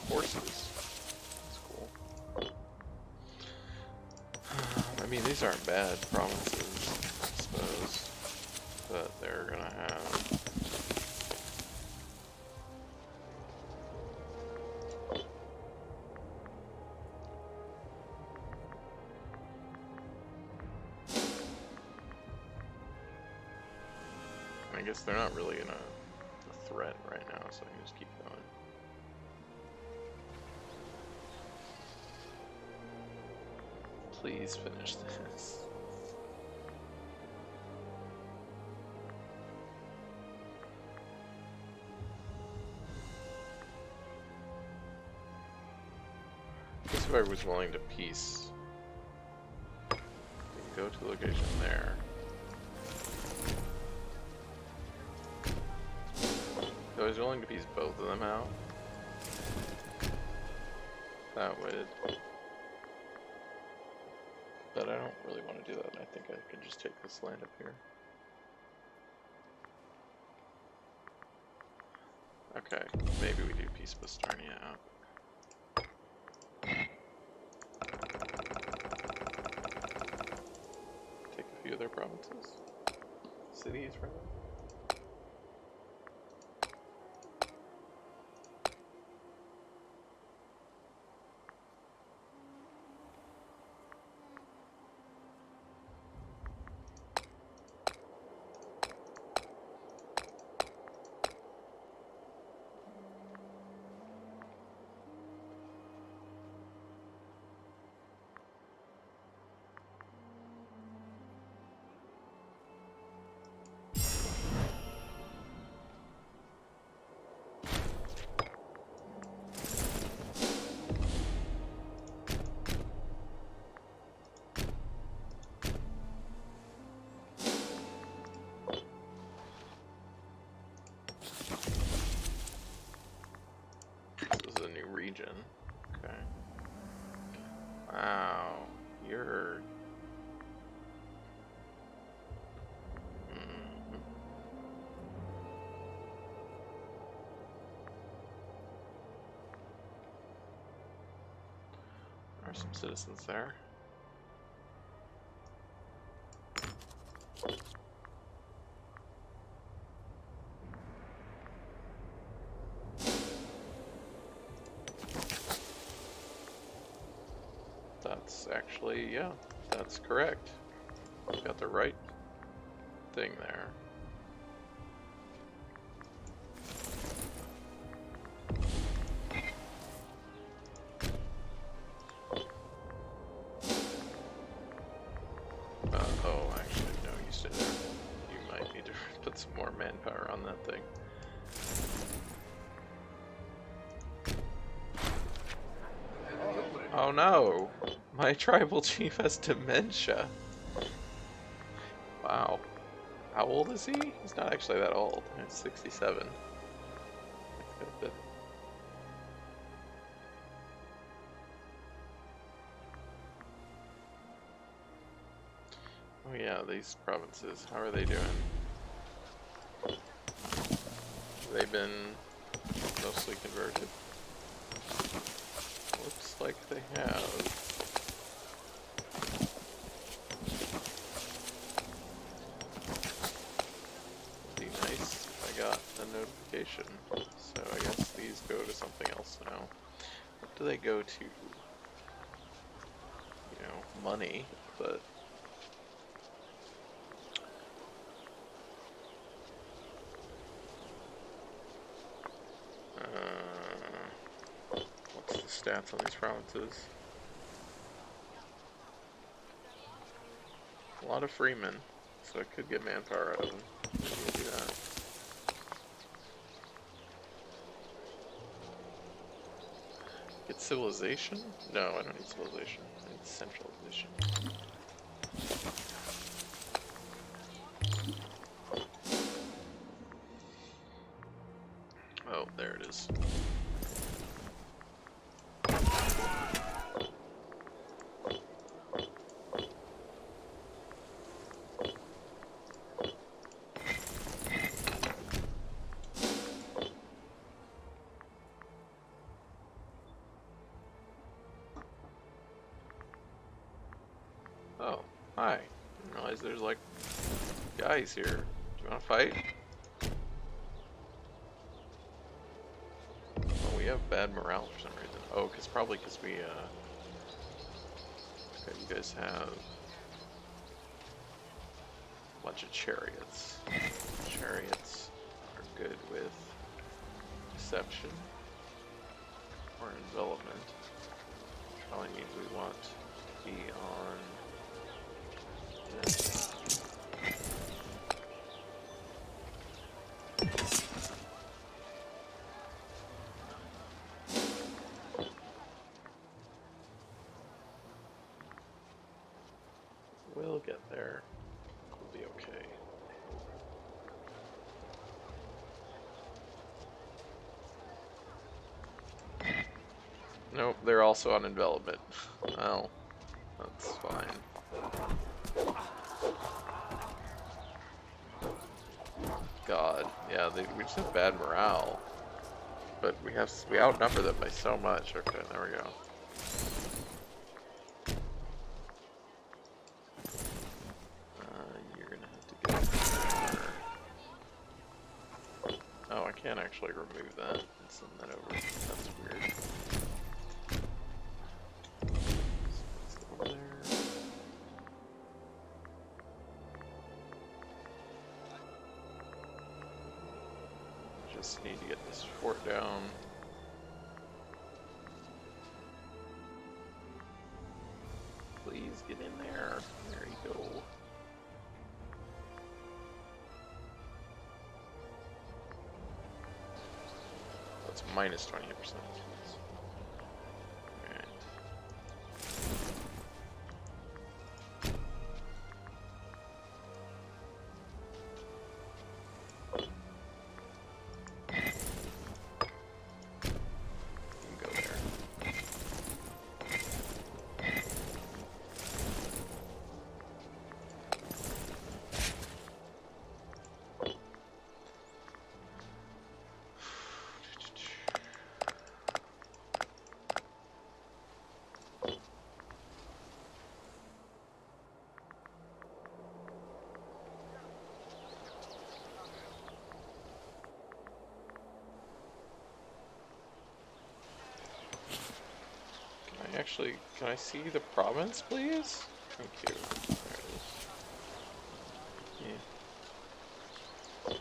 Horses. That's cool. I mean, these aren't bad provinces, I suppose, that they're gonna have. I guess they're not really in a threat right now, so I can just keep going. Please finish this. I guess if I was willing to peace, we can go to the location there. If I was willing to peace both of them out, that would. But I don't really want to do that. I think I can just take this land up here. Okay, maybe we do piece Bastarnia out. Take a few of their provinces. Cities, rather. Region. Okay. Wow. You're... There are some citizens there. That's actually, yeah, that's correct. You got the right thing there. Oh, actually, no, you stay there. You might need to put some more manpower on that thing. Oh no! My tribal chief has dementia. Wow. How old is he? He's not actually that old. He's 67. But oh yeah, these provinces, how are they doing? They've been mostly converted. Looks like they have. It'd be nice if I got a notification. So I guess these go to something else now. What do they go to? You know, money, but what's the stats on these provinces? A lot of freemen, so I could get manpower out of them. Maybe we'll do that. Get civilization? No, I don't need civilization. I need centralization. Oh, there it is. Oh, hi. I didn't realize there's like guys here. Do you want to fight? Oh, we have bad morale for some reason. Oh, probably because we, okay, you guys have a bunch of chariots. Chariots are good with deception or envelopment. Probably means we want to be on this. We'll get there. We'll be okay. Nope, they're also on envelopment. Well, that's fine. God, yeah, we just have bad morale, but we outnumber them by so much. Okay, there we go. You're gonna have to get there. Oh, I can't actually remove that and send that over. That's weird. So there. Just need to get this fort down. Please get in there. There you go. That's minus 28%. Alright. You can go there. Actually, can I see the province, please? Thank you. There it is. Yeah.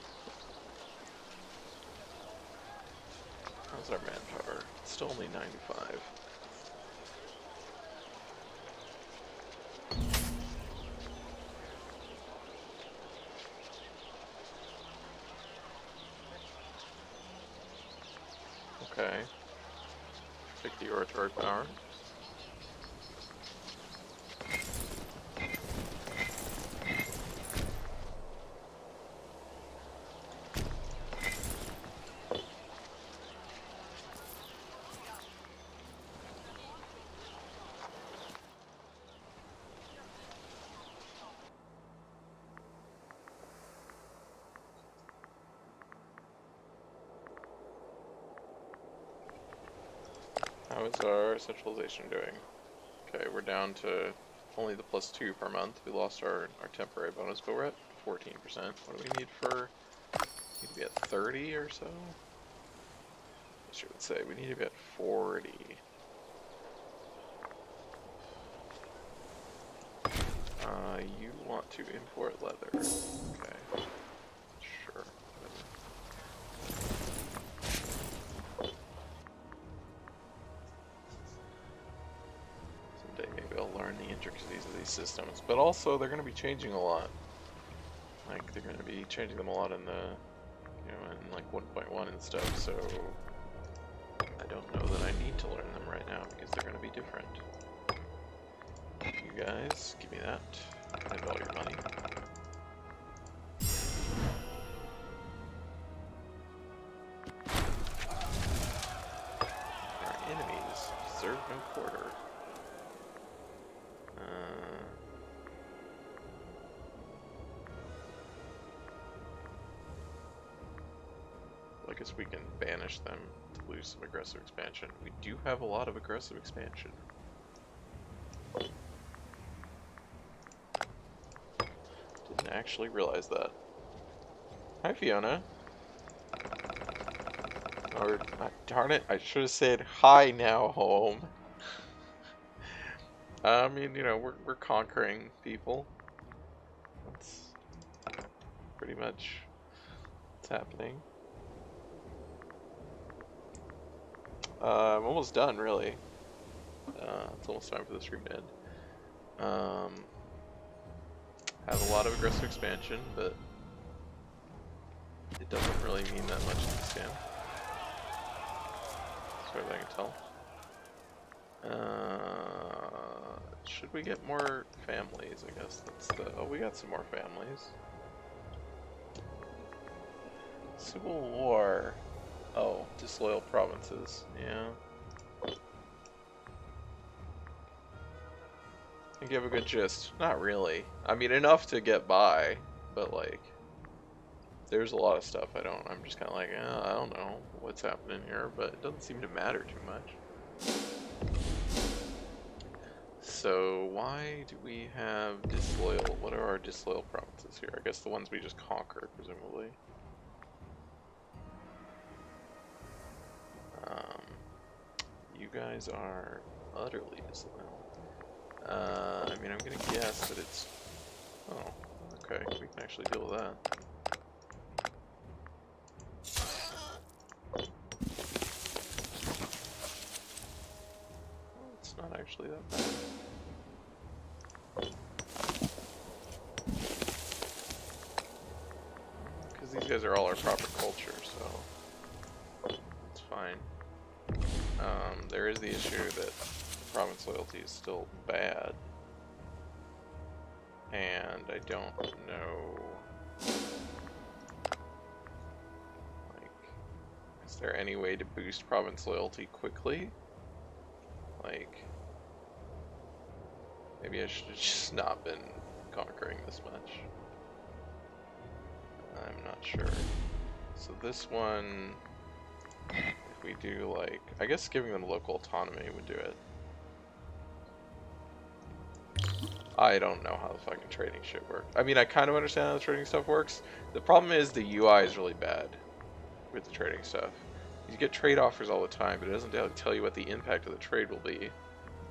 How's our manpower? It's still only 95. Okay. 50 oratory power. is our centralization doing? Okay, we're down to only the +2 per month. We lost our temporary bonus, but we're at 14%. What do we need for? Need to be at 30 or so? I should say we need to be at 40. You want to import leather. Okay. Sure. Someday maybe I'll learn the intricacies of these systems. But also, they're going to be changing a lot. Like, they're going to be changing them a lot in the, in like 1.1 and stuff, so I don't know that I need to learn them right now because they're going to be different. You guys, give me that. And all your money. Our enemies deserve no quarter. I guess we can banish them to lose some aggressive expansion. We do have a lot of aggressive expansion. Didn't actually realize that. Hi, Fiona. Or, darn it, I should have said hi now, home. I mean, we're conquering people. That's pretty much what's happening. I'm almost done, really. It's almost time for the stream to end. Have a lot of aggressive expansion, but it doesn't really mean that much in this game. As far as I can tell. Should we get more families? I guess that's the... Oh, we got some more families. Civil War. Oh, disloyal provinces. Yeah. I think you have a good gist. Not really. I mean, enough to get by, but like, there's a lot of stuff I'm just kind of like, I don't know what's happening here, but it doesn't seem to matter too much. So why do we have disloyal? What are our disloyal provinces here? I guess the ones we just conquered, presumably. You guys are utterly disloyal. I mean, I'm gonna guess that it's... Oh, okay, we can actually deal with that. Well, it's not actually that bad. Because these guys are all our proper culture, so it's fine. There is the issue that province loyalty is still bad. And I don't know, like, is there any way to boost province loyalty quickly? Like, maybe I should have just not been conquering this much. I'm not sure. So this one, if we do like, I guess giving them local autonomy would do it. I don't know how the fucking trading shit works. I mean, I kind of understand how the trading stuff works. The problem is the UI is really bad with the trading stuff. You get trade offers all the time, but it doesn't tell you what the impact of the trade will be,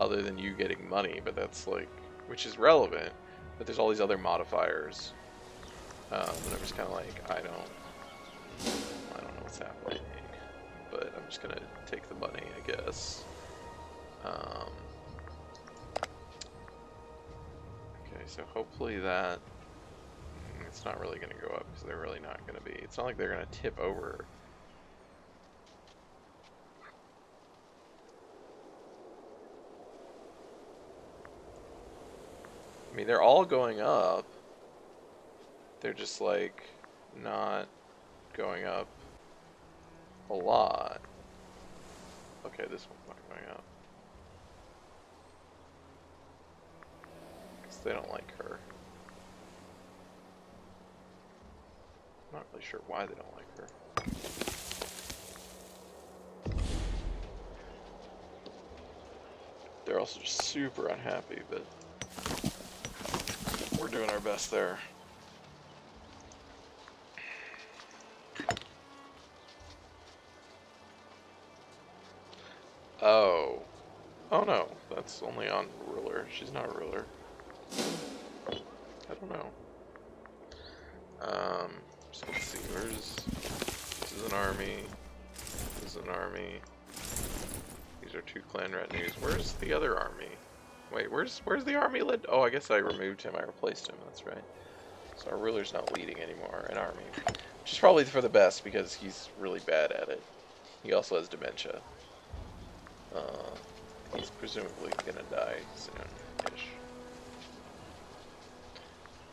other than you getting money. But that's like, which is relevant. But there's all these other modifiers, and I'm just kind of like, I don't know what's happening. But I'm just gonna take the money, I guess. Okay, so hopefully that it's not really going to go up because they're really not going to be. It's not like they're going to tip over. I mean, they're all going up. They're just like not going up a lot. Okay, this one's not going up. Because they don't like her. I'm not really sure why they don't like her. also just super unhappy, but we're doing our best there. Oh. Oh no, that's only on ruler. She's not a ruler. I don't know. So let's see, this is an army. This is an army. These are 2 clan retinues. Where's the other army? Wait, where's the army led? Oh, I guess I removed him. I replaced him. That's right. So our ruler's not leading anymore an army, which is probably for the best because he's really bad at it. He also has dementia. He's presumably gonna die soon-ish.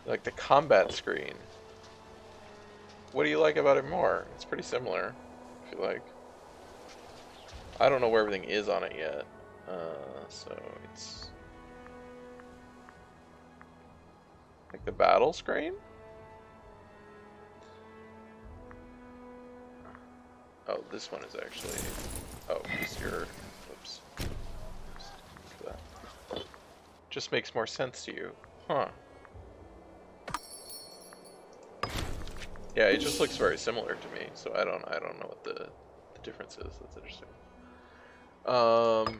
Like the combat screen. What do you like about it more? It's pretty similar, I feel like. I don't know where everything is on it yet. So it's like the battle screen? Oh, this one is actually... Oh, because you're... Whoops. That. Just makes more sense to you. Huh. Yeah, it just looks very similar to me, so I don't know what the difference is. That's interesting.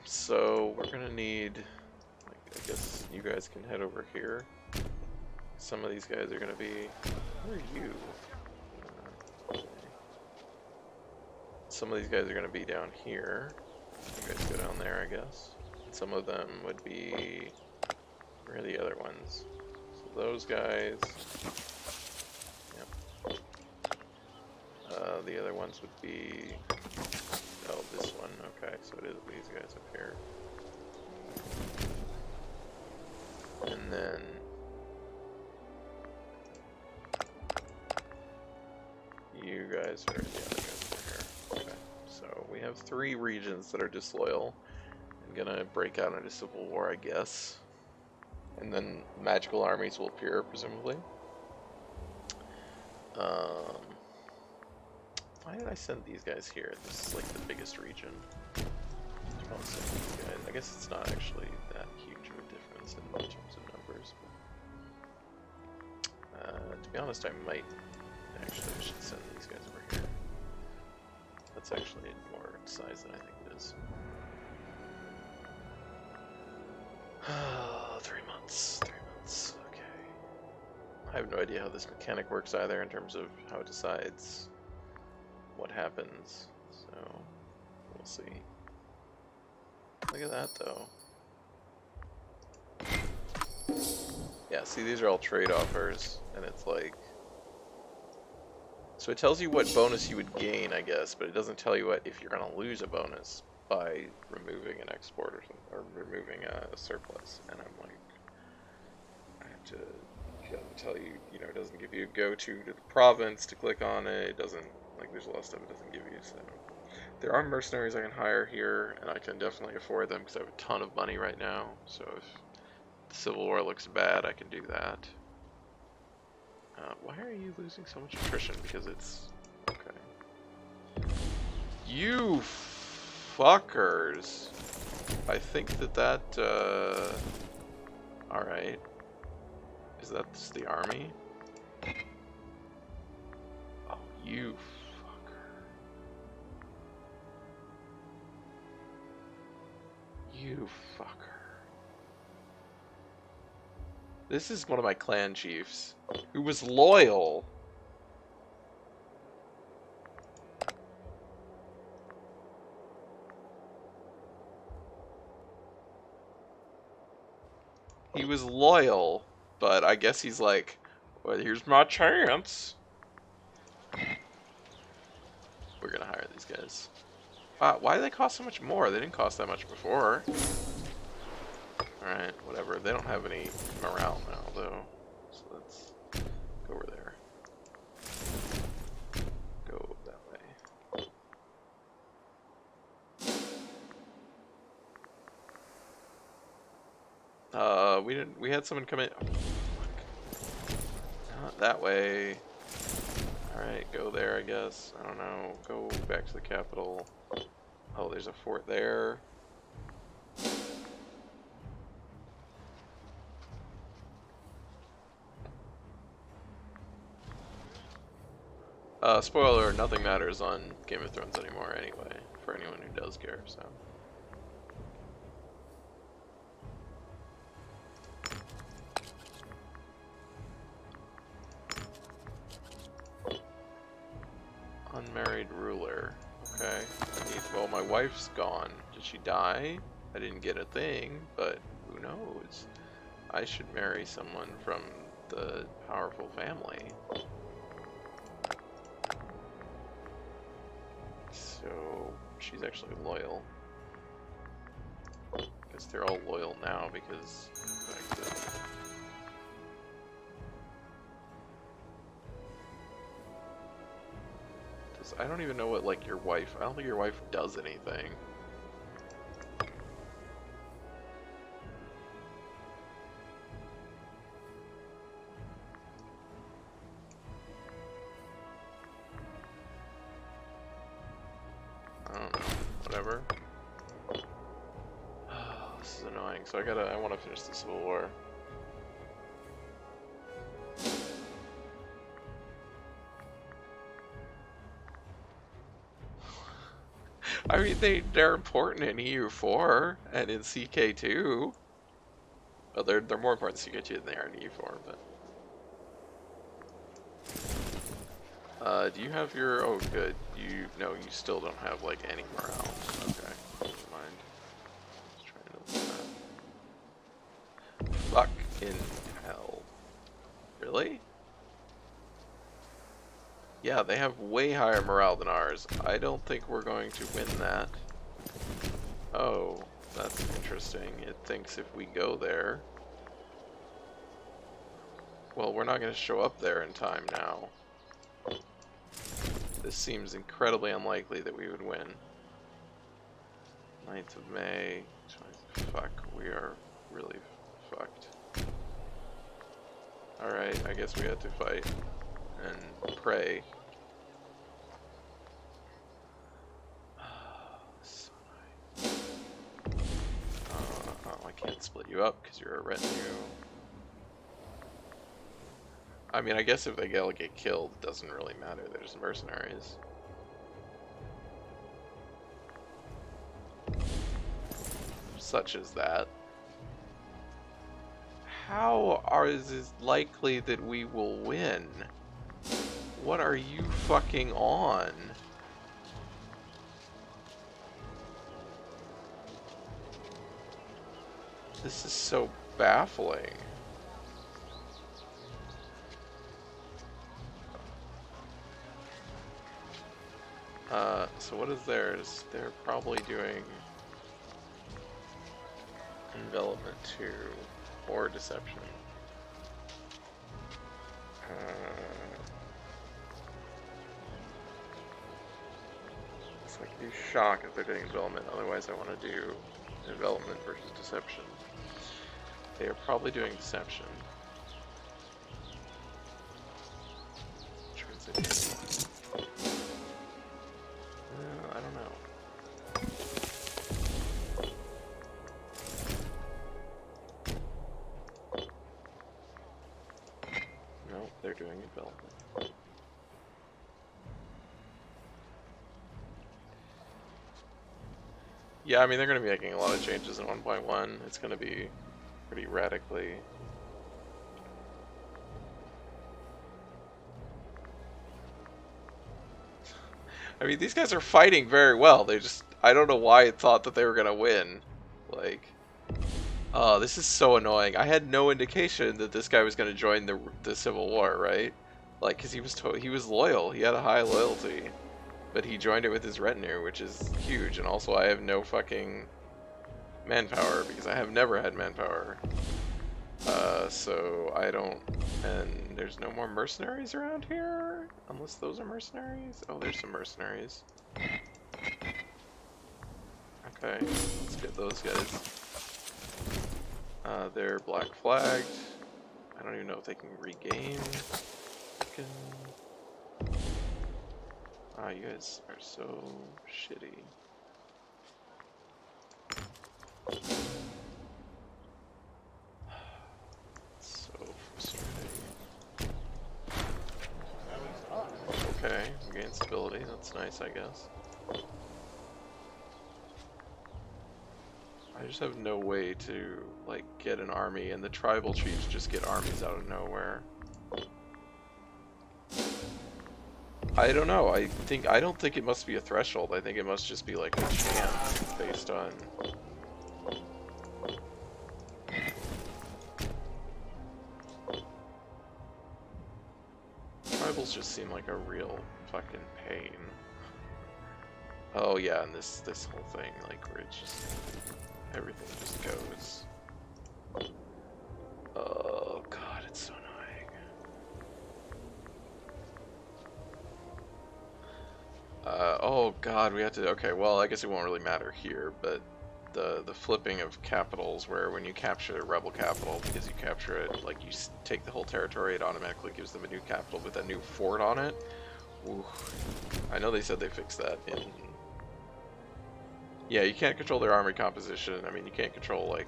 So we're gonna need, like, I guess you guys can head over here. Some of these guys are gonna be, where are you? Okay. Some of these guys are gonna be down here. You guys go down there, I guess. Some of them would be, where are the other ones? So those guys. Yep. The other ones would be, oh, this one. Okay, so it is these guys up here. And then you guys are the other guys over here. Okay, so we have 3 regions that are disloyal and gonna break out into civil war, I guess. And then magical armies will appear, presumably. Why did I send these guys here? This is like the biggest region. I guess it's not actually that huge of a difference in terms of numbers. But, to be honest, I might actually should send these guys over here. That's actually more size than I think it is. 3 months. 3 months. Okay. I have no idea how this mechanic works either in terms of how it decides what happens. So we'll see. Look at that, though. Yeah, see, these are all trade offers, and it's like... So it tells you what bonus you would gain, I guess, but it doesn't tell you what if you're going to lose a bonus by removing an export or something, or removing a surplus. And I'm like, I have to tell you, you know, it doesn't give you a go-to the province to click on it. It doesn't, like, there's a lot of stuff it doesn't give you, so... There are mercenaries I can hire here, and I can definitely afford them because I have a ton of money right now. So if the Civil War looks bad, I can do that. Why are you losing so much attrition? Because it's... Okay. You fuckers! I think that Alright. Is that just the army? Oh, you You fucker. This is one of my clan chiefs who was loyal. He was loyal, but I guess he's like, well, here's my chance. We're gonna hire these guys. Why do they cost so much more? They didn't cost that much before. Alright, whatever. They don't have any morale now, though. So let's go over there. Go that way. We had someone come in. Oh, fuck. Not that way. Alright, go there, I guess. I don't know. Go back to the capital. Oh, there's a fort there. Spoiler, nothing matters on Game of Thrones anymore anyway, for anyone who does care, so. Unmarried ruler. Okay. Well, my wife's gone. Did she die? I didn't get a thing, but who knows? I should marry someone from the powerful family. So, she's actually loyal. Guess they're all loyal now because Brexit. I don't even know what, like, your wife... I don't think your wife does anything. I don't know. Whatever. This is annoying. So I want to finish the Civil War. I mean, they're important in EU4 and in CK2. Well, they're more important in CK2 than they are in EU4, but... do you have your... Oh, good. No, you still don't have, like, any morale. Okay, never mind. Just trying to look at that. Fuck in hell. Really? Yeah, they have way higher morale than ours. I don't think we're going to win that. Oh, that's interesting. It thinks if we go there... Well, we're not going to show up there in time now. This seems incredibly unlikely that we would win. 9th of May. Fuck, we are really fucked. Alright, I guess we had to fight and pray. Oh, I can't split you up because you're a retinue. I mean, I guess if they get killed, it doesn't really matter. They're just mercenaries. Such as that. How is it likely that we will win? What are you fucking on? This is so baffling. So what is theirs? They're probably doing envelopment 2 or deception. It's like be shock if they're doing envelopment, otherwise I want to do envelopment versus deception. They are probably doing deception. Transition. I don't know. No, they're doing envelopment. Yeah, I mean, they're going to be making a lot of changes in 1.1. It's going to be pretty radically. I mean, these guys are fighting very well. They just, I don't know why it thought that they were going to win. Like, oh, this is so annoying. I had no indication that this guy was going to join the Civil War, right? Like, because he was loyal. He had a high loyalty. But he joined it with his retinue, which is huge. And also, I have no fucking manpower, because I have never had manpower. So I don't... And there's no more mercenaries around here? Unless those are mercenaries? Oh, there's some mercenaries. Okay, let's get those guys. They're black flagged. I don't even know if they can regain. Ah, you guys are so shitty. So frustrating. Okay, gain stability. That's nice, I guess. I just have no way to, like, get an army, and the tribal chiefs just get armies out of nowhere. I don't know. I don't think it must be a threshold. I think it must just be like a chance based on. Tribals just seem like a real fucking pain. Oh yeah, and this whole thing, like, where it just everything just goes. Oh god, it's so annoying. Oh god, we have to. Okay, well, I guess it won't really matter here, but the flipping of capitals, where when you capture a rebel capital, because you capture it, like, you take the whole territory, it automatically gives them a new capital with a new fort on it. Ooh. I know they said they fixed that in. Yeah, you can't control their army composition. I mean, you can't control, like,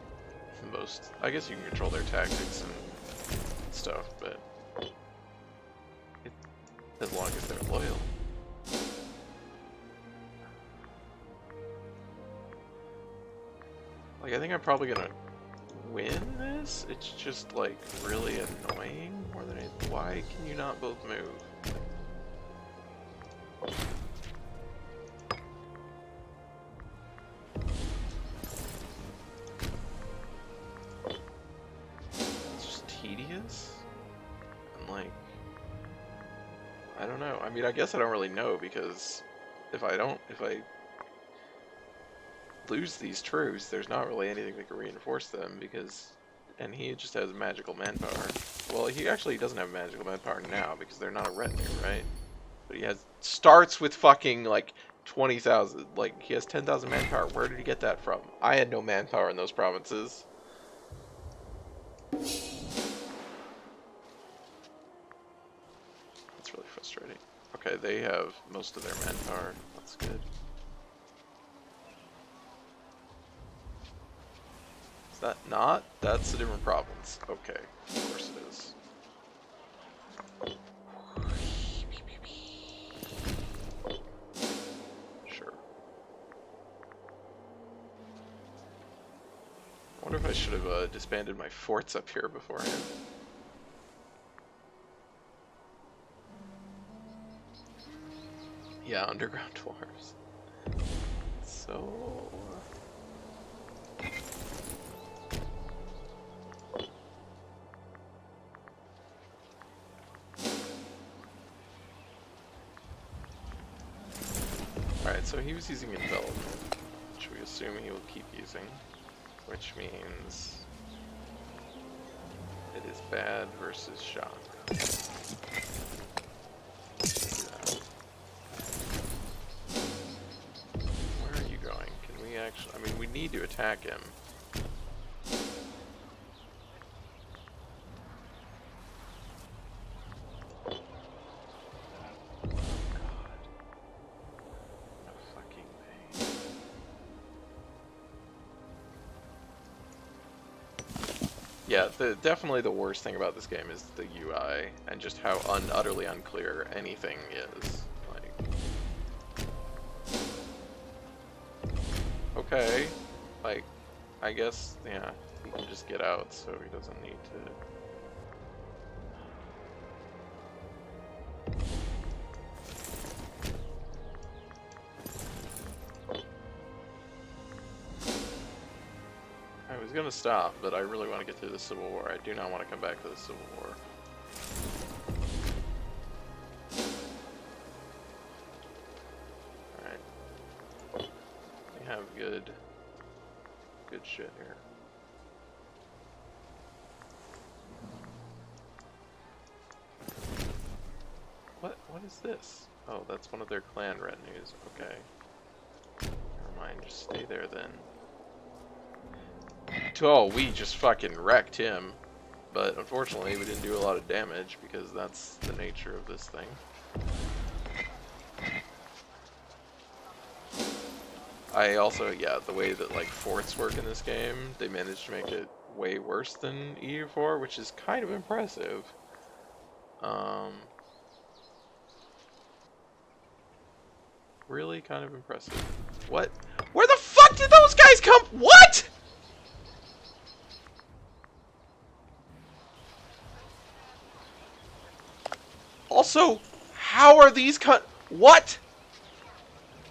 most. I guess you can control their tactics and stuff, but as long as they're loyal. Like, I think I'm probably gonna win this. It's just, like, really annoying more than anything. Why can you not both move? It's just tedious. And, like, I don't know. I mean, I guess I don't really know, because if I lose these troops, there's not really anything that can reinforce them, because, and he just has magical manpower. Well, he actually doesn't have magical manpower now, because they're not a retinue, right? But he starts with fucking, like, 20,000, like, he has 10,000 manpower. Where did he get that from? I had no manpower in those provinces. That's really frustrating. Okay, they have most of their manpower. That's good. Is that not? That's a different province. Okay, of course it is. Sure. I wonder if I should have disbanded my forts up here beforehand. Yeah, underground dwarves. So... Alright, so he was using envelopment, which we assume he will keep using, which means it is bad versus shock. Where are you going? Can we actually... I mean, we need to attack him. Yeah, definitely the worst thing about this game is the UI, and just how utterly unclear anything is. Like, okay, like, I guess, yeah, he can just get out, so he doesn't need to... I was gonna stop, but I really want to get through the Civil War. I do not want to come back to the Civil War. Alright. We have good shit here. What is this? Oh, that's one of their clan retinues. Okay. Never mind, just stay there then. Oh, we just fucking wrecked him. But unfortunately, we didn't do a lot of damage, because that's the nature of this thing. I also, yeah, the way that, like, forts work in this game, they managed to make it way worse than EU4, which is kind of impressive. really kind of impressive. What? Where the fuck did those guys come? What? Also, how are these what?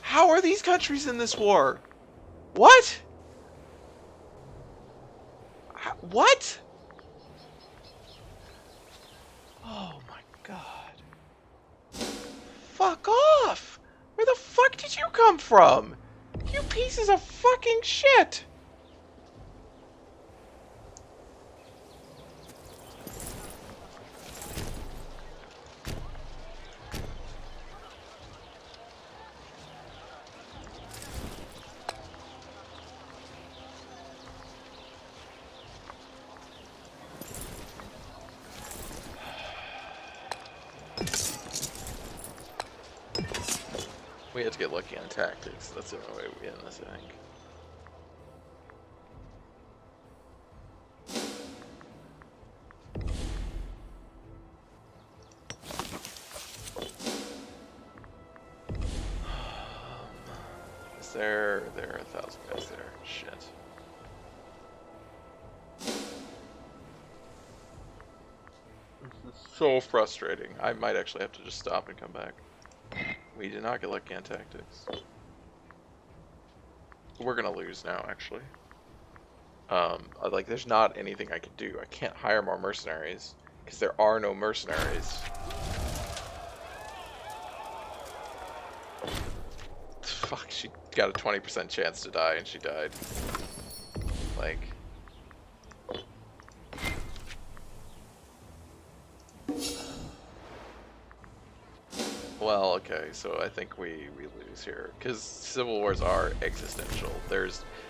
How are these countries in this war? What? What? Oh my god. Fuck off! Where the fuck did you come from? You pieces of fucking shit! We had to get lucky on tactics. That's the only way we end this, I think. There are 1,000 guys there. Shit. This is so frustrating. I might actually have to just stop and come back. We did not get lucky on tactics. We're gonna lose now, actually. Like, there's not anything I can do. I can't hire more mercenaries, because there are no mercenaries. Fuck, she got a 20% chance to die, and she died. Like... Well, okay, so I think we lose here, because civil wars are existential.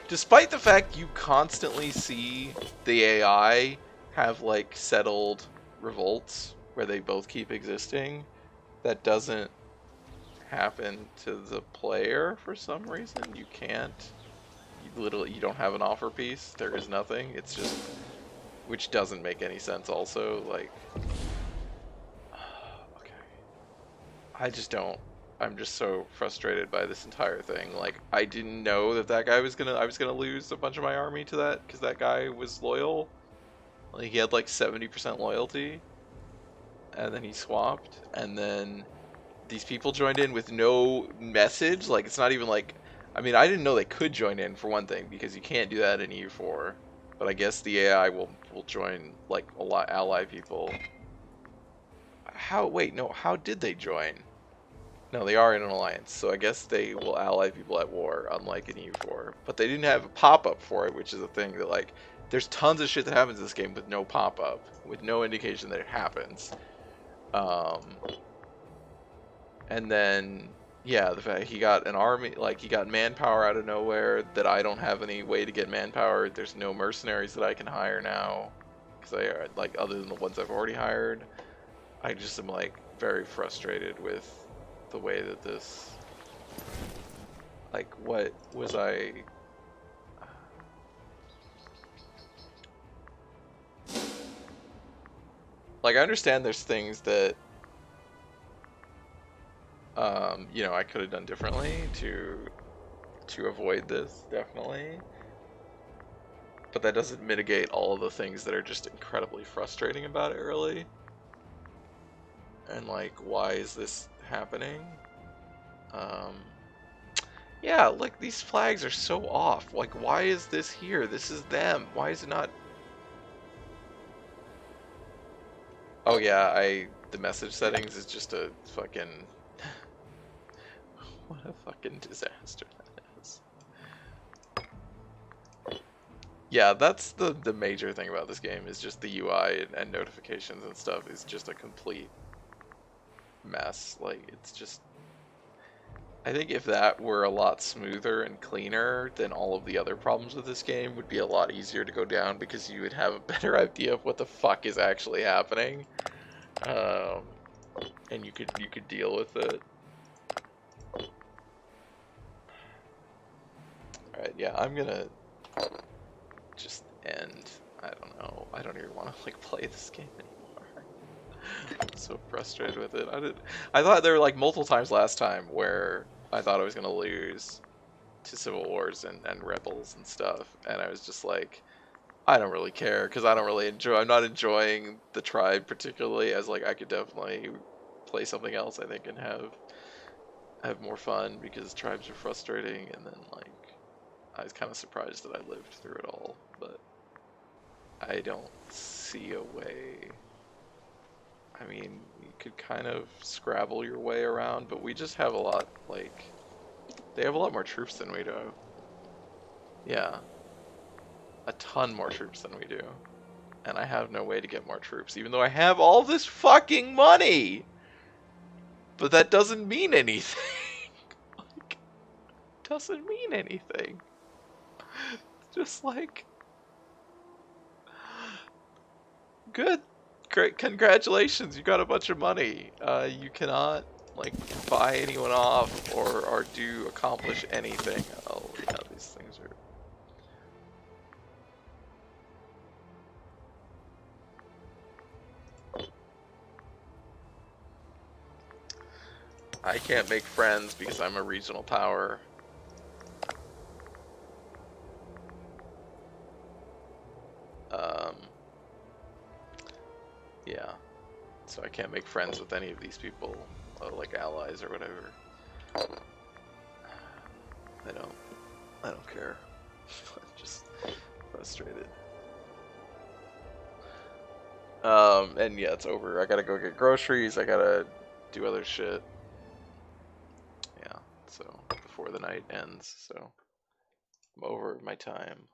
Despite the fact you constantly see the AI have, like, settled revolts, where they both keep existing, that doesn't happen to the player for some reason. You can't. You don't have an offer piece. There is nothing. It's just... Which doesn't make any sense also, like... I just don't. I'm just so frustrated by this entire thing. Like, I didn't know that guy was I was gonna lose a bunch of my army to that, because that guy was loyal. Like, he had like 70% loyalty, and then he swapped, and then these people joined in with no message. Like, it's not even like, I mean, I didn't know they could join in, for one thing, because you can't do that in EU4. But I guess the AI will join, like, a lot ally people. Wait, no, how did they join? No, they are in an alliance, so I guess they will ally people at war, unlike in EU4. But they didn't have a pop-up for it, which is a thing that, like, there's tons of shit that happens in this game with no pop-up, with no indication that it happens. And then, yeah, the fact he got an army, like, he got manpower out of nowhere, that I don't have any way to get manpower. There's no mercenaries that I can hire now, because I are, like, other than the ones I've already hired. I just am, like, very frustrated with the way that this, like, what was I... Like, I understand there's things that, you know, I could have done differently to avoid this, definitely. But that doesn't mitigate all of the things that are just incredibly frustrating about it, really. And, like, why is this happening? Yeah, like, these flags are so off. Like, why is this here? This is them. Why is it not... Oh yeah, the message settings is just a fucking... What a fucking disaster that is. Yeah, that's the major thing about this game, is just the UI and notifications and stuff is just a complete mess. Like, it's just... I think if that were a lot smoother and cleaner, then all of the other problems with this game would be a lot easier to go down, because you would have a better idea of what the fuck is actually happening. And you could deal with it. Alright, yeah, I'm gonna just end. I don't know. I don't even want to, like, play this game anymore. I'm so frustrated with it. I thought there were, like, multiple times last time where I thought I was gonna lose to Civil Wars and Rebels and stuff, and I was just like, I don't really care because I don't really enjoy. I'm not enjoying the tribe particularly. As like I could definitely play something else, I think, and have more fun because tribes are frustrating. And then like I was kind of surprised that I lived through it all, but I don't see a way. I mean, you could kind of scrabble your way around, but we just have a lot, like, they have a lot more troops than we do. Yeah, a ton more troops than we do. And I have no way to get more troops, even though I have all this fucking money! But that doesn't mean anything. Like, doesn't mean anything. It's just like, good, great, congratulations, you got a bunch of money. You cannot like buy anyone off or do accomplish anything. Oh yeah, these things are. I can't make friends because I'm a regional power. Um, yeah, so I can't make friends with any of these people, like allies or whatever. I don't care. I'm just frustrated. And yeah, it's over. I gotta go get groceries. I gotta do other shit. Yeah, so before the night ends, so I'm over my time.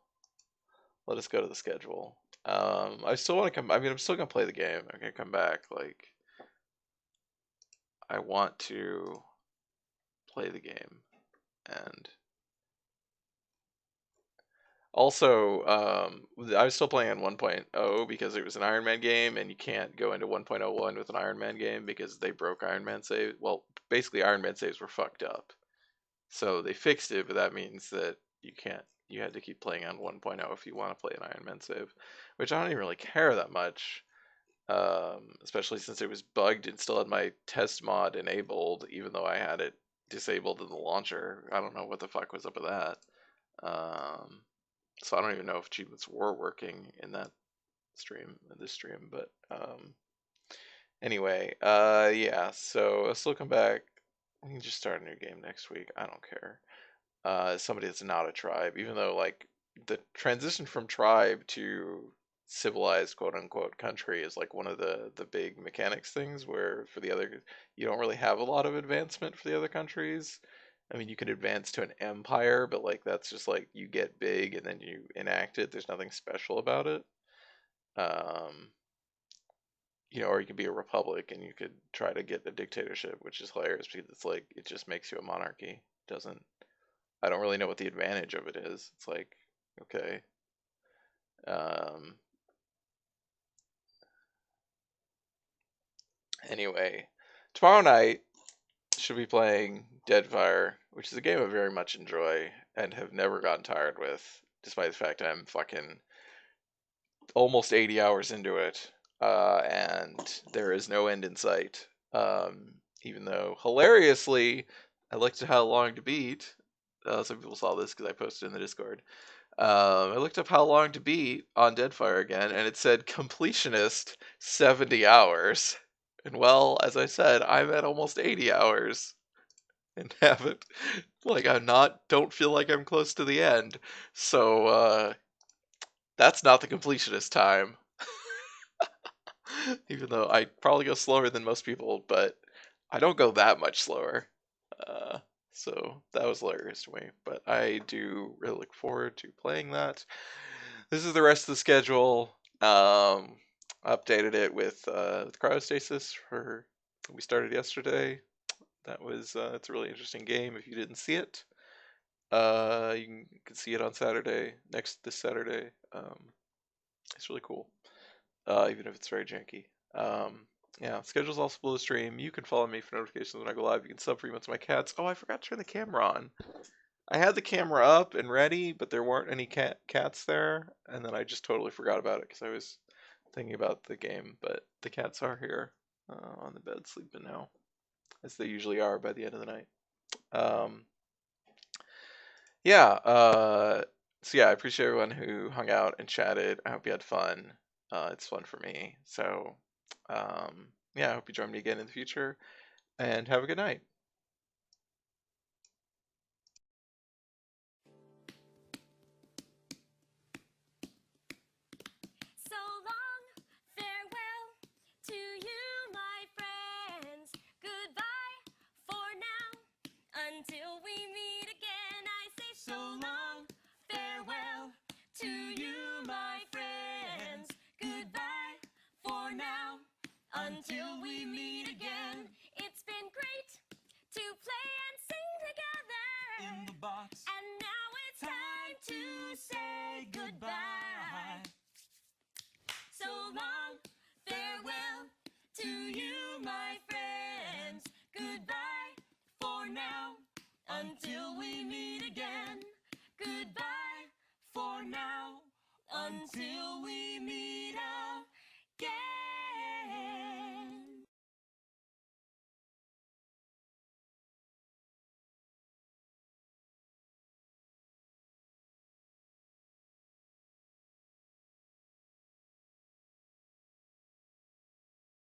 Let us go to the schedule. I still want to come. I mean, I'm still gonna play the game. I'm gonna come back. Like, I want to play the game, and also, I was still playing on 1.0 because it was an Iron Man game, and you can't go into 1.01 with an Iron Man game because they broke Iron Man save. Well, basically, Iron Man saves were fucked up. So they fixed it, but that means that you can't. You had to keep playing on 1.0 if you want to play an Iron Man save, which I don't even really care that much, especially since it was bugged and still had my test mod enabled, even though I had it disabled in the launcher. I don't know what the fuck was up with that. Um, so I don't even know if achievements were working in that stream, this stream, but anyway, yeah. So I'll still come back. We can just start a new game next week. I don't care. Somebody that's not a tribe, even though like the transition from tribe to civilized quote unquote country is like one of the big mechanics things where for the other you don't really have a lot of advancement for the other countries. I mean, you can advance to an empire, but like that's just like you get big and then you enact it. There's nothing special about it. Um, or you could be a republic and you could try to get a dictatorship, which is hilarious because it's like it just makes you a monarchy. Doesn't I don't really know what the advantage of it is. It's like, okay. Um, anyway, tomorrow night should be playing Deadfire, which is a game I very much enjoy and have never gotten tired with, despite the fact I'm fucking almost 80 hours into it, and there is no end in sight. Even though, hilariously, I looked at how long to beat. Some people saw this because I posted in the Discord. I looked up how long to beat on Deadfire again, and it said completionist 70 hours. And well, as I said, I'm at almost 80 hours and haven't, like, don't feel like I'm close to the end. So, that's not the completionist time. Even though I probably go slower than most people, but I don't go that much slower. Uh, so that was hilarious to me. But I do really look forward to playing that. This is the rest of the schedule. Updated it with cryostasis for we started yesterday. That was it's a really interesting game. If you didn't see it, you can see it on Saturday this Saturday. It's really cool, even if it's very janky. Yeah, schedule's also below the stream. You can follow me for notifications when I go live. You can sub for emotes to my cats. Oh, I forgot to turn the camera on. I had the camera up and ready, but there weren't any cats there, and then I just totally forgot about it because I was thinking about the game. But the cats are here on the bed sleeping now, as they usually are by the end of the night. Um, yeah. So yeah, I appreciate everyone who hung out and chatted. I hope you had fun. It's fun for me. So, yeah, I hope you join me again in the future. And have a good night. So long, farewell to you, my friends. Goodbye for now, until we meet again. I say so long, farewell to you, my friends. Goodbye for now, until we meet again. It's been great to play and sing together In the box. and now it's time to say goodbye. So long, farewell to you, my friends. Goodbye for now, until we meet again. Goodbye for now, until